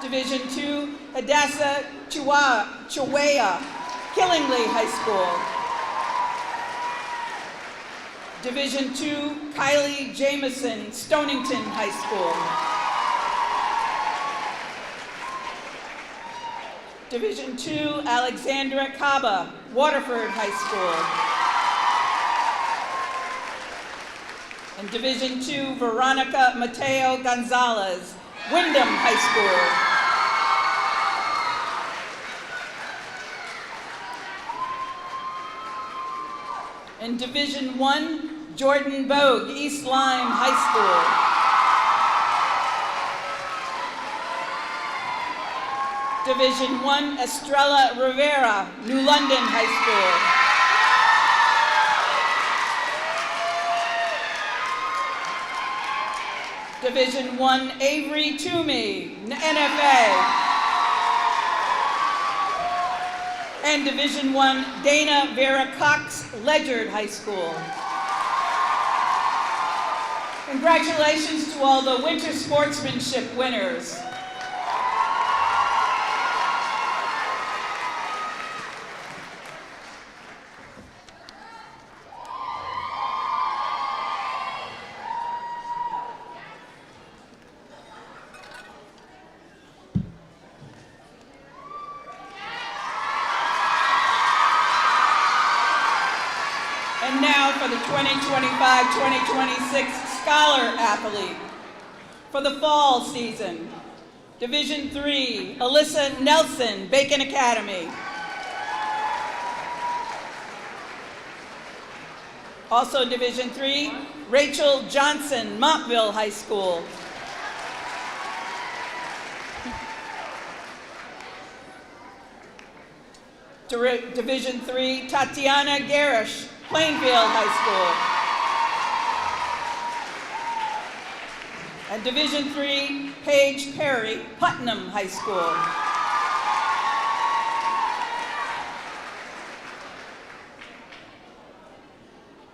School. Division 2, Hadassah Chawaya, Killingly High School. Division 2, Kylie Jameson, Stonington High School. Division 2, Alexandra Kaba, Waterford High School. And Division 2, Veronica Mateo Gonzalez, Windham High School. In Division 1, Jordan Bogue, East Lyme High School. Division 1, Estrella Rivera, New London High School. Division 1, Avery Toomey, NFA. And Division 1, Dana Vera Cox, Ledyard High School. Congratulations to all the winter sportsmanship winners. And now for the 2025-2026 Scholar Athlete. For the fall season, Division 3, Alyssa Nelson, Bacon Academy. Also Division 3, Rachel Johnson, Montville High School. Division 3, Tatiana Garish, Plainfield High School. And Division 3, Paige Perry, Putnam High School.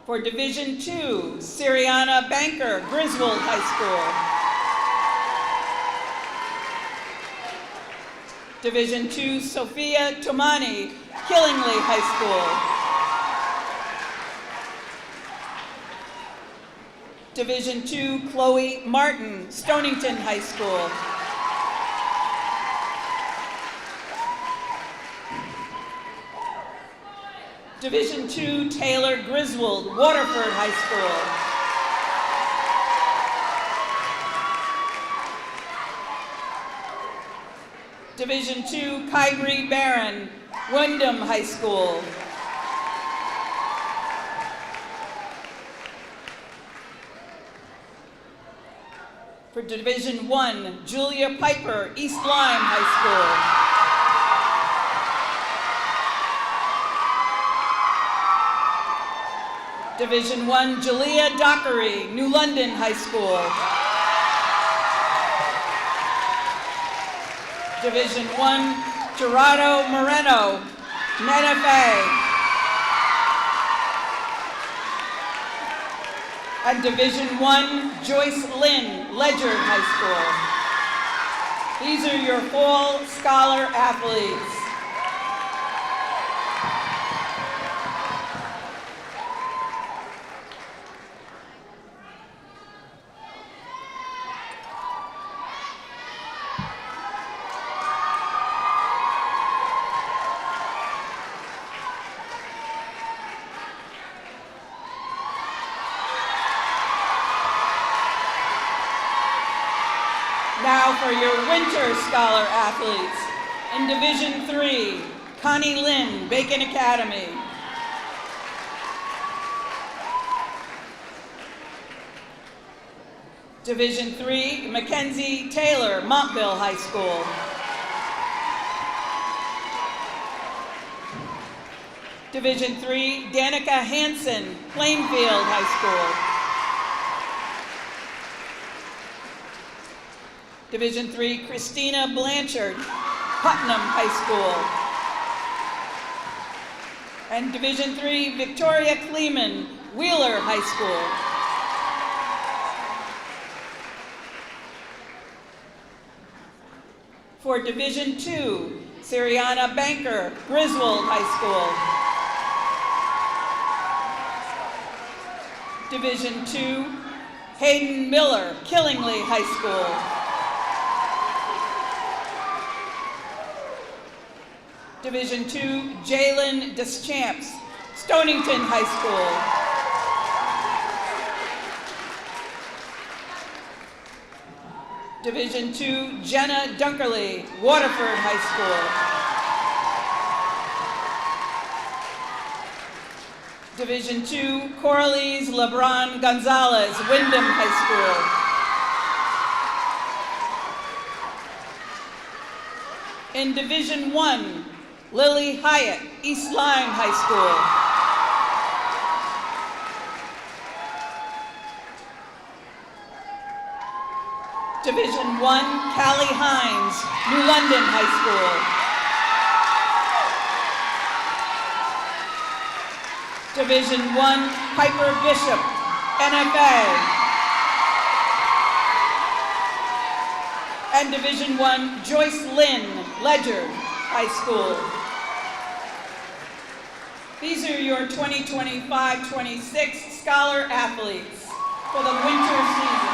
For Division 2, Siriana Banker, Griswold High School. Division 2, Sophia Tomani, Killingly High School. Division 2, Chloe Martin, Stonington High School. Division 2, Taylor Griswold, Waterford High School. Division 2, Kyrie Barron, Windham High School. For Division 1, Julia Piper, East Lyme High School. Division 1, Jalea Dockery, New London High School. Division 1, Gerardo Moreno, Nanafe. And Division 1, Joyce Lynn, Ledyard High School. These are your fall scholar athletes. Now for your winter scholar athletes. In Division 3, Connie Lynn, Bacon Academy. Division 3, Mackenzie Taylor, Montville High School. Division 3, Danica Hansen, Plainfield High School. Division 3, Christina Blanchard, Putnam High School. And Division 3, Victoria Kleeman, Wheeler High School. For Division 2, Siriana Banker, Griswold High School. Division 2, Hayden Miller, Killingly High School. Division 2, Jalen Deschamps, Stonington High School. Division 2, Jenna Dunkerley, Waterford High School. Division 2, Coralise LeBron Gonzalez, Windham High School. In Division 1, Lily Hyatt, East Lyme High School. Division 1, Callie Hines, New London High School. Division 1, Piper Bishop, NFA. And Division 1, Joyce Lynn, Ledyard High School. These are your 2025-26 scholar athletes for the winter season.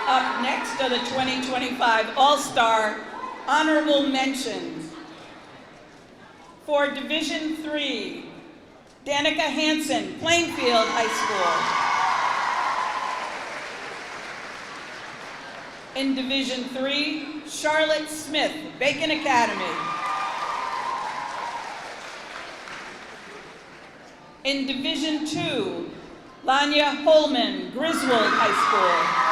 Up next are the 2025 All-Star Honorable Mentions. For Division 3, Danica Hansen, Plainfield High School. In Division 3, Charlotte Smith, Bacon Academy. In Division 2, Lanya Holman, Griswold High School.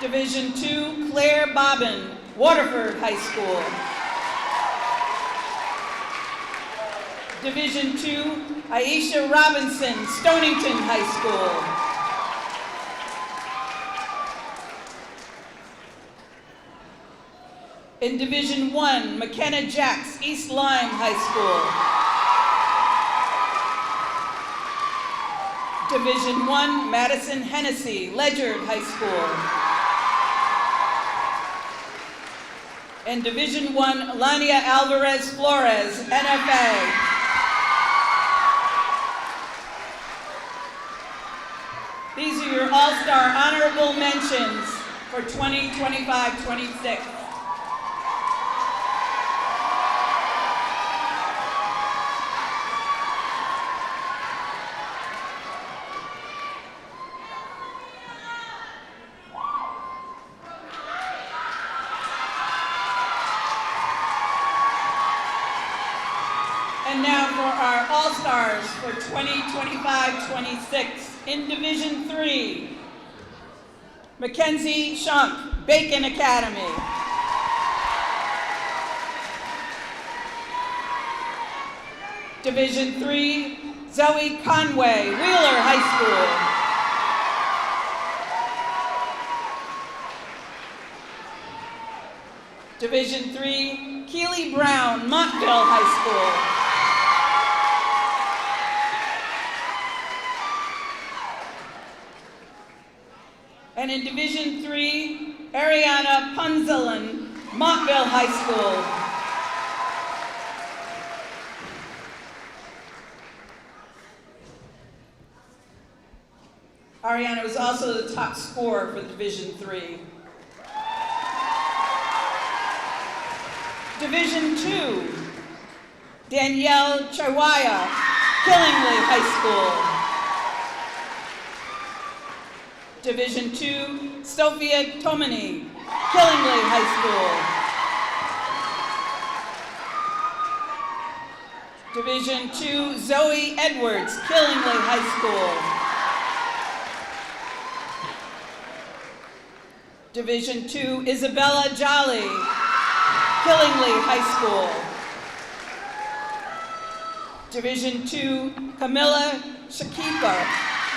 Division 2, Claire Bobbin, Waterford High School. Division 2, Aisha Robinson, Stonington High School. In Division 1, McKenna Jacks, East Lyme High School. Division 1, Madison Hennessy, Ledyard High School. In Division 1, Lania Alvarez Flores, NFA. These are your All-Star Honorable Mentions for 2025-26. And now for our All-Stars for 2025-26 in Division 3. Mackenzie Schunk, Bacon Academy. Division 3, Zoe Conway, Wheeler High School. Division 3, Keely Brown, Montville High School. And in Division 3, Ariana Punzelen, Montville High School. Ariana was also the top scorer for Division 3. Division 2, Danielle Chawaya, Killingly High School. Division 2, Sophia Tomini, Killingly High School. Division 2, Zoe Edwards, Killingly High School. Division 2, Isabella Jolly, Killingly High School. Division 2, Camilla Shakipa,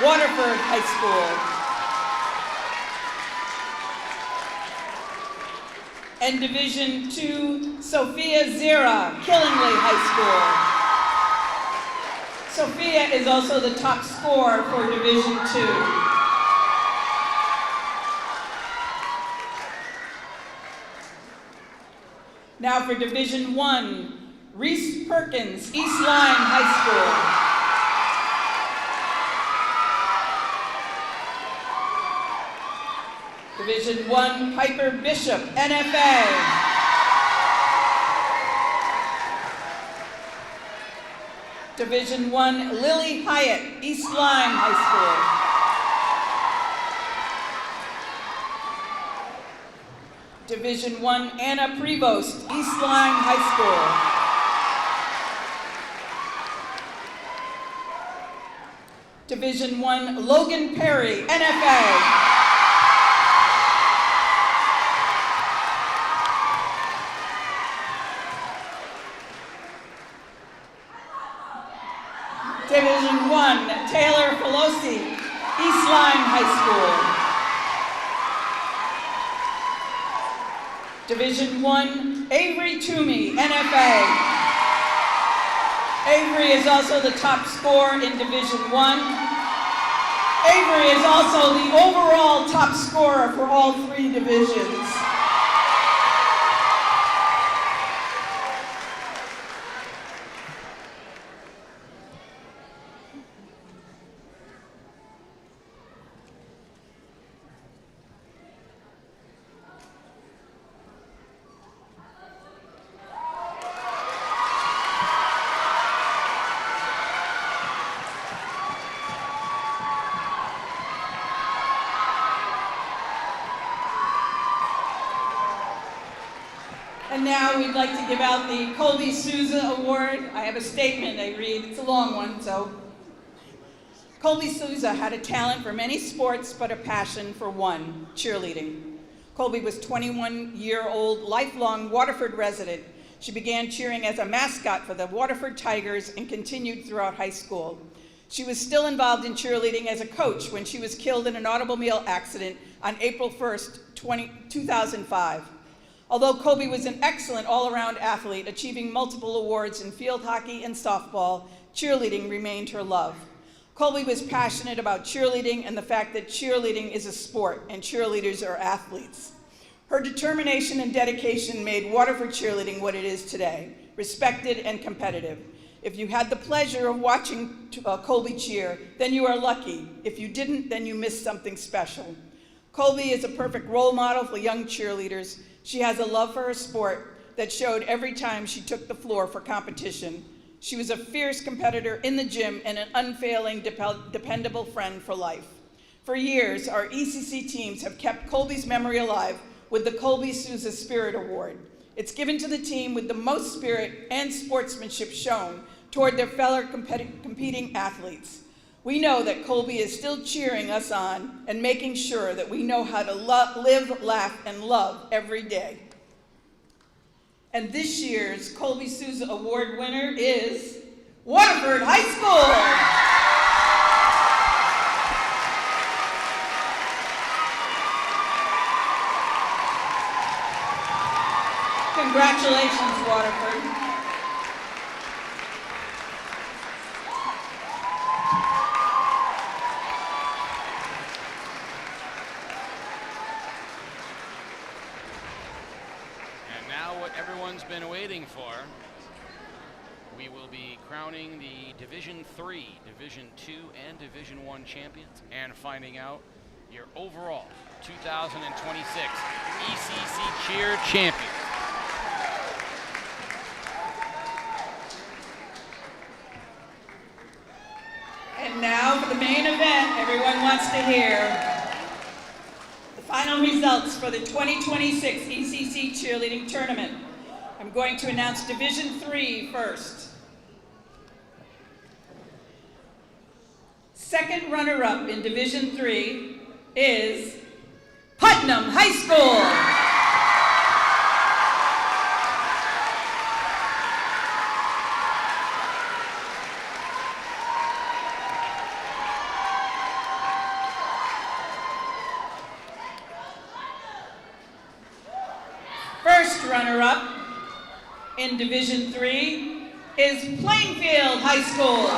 Waterford High School. And Division 2, Sophia Zira, Killingly High School. Sophia is also the top scorer for Division 2. Now for Division 1, Reese Perkins, East Lyme High School. Division 1, Piper Bishop, NFA. Division 1, Lily Hyatt, East Lyme High School. Division 1, Anna Prevost, East Lyme High School. Division 1, Logan Perry, NFA. Division 1, Taylor Pelosi, East Lyme High School. Division 1, Avery Toomey, NFA. Avery is also the top scorer in Division 1. Avery is also the overall top scorer for all 3 divisions. And now we'd like to give out the Colby Souza Award. I have a statement I read. It's a long one, so. Colby Souza had a talent for many sports, but a passion for one, cheerleading. Colby was 21-year-old, lifelong Waterford resident. She began cheering as a mascot for the Waterford Tigers and continued throughout high school. She was still involved in cheerleading as a coach when she was killed in an automobile accident on April 1st, 2005. Although Colby was an excellent all-around athlete, achieving multiple awards in field hockey and softball, cheerleading remained her love. Colby was passionate about cheerleading and the fact that cheerleading is a sport and cheerleaders are athletes. Her determination and dedication made Waterford cheerleading what it is today, respected and competitive. If you had the pleasure of watching Colby cheer, then you are lucky. If you didn't, then you missed something special. Colby is a perfect role model for young cheerleaders. She has a love for her sport that showed every time she took the floor for competition. She was a fierce competitor in the gym and an unfailing, dependable friend for life. For years, our ECC teams have kept Colby's memory alive with the Colby Souza Spirit Award. It's given to the team with the most spirit and sportsmanship shown toward their fellow competing athletes. We know that Colby is still cheering us on and making sure that we know how to live, laugh, and love every day. And this year's Colby Souza Award winner is Waterford High School. Congratulations, Waterford. And now what everyone's been waiting for, we will be crowning the Division III, Division II, and Division I champions, and finding out your overall 2026 ECC Cheer champion. And now for the main event everyone wants to hear. The final results for the 2026 ECC Cheerleading Tournament. I'm going to announce Division III first. Second runner-up in Division III is Putnam High School. First runner-up in Division III is Plainfield High School.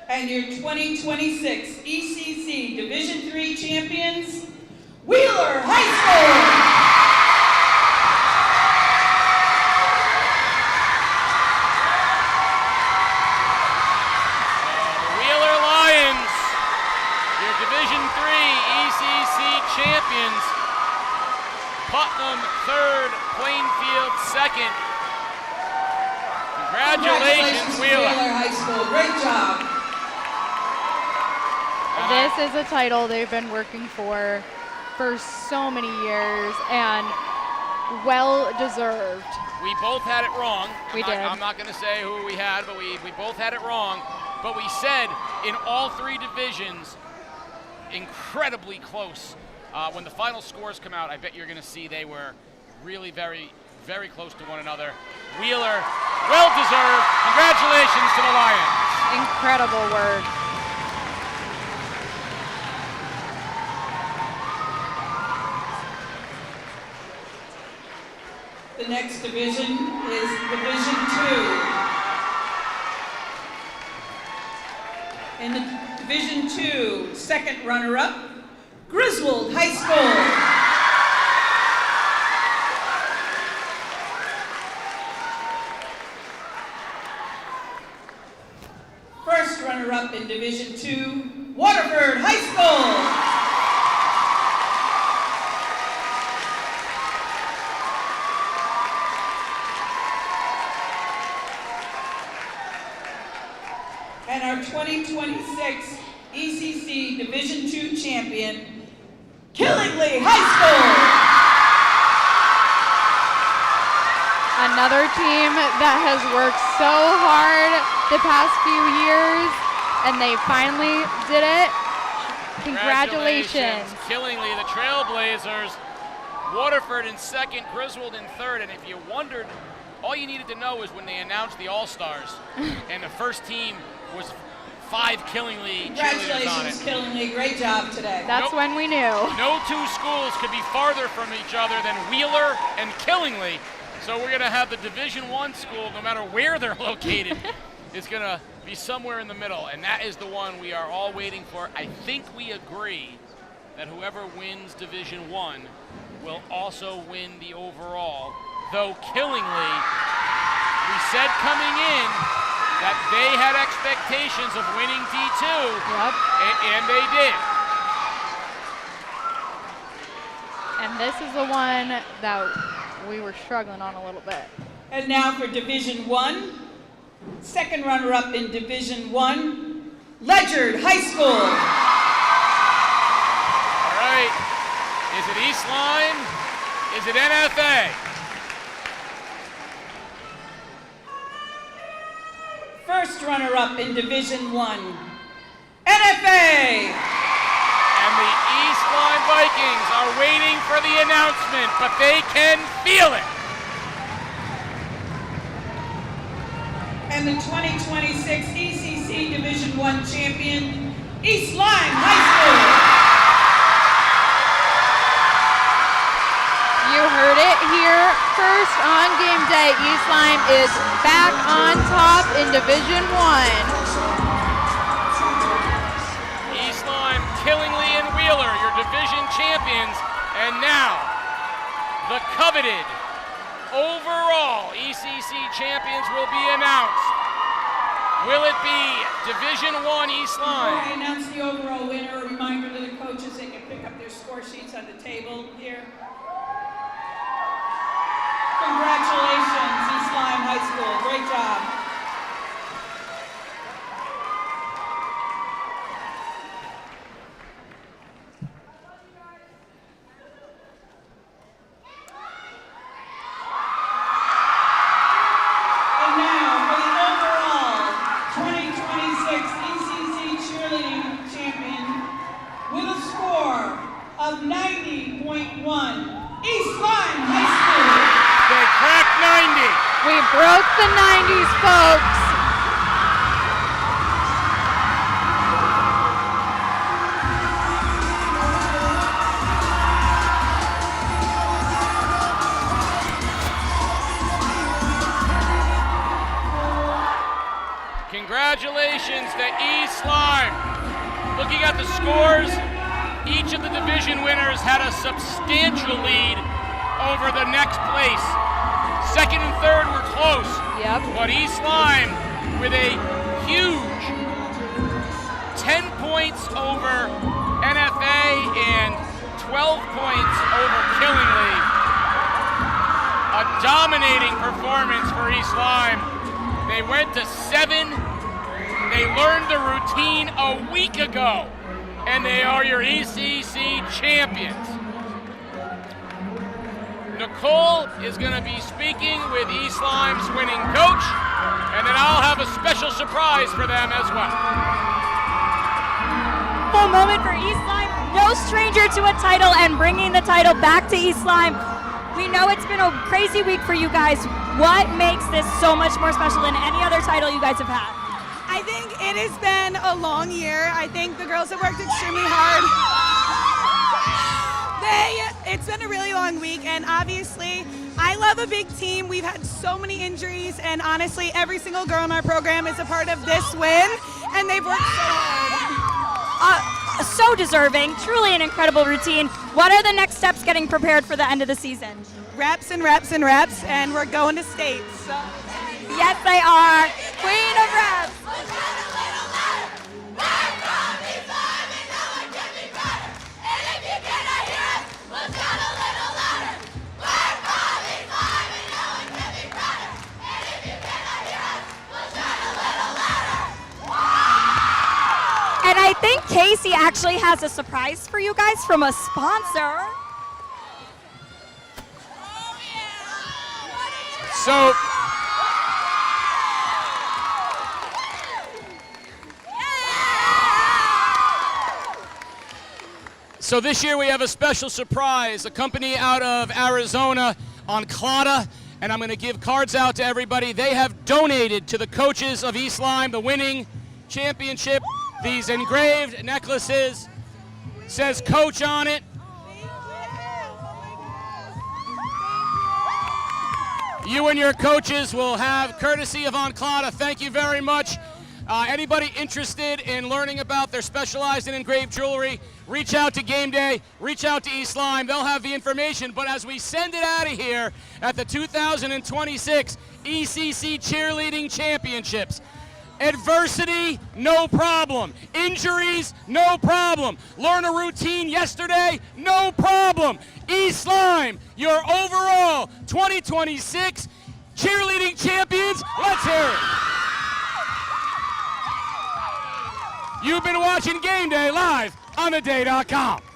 And your 2026 ECC Division III champions, Wheeler High School. Champions, Putnam third, Plainfield second. Congratulations, Wheeler High School. Great job. This is a title they've been working for so many years, and well deserved. We both had it wrong. We did. I'm not going to say who we had, but we both had it wrong. But we said in all three divisions, incredibly close. When the final scores come out, I bet you're going to see they were really very, very close to one another. Wheeler, well-deserved. Congratulations to the Lions. Incredible work. The next division is Division II. In the Division II, second runner-up, Griswold High School. First runner-up in Division II, Waterford High School. And our 2026 ECC Division II champion, Killingly High School. Another team that has worked so hard the past few years, and they finally did it. Congratulations. Killingly, the Trailblazers. Waterford in second, Griswold in third. And if you wondered, all you needed to know was when they announced the All-Stars, and the first team was 5 Killingly cheerleaders on it. Congratulations, Killingly. Great job today. That's when we knew. No two schools could be farther from each other than Wheeler and Killingly. So we're going to have the Division I school, no matter where they're located, is going to be somewhere in the middle. And that is the one we are all waiting for. I think we agree that whoever wins Division I will also win the overall though killingly. We said coming in that they had expectations of winning D2, and they did. And this is the one that we were struggling on a little bit. And now for Division 1, second runner-up in Division 1, Ledyard High School. All right, is it East Lyme? Is it NFA? First runner-up in Division 1, NFA. And the East Lyme Vikings are waiting for the announcement, but they can feel it. And the 2026 ECC Division 1 champion, East Lyme High School. You heard it here first on game day. East Lyme is back on top in Division 1. East Lyme, Killingly and Wheeler, your division champions. And now, the coveted overall ECC champions will be announced. Will it be Division 1 East Lyme? Before I announce the overall winner, a reminder to the coaches they can pick up their score sheets on the table here. Congratulations, East Lyme High School. Great job. And now for the overall 2026 ECC Cheerleading Champion with a score of 90.1, East Lyme High School. They cracked 90. We broke the 90s, folks. Congratulations to East Lyme. Looking at the scores, each of the division winners had a substantial lead over the next place. Second and third were close. But East Lyme with a huge 10 points over NFA and 12 points over Killingly. A dominating performance for East Lyme. They went to 7. They learned the routine a week ago, and they are your ECC champions. Nicole is going to be speaking with East Lyme's winning coach, and then I'll have a special surprise for them as well. Full moment for East Lyme, no stranger to a title and bringing the title back to East Lyme. We know it's been a crazy week for you guys. What makes this so much more special than any other title you guys have had? I think it has been a long year. I think the girls have worked extremely hard. It's been a really long week, and obviously, I love a big team. We've had so many injuries, and honestly, every single girl in our program is a part of this win, and they've worked so hard. So deserving, truly an incredible routine. What are the next steps getting prepared for the end of the season? Reps and reps and reps, and we're going to states. So. Yes, they are. Queen of reps. And I think Casey actually has a surprise for you guys from a sponsor. So this year we have a special surprise, a company out of Arizona, Onclada, and I'm going to give cards out to everybody. They have donated to the coaches of East Lyme the winning championship. These engraved necklaces, says coach on it. You and your coaches will have courtesy of Onclada. Thank you very much. Anybody interested in learning about their specialized and engraved jewelry, reach out to Game Day, reach out to East Lyme. They'll have the information. But as we send it out of here at the 2026 ECC Cheerleading Championships, adversity, no problem. Injuries, no problem. Learn a routine yesterday, no problem. East Lyme, your overall 2026 cheerleading champions. Let's hear it. You've been watching Game Day live on theday.com.